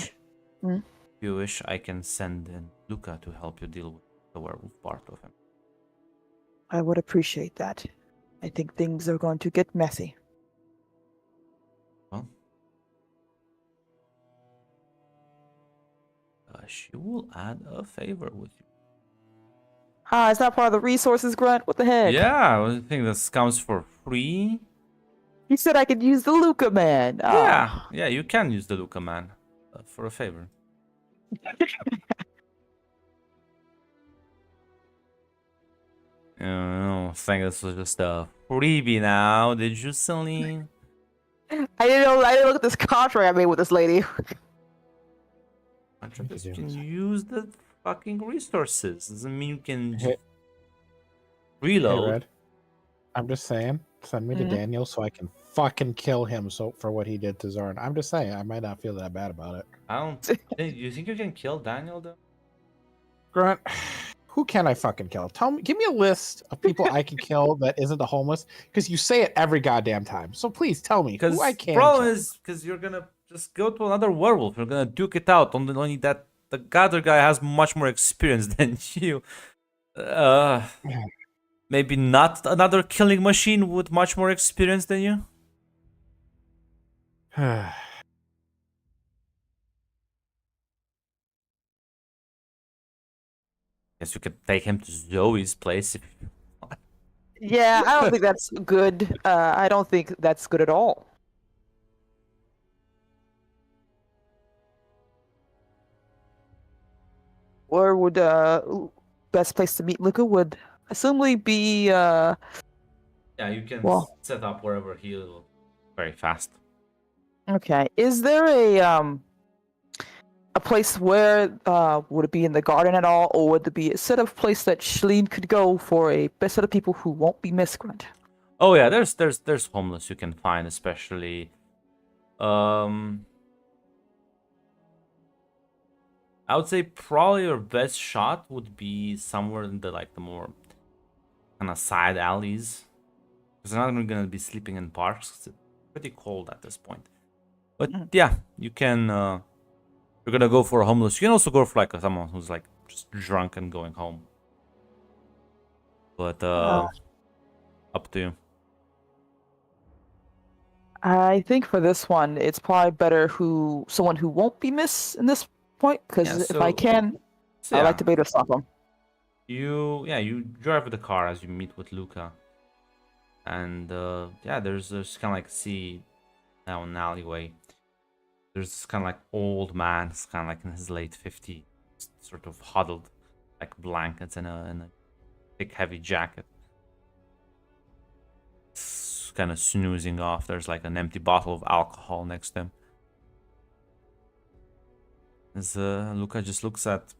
wish, if you wish, I can send in Luca to help you deal with the werewolf part of him. I would appreciate that. I think things are going to get messy. Well, she will add a favor with you. Ah, is that part of the resources, Grunt? What the heck? Yeah, I think this comes for free. He said I could use the Luca man. Ah. Yeah, you can use the Luca man for a favor. I think this was just a freebie now. Did you, Celine? I didn't know. I didn't look at this contract I made with this lady. You can use the fucking resources. Doesn't mean you can Hey- reload. Hey, Red, I'm just saying, send me to Mhm. Daniel so I can fucking kill him for what he did to Zorn. I'm just saying, I might not feel that bad about it. I don't. You think you can kill Daniel though? Grunt, who can I fucking kill? Tell me, give me a list of people I can kill that isn't the homeless, because you say it every goddamn time. So please tell me Because who I can problem kill. is because you're gonna just go to another werewolf. You're gonna duke it out. Only that the other guy has much more experience than you. Maybe not another killing machine with much more experience than you. Guess you could take him to Zoe's place. Yeah, I don't think that's good. I don't think that's good at all. Where would best place to meet Luca would assumably be Yeah, you can Well- set up wherever he'll very fast. okay. Is there a a place where would it be in the garden at all, or would it be a set of place that Shalene could go for a set of people who won't be miscreant? Oh yeah, there's homeless you can find, especially um I would say probably your best shot would be somewhere in the like the more kind of side alleys. Because they're not gonna be sleeping in parks. 'Cause it's pretty cold at this point. But yeah, you can you're gonna go for a homeless. You can also go for like someone who's like just drunk and going home. But up to you. I think for this one, it's probably better someone who won't be in this point, because Yeah, if I can, So I'd yeah, like to beta stop him. you drive the car as you meet with Luca. And yeah, there's kind of like see now an alleyway. There's this kind of like old man, it's kind of like in his late 50s, sort of huddled like blankets in a thick heavy jacket. It's kind of snoozing off. There's like an empty bottle of alcohol next to him. As Luca just looks at,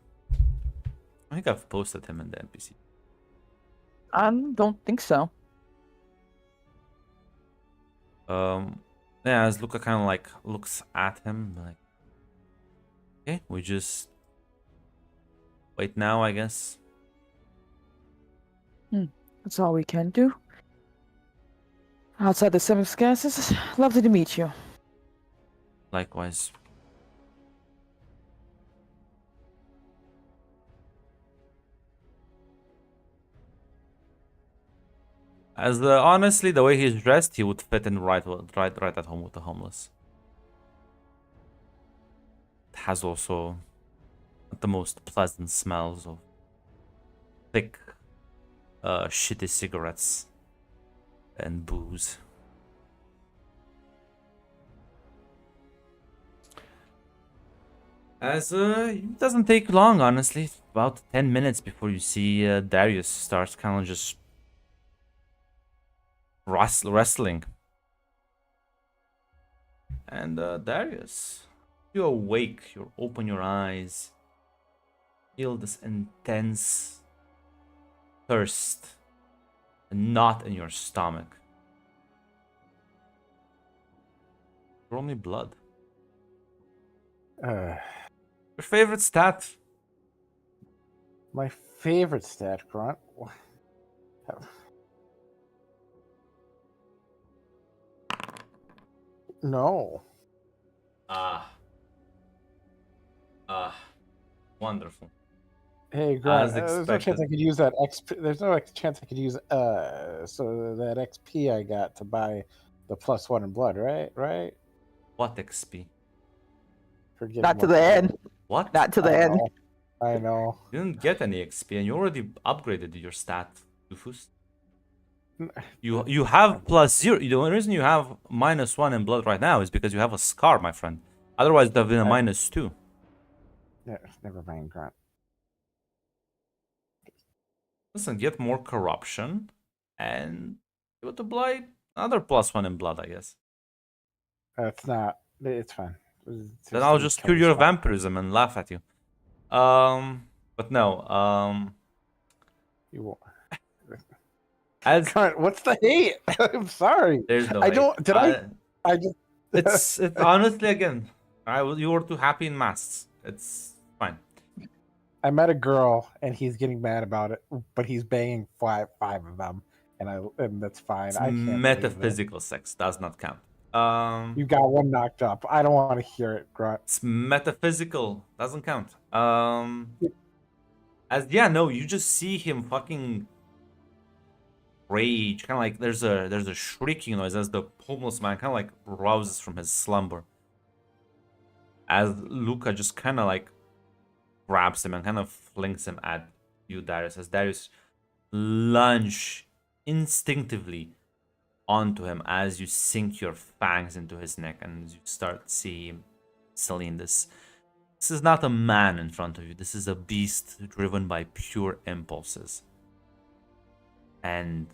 I think I've posted him in the NPC. I don't think so. Yeah, as Luca kind of like looks at him, like, okay, we just wait now, I guess. That's all we can do. Outside the circumstances, lovely to meet you. Likewise. As honestly, the way he's dressed, he would fit in right at home with the homeless. It has also the most pleasant smells of thick, shitty cigarettes and booze. As it doesn't take long, honestly. About 10 minutes before you see Darius starts kind of just wrestling. And Darius, you awake, you open your eyes, feel this intense thirst, a knot in your stomach. Roll me blood. Your favorite stat? My favorite stat, Grunt. No. Wonderful. Hey, Grunt. As There's no chance I expected. could use that XP. There's no chance I could use so that XP I got to buy the +1 in blood, right? Right? What XP? Forget Not to the end. What? Not to the end. I know. You didn't get any XP and you already upgraded your stat, Dufus. You have +0. The only reason you have -1 in blood right now is because you have a scar, my friend. Otherwise, it would have been a -2. Yeah, never mind, Grunt. Listen, get more corruption and give it to Blight. Another +1 in blood, I guess. It's not. It's fine. Then I'll just cure your vampirism and laugh at you. But no. You won't. As Grunt, what's the hate? I'm sorry. there's no. I hate. don't. Did I just. It's honestly again. You were too happy in masks. It's fine. I met a girl and he's getting mad about it, but he's banging five of them, and that's fine. It's I can't believe it. metaphysical sex does not count. You got one knocked up. I don't want to hear it, Grunt. It's metaphysical. Doesn't count. You just see him fucking rage. Kind of like there's a shrieking noise as the homeless man kind of like rouses from his slumber. As Luca just kind of like grabs him and kind of flings him at you, Darius. As Darius lunge instinctively onto him as you sink your fangs into his neck and you start seeing Celine. This is not a man in front of you. This is a beast driven by pure impulses. And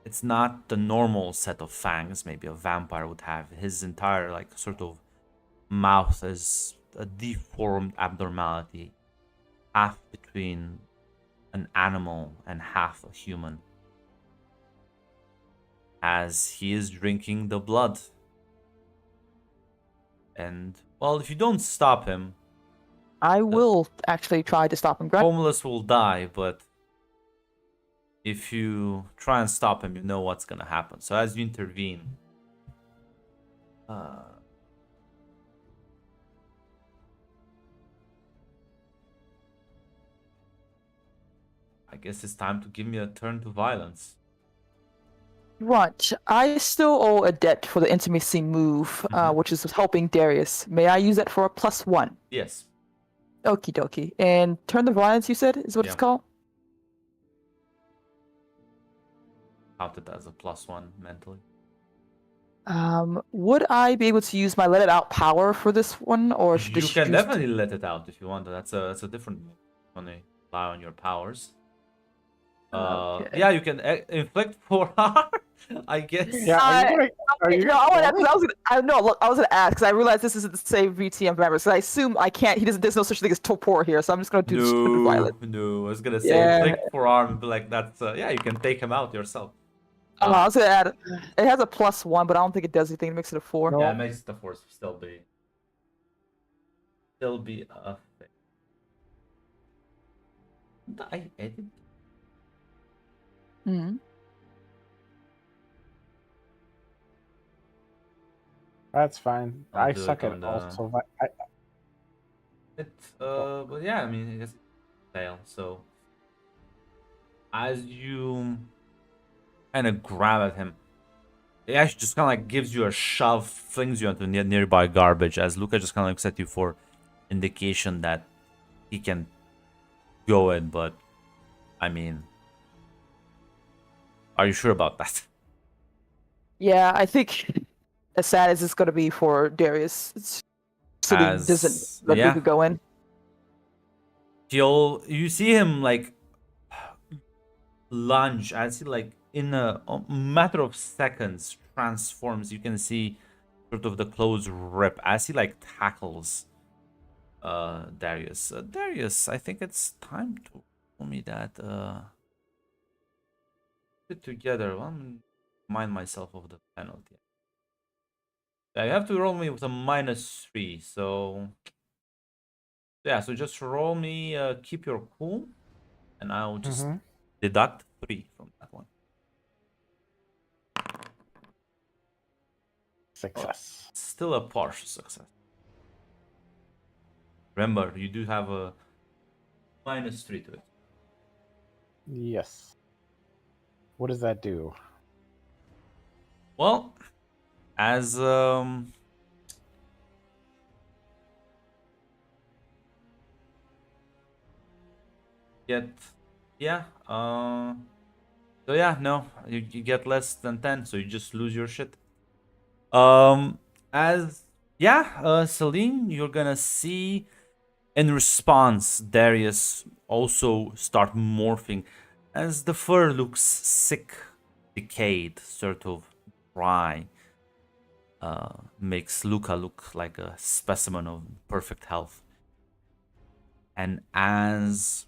it's not the normal set of fangs maybe a vampire would have. His entire like sort of mouth is a deformed abnormality, half between an animal and half a human, as he is drinking the blood. And, well, if you don't stop him, I will actually try to stop him. Grant. Homeless will die, but if you try and stop him, you know what's gonna happen. So as you intervene, I guess it's time to give me a turn to violence. Right. I still owe a debt for the intimacy move, which is helping Darius. May I use that for a +1? Yes. Okie dokie. And turn the violence, you said, is what it's Yeah. called? Count it as a +1 mentally. Would I be able to use my let it out power for this one, or should You just can use- definitely let it out if you want. That's a different move. When they rely on your powers. Okay. Yeah, you can inflict 4 harm, I guess. Yeah, are you No, I was gonna ask because I realized this isn't the same VTM member, so I assume I can't. There's no such thing as torpor here, so I'm just gonna do stupid violence. No, I was gonna say Yeah. inflict 4 harm, but like that's yeah, you can take him out yourself. I was gonna add. It has a +1, but I don't think it does anything. It makes it a 4. No. Yeah, it makes the force still be a thing. Did I edit? Mhm. That's fine. I'll I do suck it at on the- also. But yeah, I mean, I guess it's fail. So as you kind of grab at him, it actually just kind of like gives you a shove, flings you into nearby garbage. As Luca just kind of looks at you for indication that he can go in, but I mean, are you sure about that? Yeah, I think as sad as it's gonna be for Darius, so he As- doesn't let yeah. Luca go in. You see him like lunge as he like in a matter of seconds transforms. You can see sort of the clothes rip as he like tackles Darius. Darius, I think it's time to tell me that put together. Well, I'm gonna remind myself of the penalty. Yeah, you have to roll me with a -3, so yeah, so just roll me keep your cool, and I'll just deduct 3 from that one. Success. Still a partial success. Remember, you do have a -3 to it. Yes. What does that do? Well, as get yeah so yeah, no, you get less than 10, so you just lose your shit. As yeah, Celine, you're gonna see in response Darius also start morphing as the fur looks sick, decayed, sort of dry. Makes Luca look like a specimen of perfect health. And as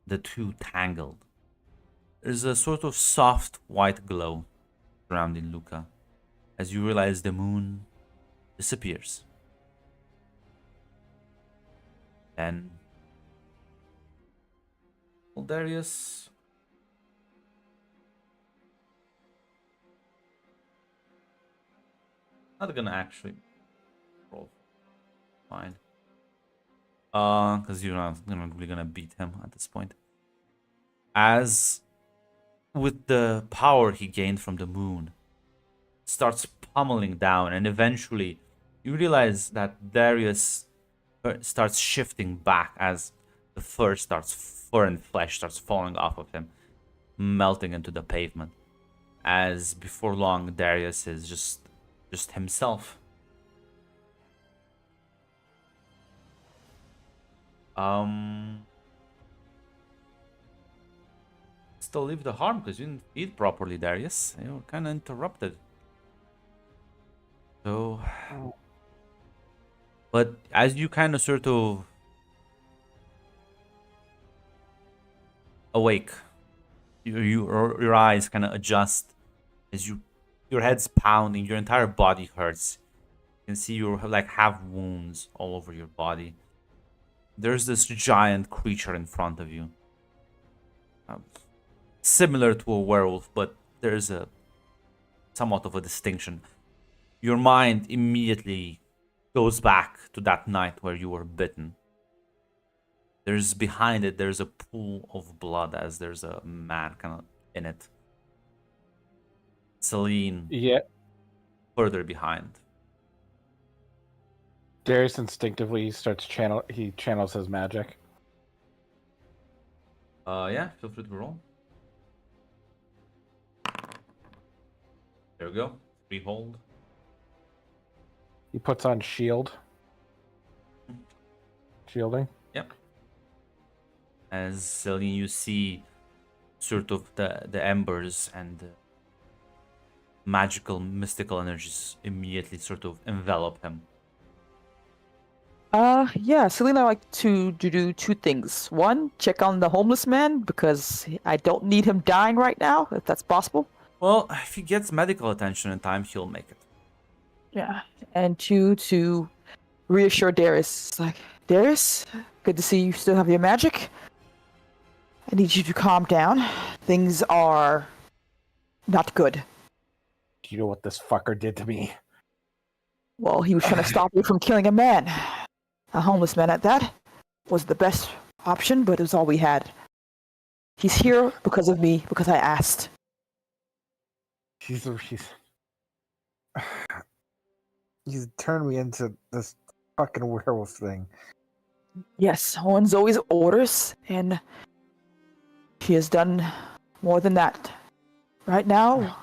the two tangled, there's a sort of soft white glow surrounding Luca as you realize the moon disappears. And well, Darius, not gonna actually roll. Fine. Because you're not really gonna beat him at this point. As with the power he gained from the moon, starts pummeling down, and eventually you realize that Darius starts shifting back as the fur and flesh starts falling off of him, melting into the pavement. As before long, Darius is just himself. Still leave the harm because you didn't eat properly, Darius. You were kind of interrupted. So, But as you kind of sort of awake, your eyes kind of adjust as your head's pounding, your entire body hurts. You can see you like have wounds all over your body. There's this giant creature in front of you, similar to a werewolf, but there's a somewhat of a distinction. Your mind immediately goes back to that night where you were bitten. There's behind it, there's a pool of blood as there's a man kind of in it. Celine Yeah. further behind. Darius instinctively channels his magic. Yeah, feel free to roll. There we go. 3 hold. He puts on shielding. Yep. As Celine, you see sort of the embers and the magical, mystical energies immediately sort of envelop him. Yeah, Selena, I like to do 2 things. One, check on the homeless man because I don't need him dying right now, if that's possible. Well, if he gets medical attention in time, he'll make it. Yeah. And 2, to reassure Darius. It's like, Darius, good to see you still have your magic. I need you to calm down. Things are not good. Do you know what this fucker did to me? Well, he was trying to stop you from killing a man. A homeless man at that was the best option, but it was all we had. He's here because of me, because I asked. He's turned me into this fucking werewolf thing. Yes, Owen's always orders, and he has done more than that. Right now,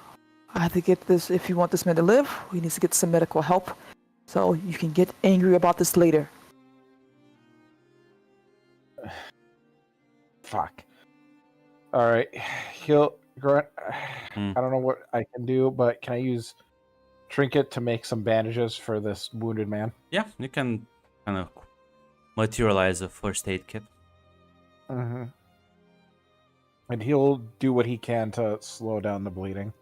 I have to get this. If you want this man to live, we need to get some medical help. So you can get angry about this later. Fuck. All right, Grant. I don't know what I can do, but can I use trinket to make some bandages for this wounded man? Yeah, you can kind of materialize a first aid kit. Mm-hmm. And he'll do what he can to slow down the bleeding.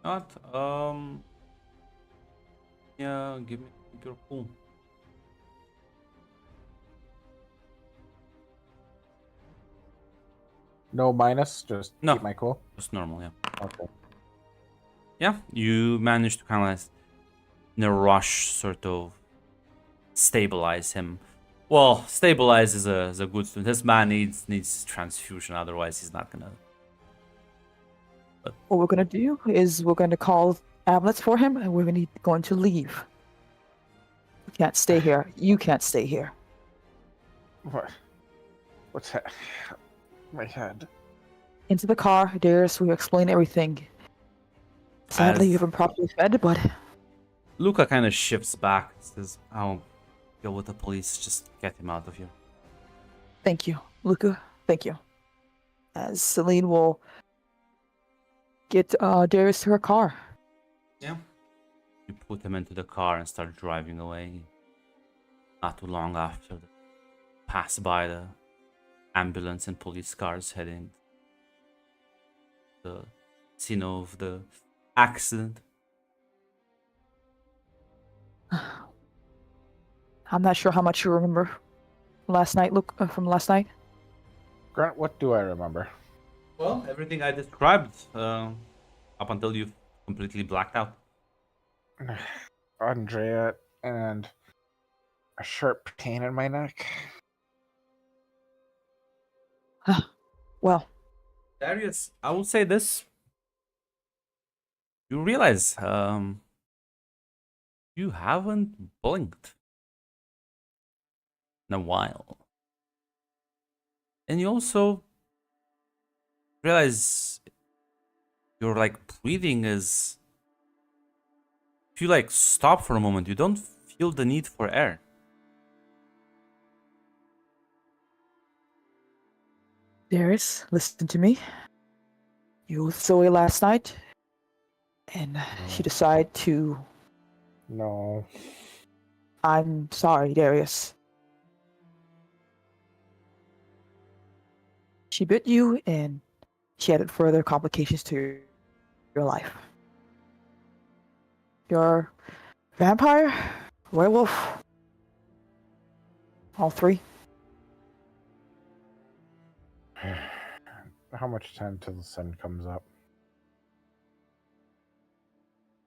Not, yeah, give me your pool. No minus, just No. keep my cool. Just normal, yeah. Okay. Yeah, you managed to kind of, in a rush, sort of stabilize him. Well, stabilize is a good student. This man needs transfusion, otherwise he's not gonna. What we're gonna do is we're gonna call ambulance for him, and we're going to leave. We can't stay here. You can't stay here. What? What's that? My head. Into the car, Darius. We explain everything. Sadly, As- you haven't properly fed, but Luca kind of shifts back. Says, "I'll go with the police. Just get him out of here." thank you, Luca. Thank you. As Celine will get Darius to her car. Yeah. You put him into the car and start driving away. Not too long after, pass by the ambulance and police cars heading the scene of the accident. I'm not sure how much you remember last night, from last night. Grant, what do I remember? Well, everything I described up until you completely blacked out. Andrea and a sharp pain in my neck. Well, Darius, I will say this. You realize you haven't blinked in a while. And you also realize your breathing is, if you stop for a moment, you don't feel the need for air. Darius, listen to me. You were with Zoe last night, and she decided to. No. I'm sorry, Darius. She bit you, and she added further complications to your life. You're vampire, werewolf, all three. How much time till the sun comes up?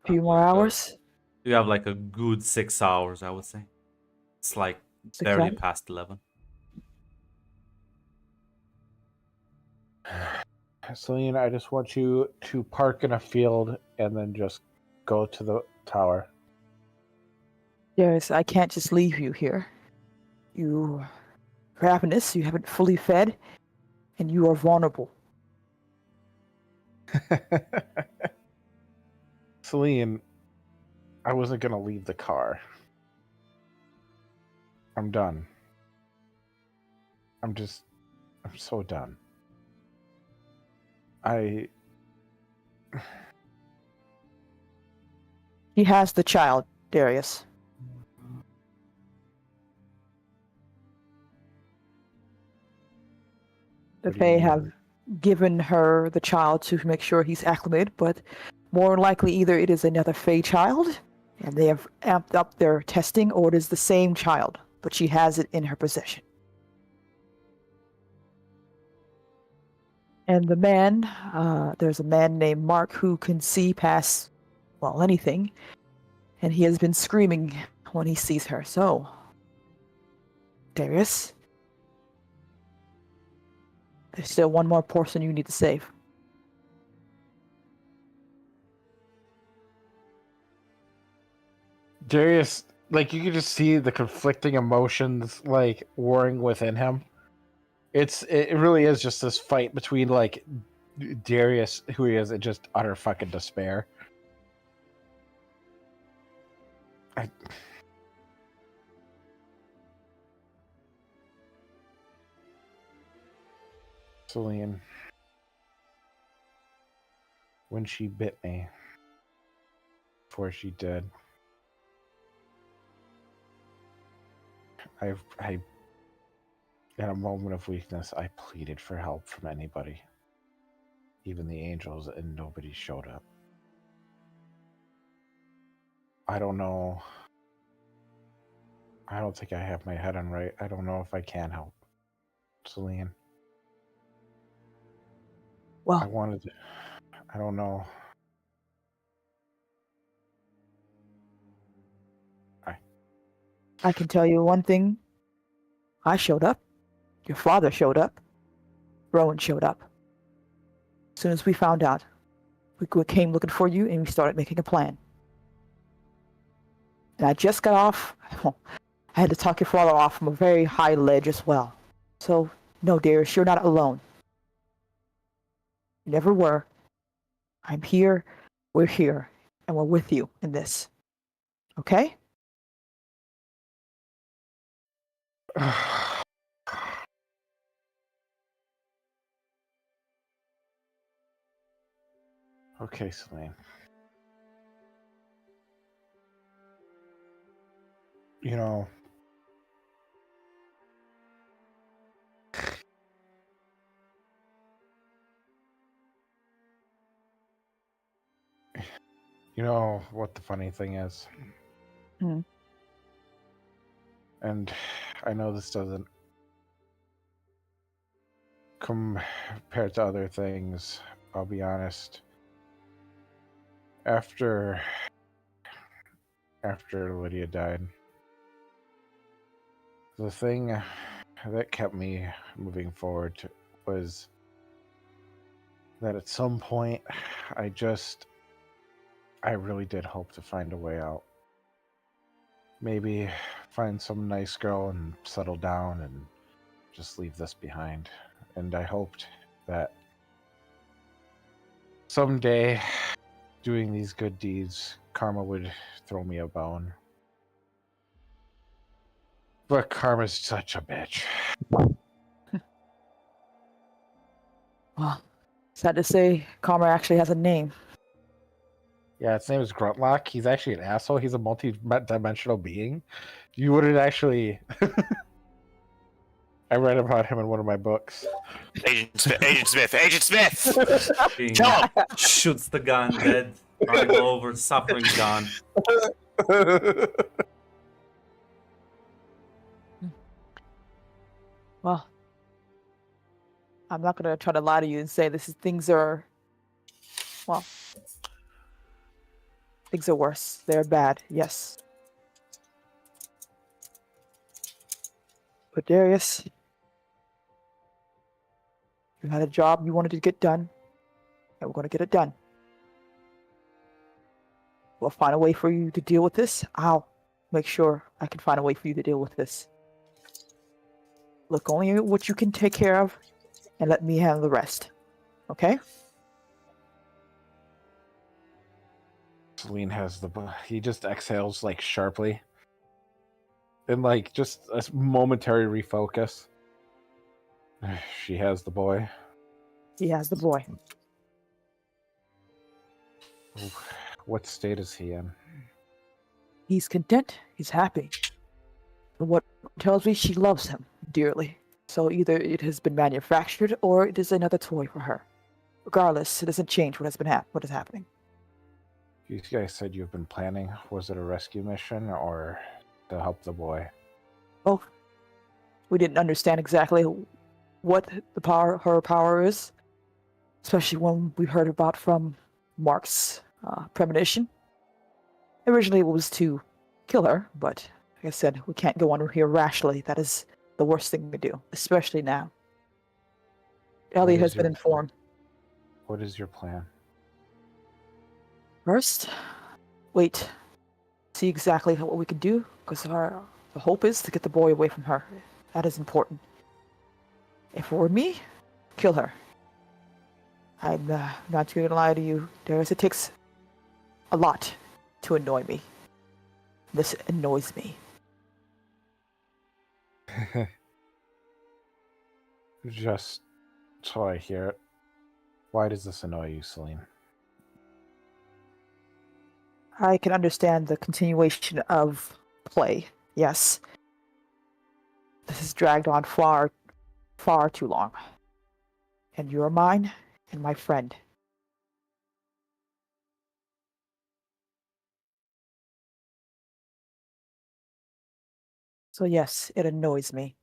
A few more hours. You have like a good 6 hours, I would say. It's like 6 barely hours? past 11. Celine, I just want you to park in a field and then just go to the tower. Darius, I can't just leave you here. You are ravenous, you haven't fully fed, and you are vulnerable. Celine, I wasn't gonna leave the car. I'm done. I'm so done. He has the child, Darius. The What do you Fae mean? have given her the child to make sure he's acclimated, but more likely either it is another Fae child, and they have amped up their testing, or it is the same child, but she has it in her possession. And the man, there's a man named Mark who can see past, well, anything, and he has been screaming when he sees her. So, Darius, there's still one more person you need to save. Darius, like you can just see the conflicting emotions like warring within him. It really is just this fight between like Darius, who he is, and just utter fucking despair. Celine, when she bit me, before she did, I, in a moment of weakness, I pleaded for help from anybody, even the angels, and nobody showed up. I don't know. I don't think I have my head on right. I don't know if I can help, Celine. Well, I don't know. I can tell you one thing. I showed up. Your father showed up. Rowan showed up. As soon as we found out, we came looking for you, and we started making a plan. And I just got off. I had to talk your father off from a very high ledge as well. So, no, Darius, you're not alone. You never were. I'm here. We're here. And we're with you in this. Okay? Okay, Celine. You know, what the funny thing is? Hmm. And I know this doesn't compare to other things. I'll be honest. After Lydia died, the thing that kept me moving forward was that at some point I really did hope to find a way out. Maybe find some nice girl and settle down and just leave this behind. And I hoped that someday, doing these good deeds, karma would throw me a bone. But karma's such a bitch. Well, sad to say, Karma actually has a name. Yeah, its name is Gruntlock. He's actually an asshole. He's a multi-dimensional being. You wouldn't actually. I read about him in one of my books. Agent Smith, Agent Smith, Agent Smith! Being Kill him! shoots the gun, dead. Running over, suffering gone. Well, I'm not gonna try to lie to you and say things are, well, things are worse. They're bad, yes. But Darius, you had a job you wanted to get done, and we're gonna get it done. We'll find a way for you to deal with this. I'll make sure I can find a way for you to deal with this. Look only at what you can take care of, and let me handle the rest. Okay? Celine has the. He just exhales like sharply, and like just a momentary refocus. She has the boy. He has the boy. What state is he in? He's content. He's happy. And what tells me she loves him dearly. So either it has been manufactured or it is another toy for her. Regardless, it doesn't change what is happening. You guys said you've been planning. Was it a rescue mission or to help the boy? Both. We didn't understand exactly what her power is, especially when we heard about from Mark's premonition. Originally, it was to kill her, but like I said, we can't go on here rashly. That is the worst thing to do, especially now. Elliot has been informed. What is your plan? First, wait. See exactly what we can do, because the hope is to get the boy away from her. That is important. If it were me, kill her. I'm not going to lie to you, Darius. It takes a lot to annoy me. This annoys me. Just so I hear it. Why does this annoy you, Celine? I can understand the continuation of play, yes. This has dragged on far, far too long. And you're mine and my friend. So yes, it annoys me.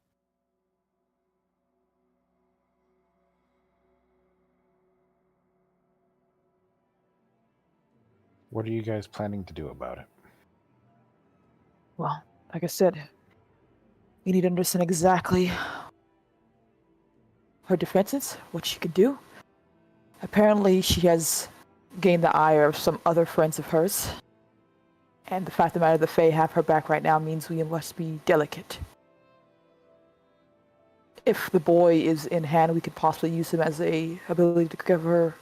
What are you guys planning to do about it? Well, like I said, we need to understand exactly her defenses, what she can do. Apparently, she has gained the ire of some other friends of hers. And the fact of the matter, the Fae have her back right now means we must be delicate. If the boy is in hand, we could possibly use him as a ability to give her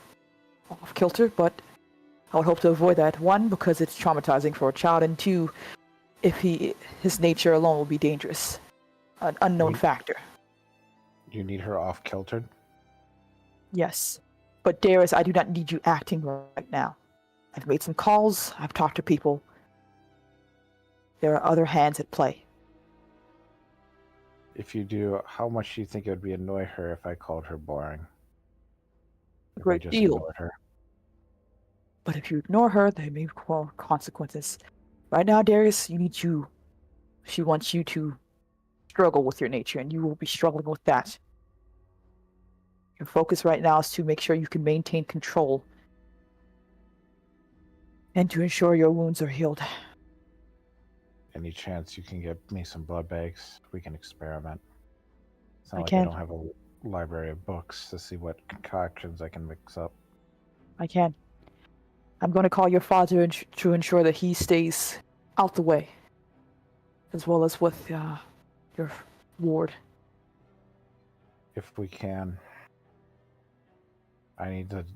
off kilter, but I would hope to avoid that. One, because it's traumatizing for a child, and two, if his nature alone will be dangerous. An unknown factor. You need her off kiltered? Yes. But Darius, I do not need you acting right now. I've made some calls, I've talked to people. There are other hands at play. If you do, how much do you think it would be annoy her if I called her boring? A If I great just deal. ignored her? But if you ignore her, there may be consequences. Right now, Darius, she wants you to struggle with your nature, and you will be struggling with that. Your focus right now is to make sure you can maintain control and to ensure your wounds are healed. Any chance you can get me some blood bags? We can experiment. It's not I like can. I don't have a library of books to see what concoctions I can mix up. I can. I'm going to call your father to ensure that he stays out the way, as well as with your ward. If we can. I need to...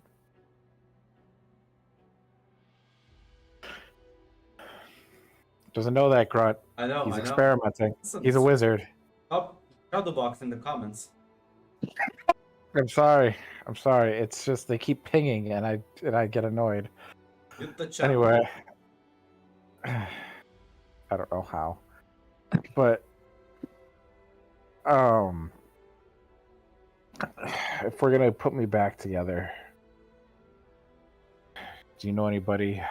Doesn't know that, Grunt. I know, He's I know. experimenting. Listen, He's a wizard. Up, shadow box in the comments. I'm sorry. I'm sorry. It's just they keep pinging, and I get annoyed. Hit the chat. Anyway, I don't know how, but if we're gonna put me back together, do you know anybody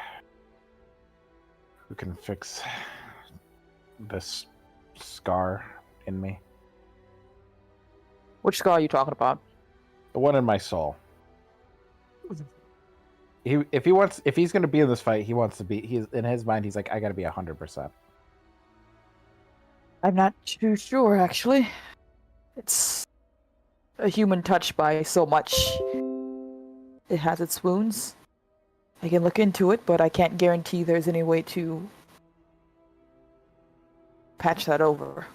who can fix this scar in me? Which scar are you talking about? The one in my soul. If he's gonna be in this fight, he wants to be. He's in his mind. He's like, I gotta be 100%. I'm not too sure, actually. It's a human touch by so much. It has its wounds. I can look into it, but I can't guarantee there's any way to patch that over.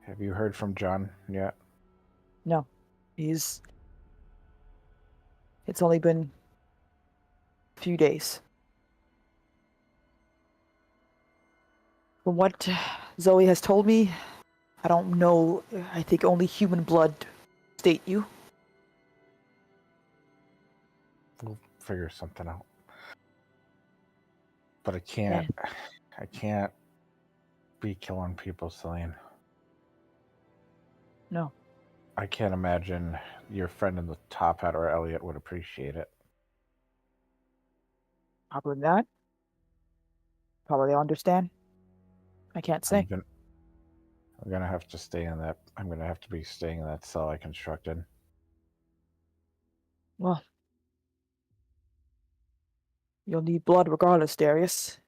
Have you heard from John yet? No. It's only been a few days. From what Zoe has told me, I don't know. I think only human blood state you. We'll figure something out. But I can't. I can't be killing people, Celine. No. I can't imagine your friend in the top hat or Elliot would appreciate it. Probably not. Probably understand. I can't say. I'm gonna have to stay in that. I'm gonna have to be staying in that cell I constructed. Well, you'll need blood regardless, Darius.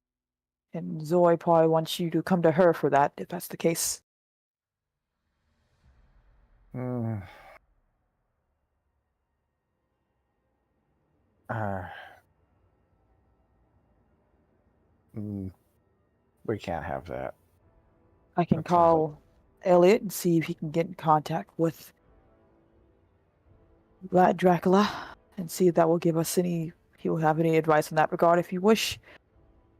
And Zoe probably wants you to come to her for that, if that's the case. Hmm. We can't have that. I can That sounds call Elliot and see if he can get in contact with Vlad Dracula and see if that will give us he will have any advice in that regard if you wish.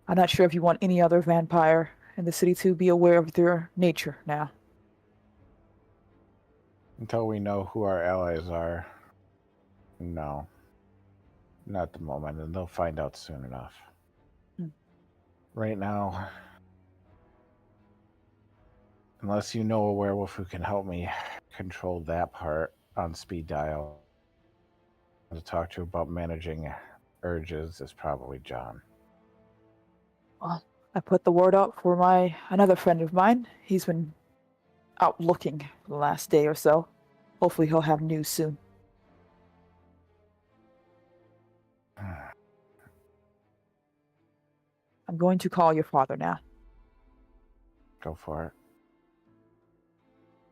I'm not sure if you want any other vampire in the city to be aware of their nature now. Until we know who our allies are, no. Not at the moment, and they'll find out soon enough. Right now, unless you know a werewolf who can help me control that part on speed dial to talk to about managing urges, is probably John. Well, I put the word out for another friend of mine. He's been out looking the last day or so. Hopefully he'll have news soon. I'm going to call your father now. Go for it.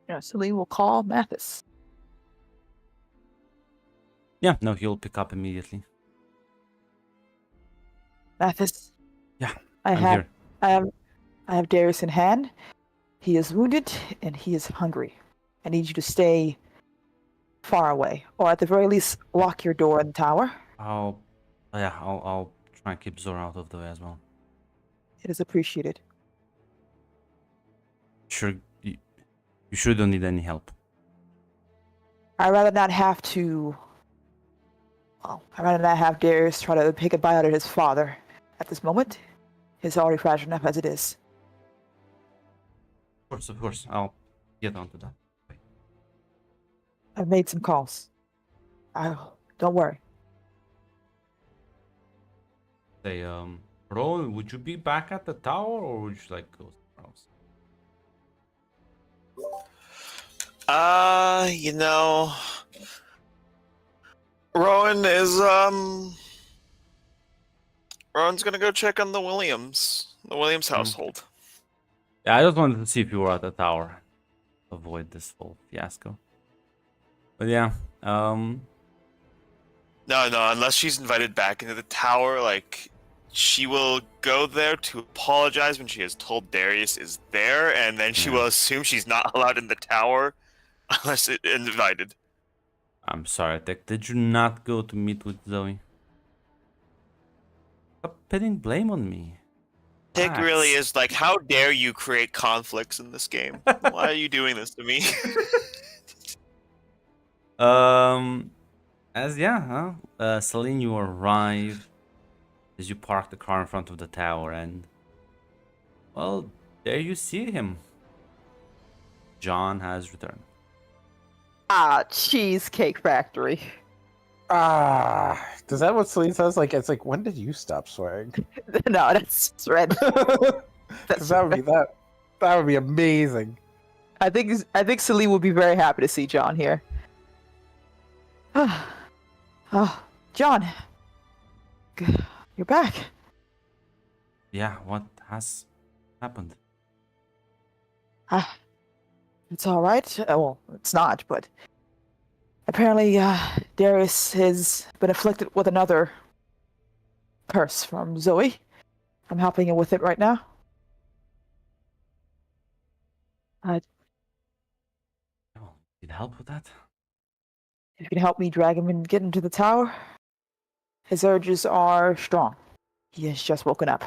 Yeah, Celine will call Mathis. Yeah, no, he'll pick up immediately. Mathis. Yeah, I I'm have here. I have Darius in hand. He is wounded and he is hungry. I need you to stay far away, or at the very least, lock your door in the tower. I'll try and keep Zora out of the way as well. It is appreciated. Sure, you sure don't need any help. I'd rather not have to. Well, I'd rather not have Darius try to take a bite out of his father at this moment. He's already fragile enough as it is. Of course, I'll get onto that. I've made some calls. Don't worry. Say, Rowan, would you be back at the tower, or would you like go somewhere else? You know, Rowan's gonna go check on the Williams household. Yeah, I just wanted to see if you were at the tower. Avoid this whole fiasco. But yeah, No, unless she's invited back into the tower, like, she will go there to apologize when she has told Darius is there, and then she will assume she's not allowed in the tower unless invited. I'm sorry, Tech. Did you not go to meet with Zoe? Stop pinning blame on me. Tick Relax. really is like, how dare you create conflicts in this game? Why are you doing this to me? Celine, you arrive as you park the car in front of the tower, and well, there you see him. John has returned. Ah, Cheesecake Factory. Ah, does that what Celine says? Like, it's like, when did you stop swearing? No, that's red. Because that would be that would be amazing. I think Celine would be very happy to see John here. Oh, John, you're back. Yeah, what has happened? Ah, it's all right. Well, it's not, but apparently, Darius has been afflicted with another curse from Zoe. I'm helping him with it right now. Oh, need help with that? If you can help me drag him and get him to the tower, his urges are strong. He has just woken up.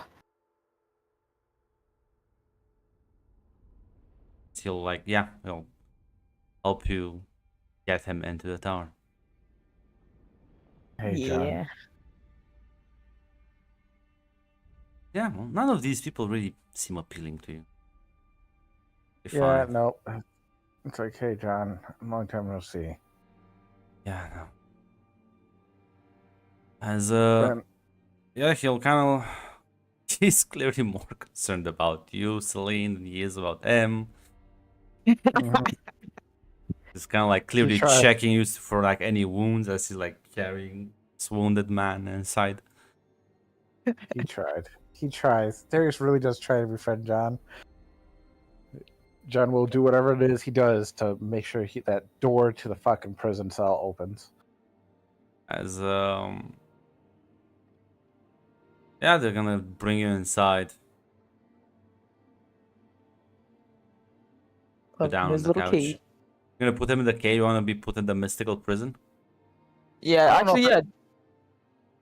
He'll help you get him into the tower. Hey, yeah. John. Yeah, well, none of these people really seem appealing to you. You're Yeah, fine. no. It's like, hey, John, long time no see. Yeah, no. As Ben, he'll kind of. He's clearly more concerned about you, Celine, than he is about him. mhm. He's kind of like clearly tried. checking you for like any wounds as he's like carrying this wounded man inside. He tried. He tries. Darius really does try to befriend John. John will do whatever it is he does to make sure that door to the fucking prison cell opens. As yeah, they're gonna bring you inside. Go down on His the little couch. cage. You're gonna put him in the cage. You wanna be put in the mystical prison? Yeah, I don't know actually, if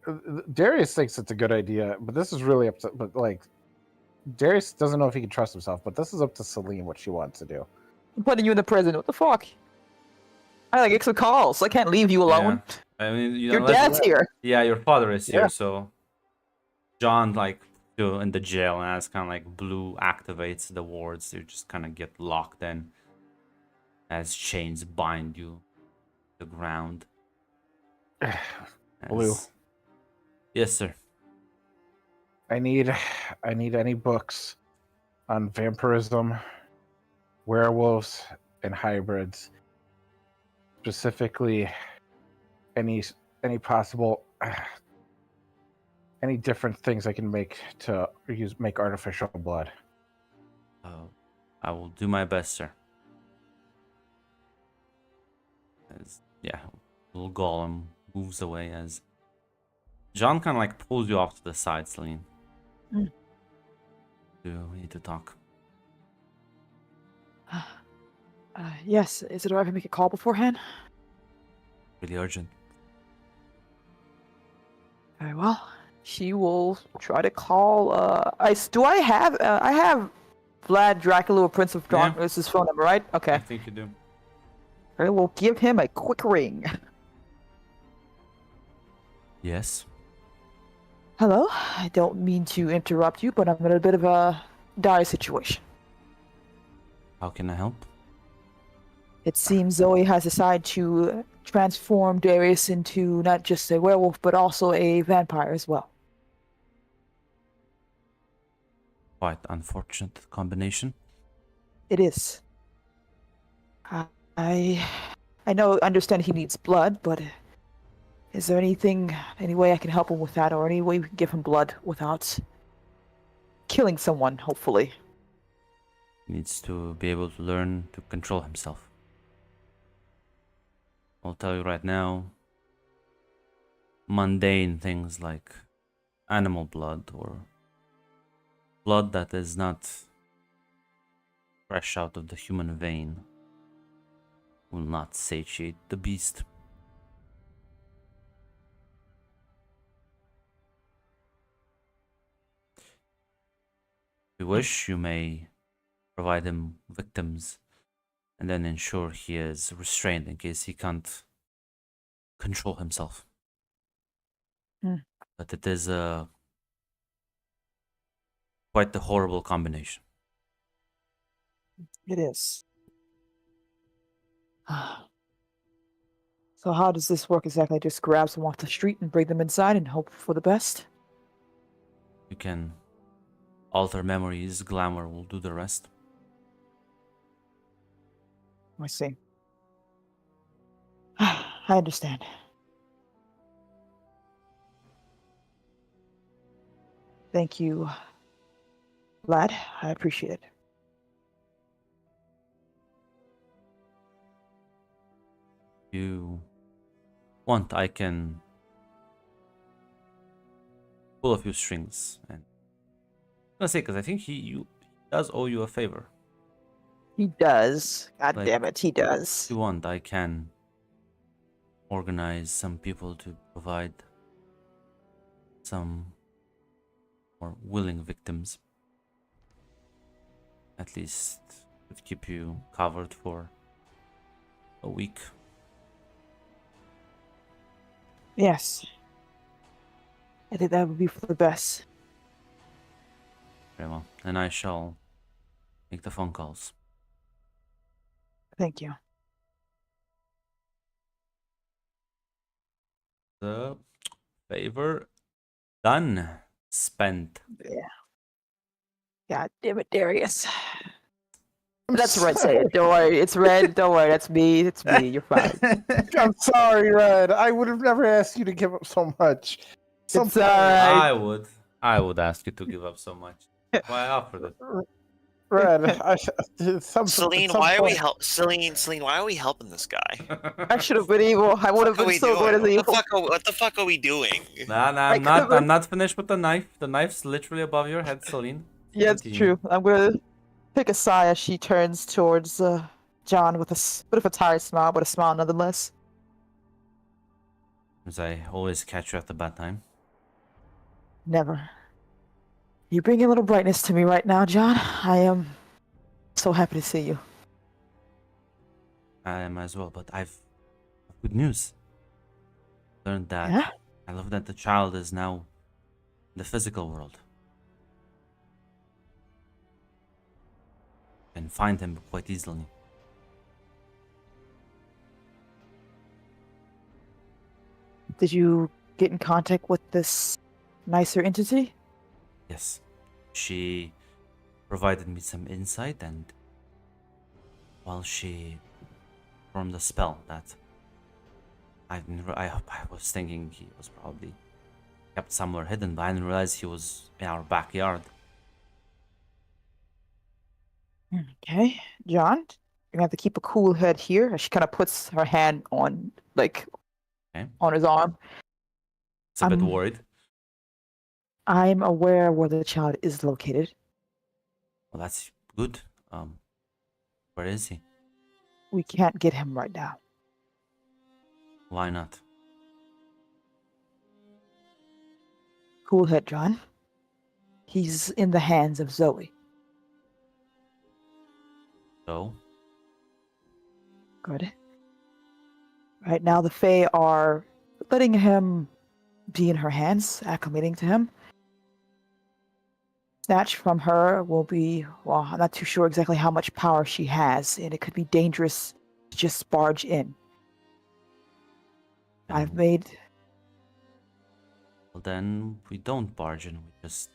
yeah. Darius thinks it's a good idea, but this is really up to. But like, Darius doesn't know if he can trust himself. But this is up to Celine what she wants to do. I'm putting you in the prison. What the fuck? I like extra calls. I can't leave you alone. I mean, Your unless- dad's here. Yeah, your father is here, Yeah. so John like you in the jail, and as kind of like blue activates the wards, you just kind of get locked in as chains bind you to the ground. Blue. As- Yes, sir. I need any books on vampirism, werewolves, and hybrids. Specifically, any possible any different things I can make to make artificial blood. I will do my best, sir. Yeah, little golem moves away as John kind of like pulls you off to the side, Celine. Mm. We need to talk. Yes. Is it alright if I make a call beforehand? Really urgent. Very well. She will try to call. I have Vlad Dracula, Prince of Yeah. Darkness' phone number, right? Okay. I think you do. I will give him a quick ring. Yes. Hello. I don't mean to interrupt you, but I'm in a bit of a dire situation. How can I help? It seems Zoe has decided to transform Darius into not just a werewolf, but also a vampire as well. Quite unfortunate combination. It is. I understand he needs blood, but is there any way I can help him with that, or any way we can give him blood without killing someone, hopefully? He needs to be able to learn to control himself. I'll tell you right now, mundane things like animal blood or blood that is not fresh out of the human vein will not satiate the beast. If you wish, you may provide him victims and then ensure he is restrained in case he can't control himself. Hmm. But it is quite the horrible combination. It is. So how does this work exactly? Just grab them off the street and bring them inside and hope for the best? You can alter memories, glamour will do the rest. I see. I understand. Thank you, lad. I appreciate it. If you want, I can pull a few strings. And I'm gonna say, because I think he does owe you a favor. He does. God Like, damn it, he If does. you want, I can organize some people to provide some more willing victims. At least would keep you covered for a week. Yes. I think that would be for the best. Very well. And I shall make the phone calls. Thank you. The favor done. Spent. Yeah. God damn it, Darius. That's Red say it. Don't worry. It's Red. Don't worry. That's me. It's me. You're fine. I'm sorry, Red. I would have never asked you to give up so much. It's Sometimes- alright. I would ask you to give up so much. Why I offered it? Red, Celine, why are we Celine, why are we helping this guy? I should have been evil. I would have What are been we so good doing? as evil. What the fuck are we doing? Nah, I I'm not. could've- I'm not finished with the knife. The knife's literally above your head, Celine. Yeah, it's Continue. true. I'm gonna pick a sigh as she turns towards John with a bit of a tired smile, but a smile nonetheless. As I always catch you at the bad time. Never. You bring a little brightness to me right now, John. I am so happy to see you. I am as well, but I've good news. Learned that Yeah? I love that the child is now in the physical world. And find him quite easily. Did you get in contact with this nicer entity? Yes. She provided me some insight, and while she formed a spell that I was thinking he was probably kept somewhere hidden, but I didn't realize he was in our backyard. Okay, John, you're gonna have to keep a cool head here. She kind of puts her hand on, like, Okay. on his arm. It's a bit I'm- worried. I'm aware where the child is located. Well, that's good. Where is he? We can't get him right now. Why not? Cool head, John. He's in the hands of Zoe. So, Good. Right now, the Fae are letting him be in her hands, acclimating to him. Snatch from her will be, well, I'm not too sure exactly how much power she has, and it could be dangerous to just barge in. I've then- made. well, then we don't barge in. We just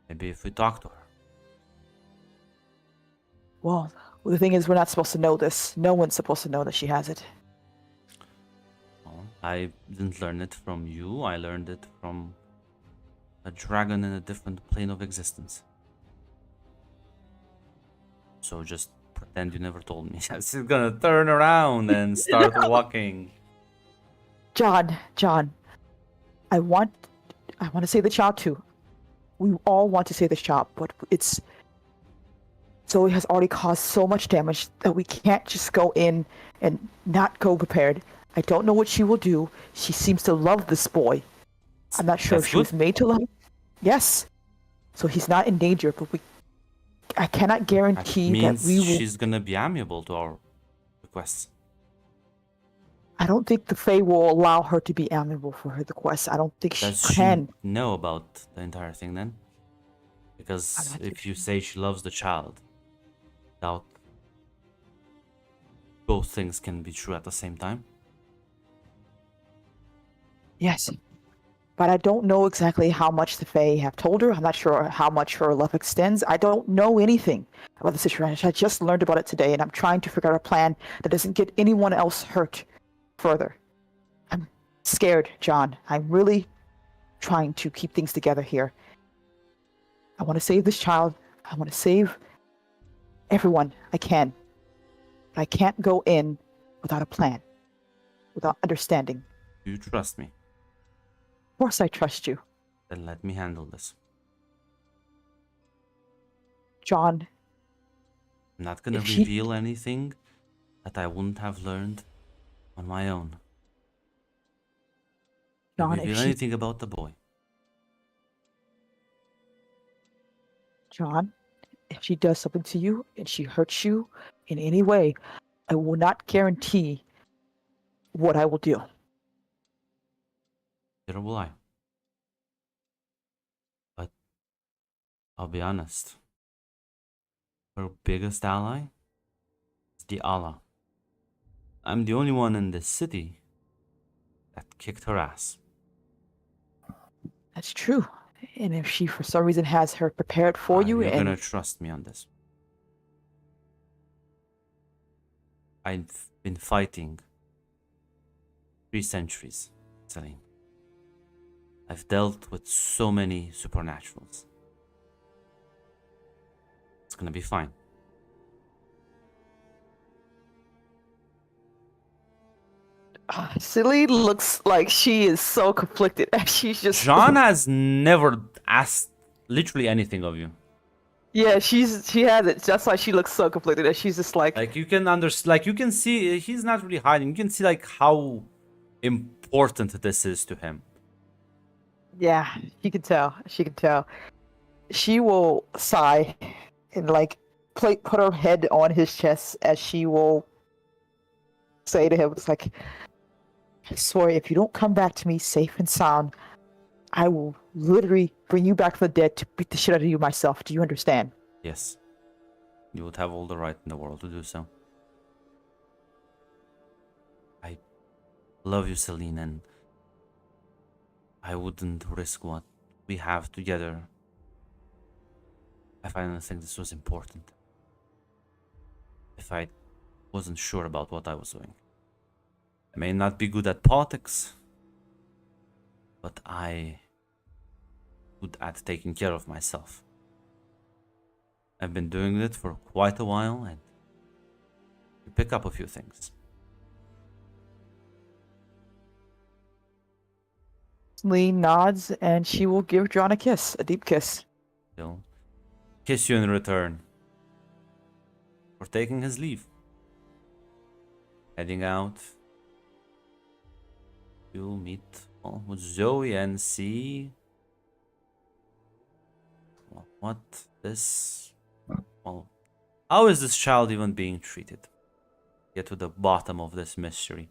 maybe if we talk to her. Well, the thing is, we're not supposed to know this. No one's supposed to know that she has it. Well, I didn't learn it from you. I learned it from a dragon in a different plane of existence. So just pretend you never told me. She's gonna turn around and start walking. John, I want to save the child too. We all want to save this child, but it's Zoe has already caused so much damage that we can't just go in and not go prepared. I don't know what she will do. She seems to love this boy. I'm not sure That's if she was good. made to love him. Yes. So he's not in danger, but I cannot That guarantee that means we will. she's gonna be amiable to our requests. I don't think the Fae will allow her to be amiable for her quest. I don't think she Does can. she know about the entire thing then? I'm Because not if too you say she loves the child, doubt both things can be true at the same time. Yes. But I don't know exactly how much the Fae have told her. I'm not sure how much her love extends. I don't know anything about the situation. I just learned about it today, and I'm trying to figure out a plan that doesn't get anyone else hurt further. I'm scared, John. I'm really trying to keep things together here. I want to save this child. I want to save everyone I can. But I can't go in without a plan, without understanding. Do you trust me? Of course I trust you. Then let me handle this. John, I'm not gonna If she- reveal anything that I wouldn't have learned on my own. Don't John, if reveal she, anything about the boy. John, if she does something to you and she hurts you in any way, I will not guarantee what I will do. Neither will I. But I'll be honest. Her biggest ally is the Allah. I'm the only one in this city that kicked her ass. That's true. And if she, for some reason, has her prepared for you, You're and gonna trust me on this. I've been fighting 3 centuries, Celine. I've dealt with so many supernaturals. It's gonna be fine. Silly looks like she is so conflicted. She's just John has never asked literally anything of you. Yeah, she has it. That's why she looks so conflicted. That she's just Like you can like you can see he's not really hiding. You can see like how important this is to him. yeah, she can tell. She can tell. She will sigh and like put her head on his chest as she will say to him, "It's like, I swear, if you don't come back to me safe and sound, I will literally bring you back from the dead to beat the shit out of you myself. Do you understand?" Yes. You would have all the right in the world to do so. I love you, Celine, and I wouldn't risk what we have together. I finally think this was important. If I wasn't sure about what I was doing. I may not be good at politics, but I good at taking care of myself. I've been doing it for quite a while, and you pick up a few things. Lee nods and she will give John a kiss, a deep kiss. He'll kiss you in return for taking his leave. Heading out. You'll meet with Zoe and see what this. Well, how is this child even being treated? Get to the bottom of this mystery.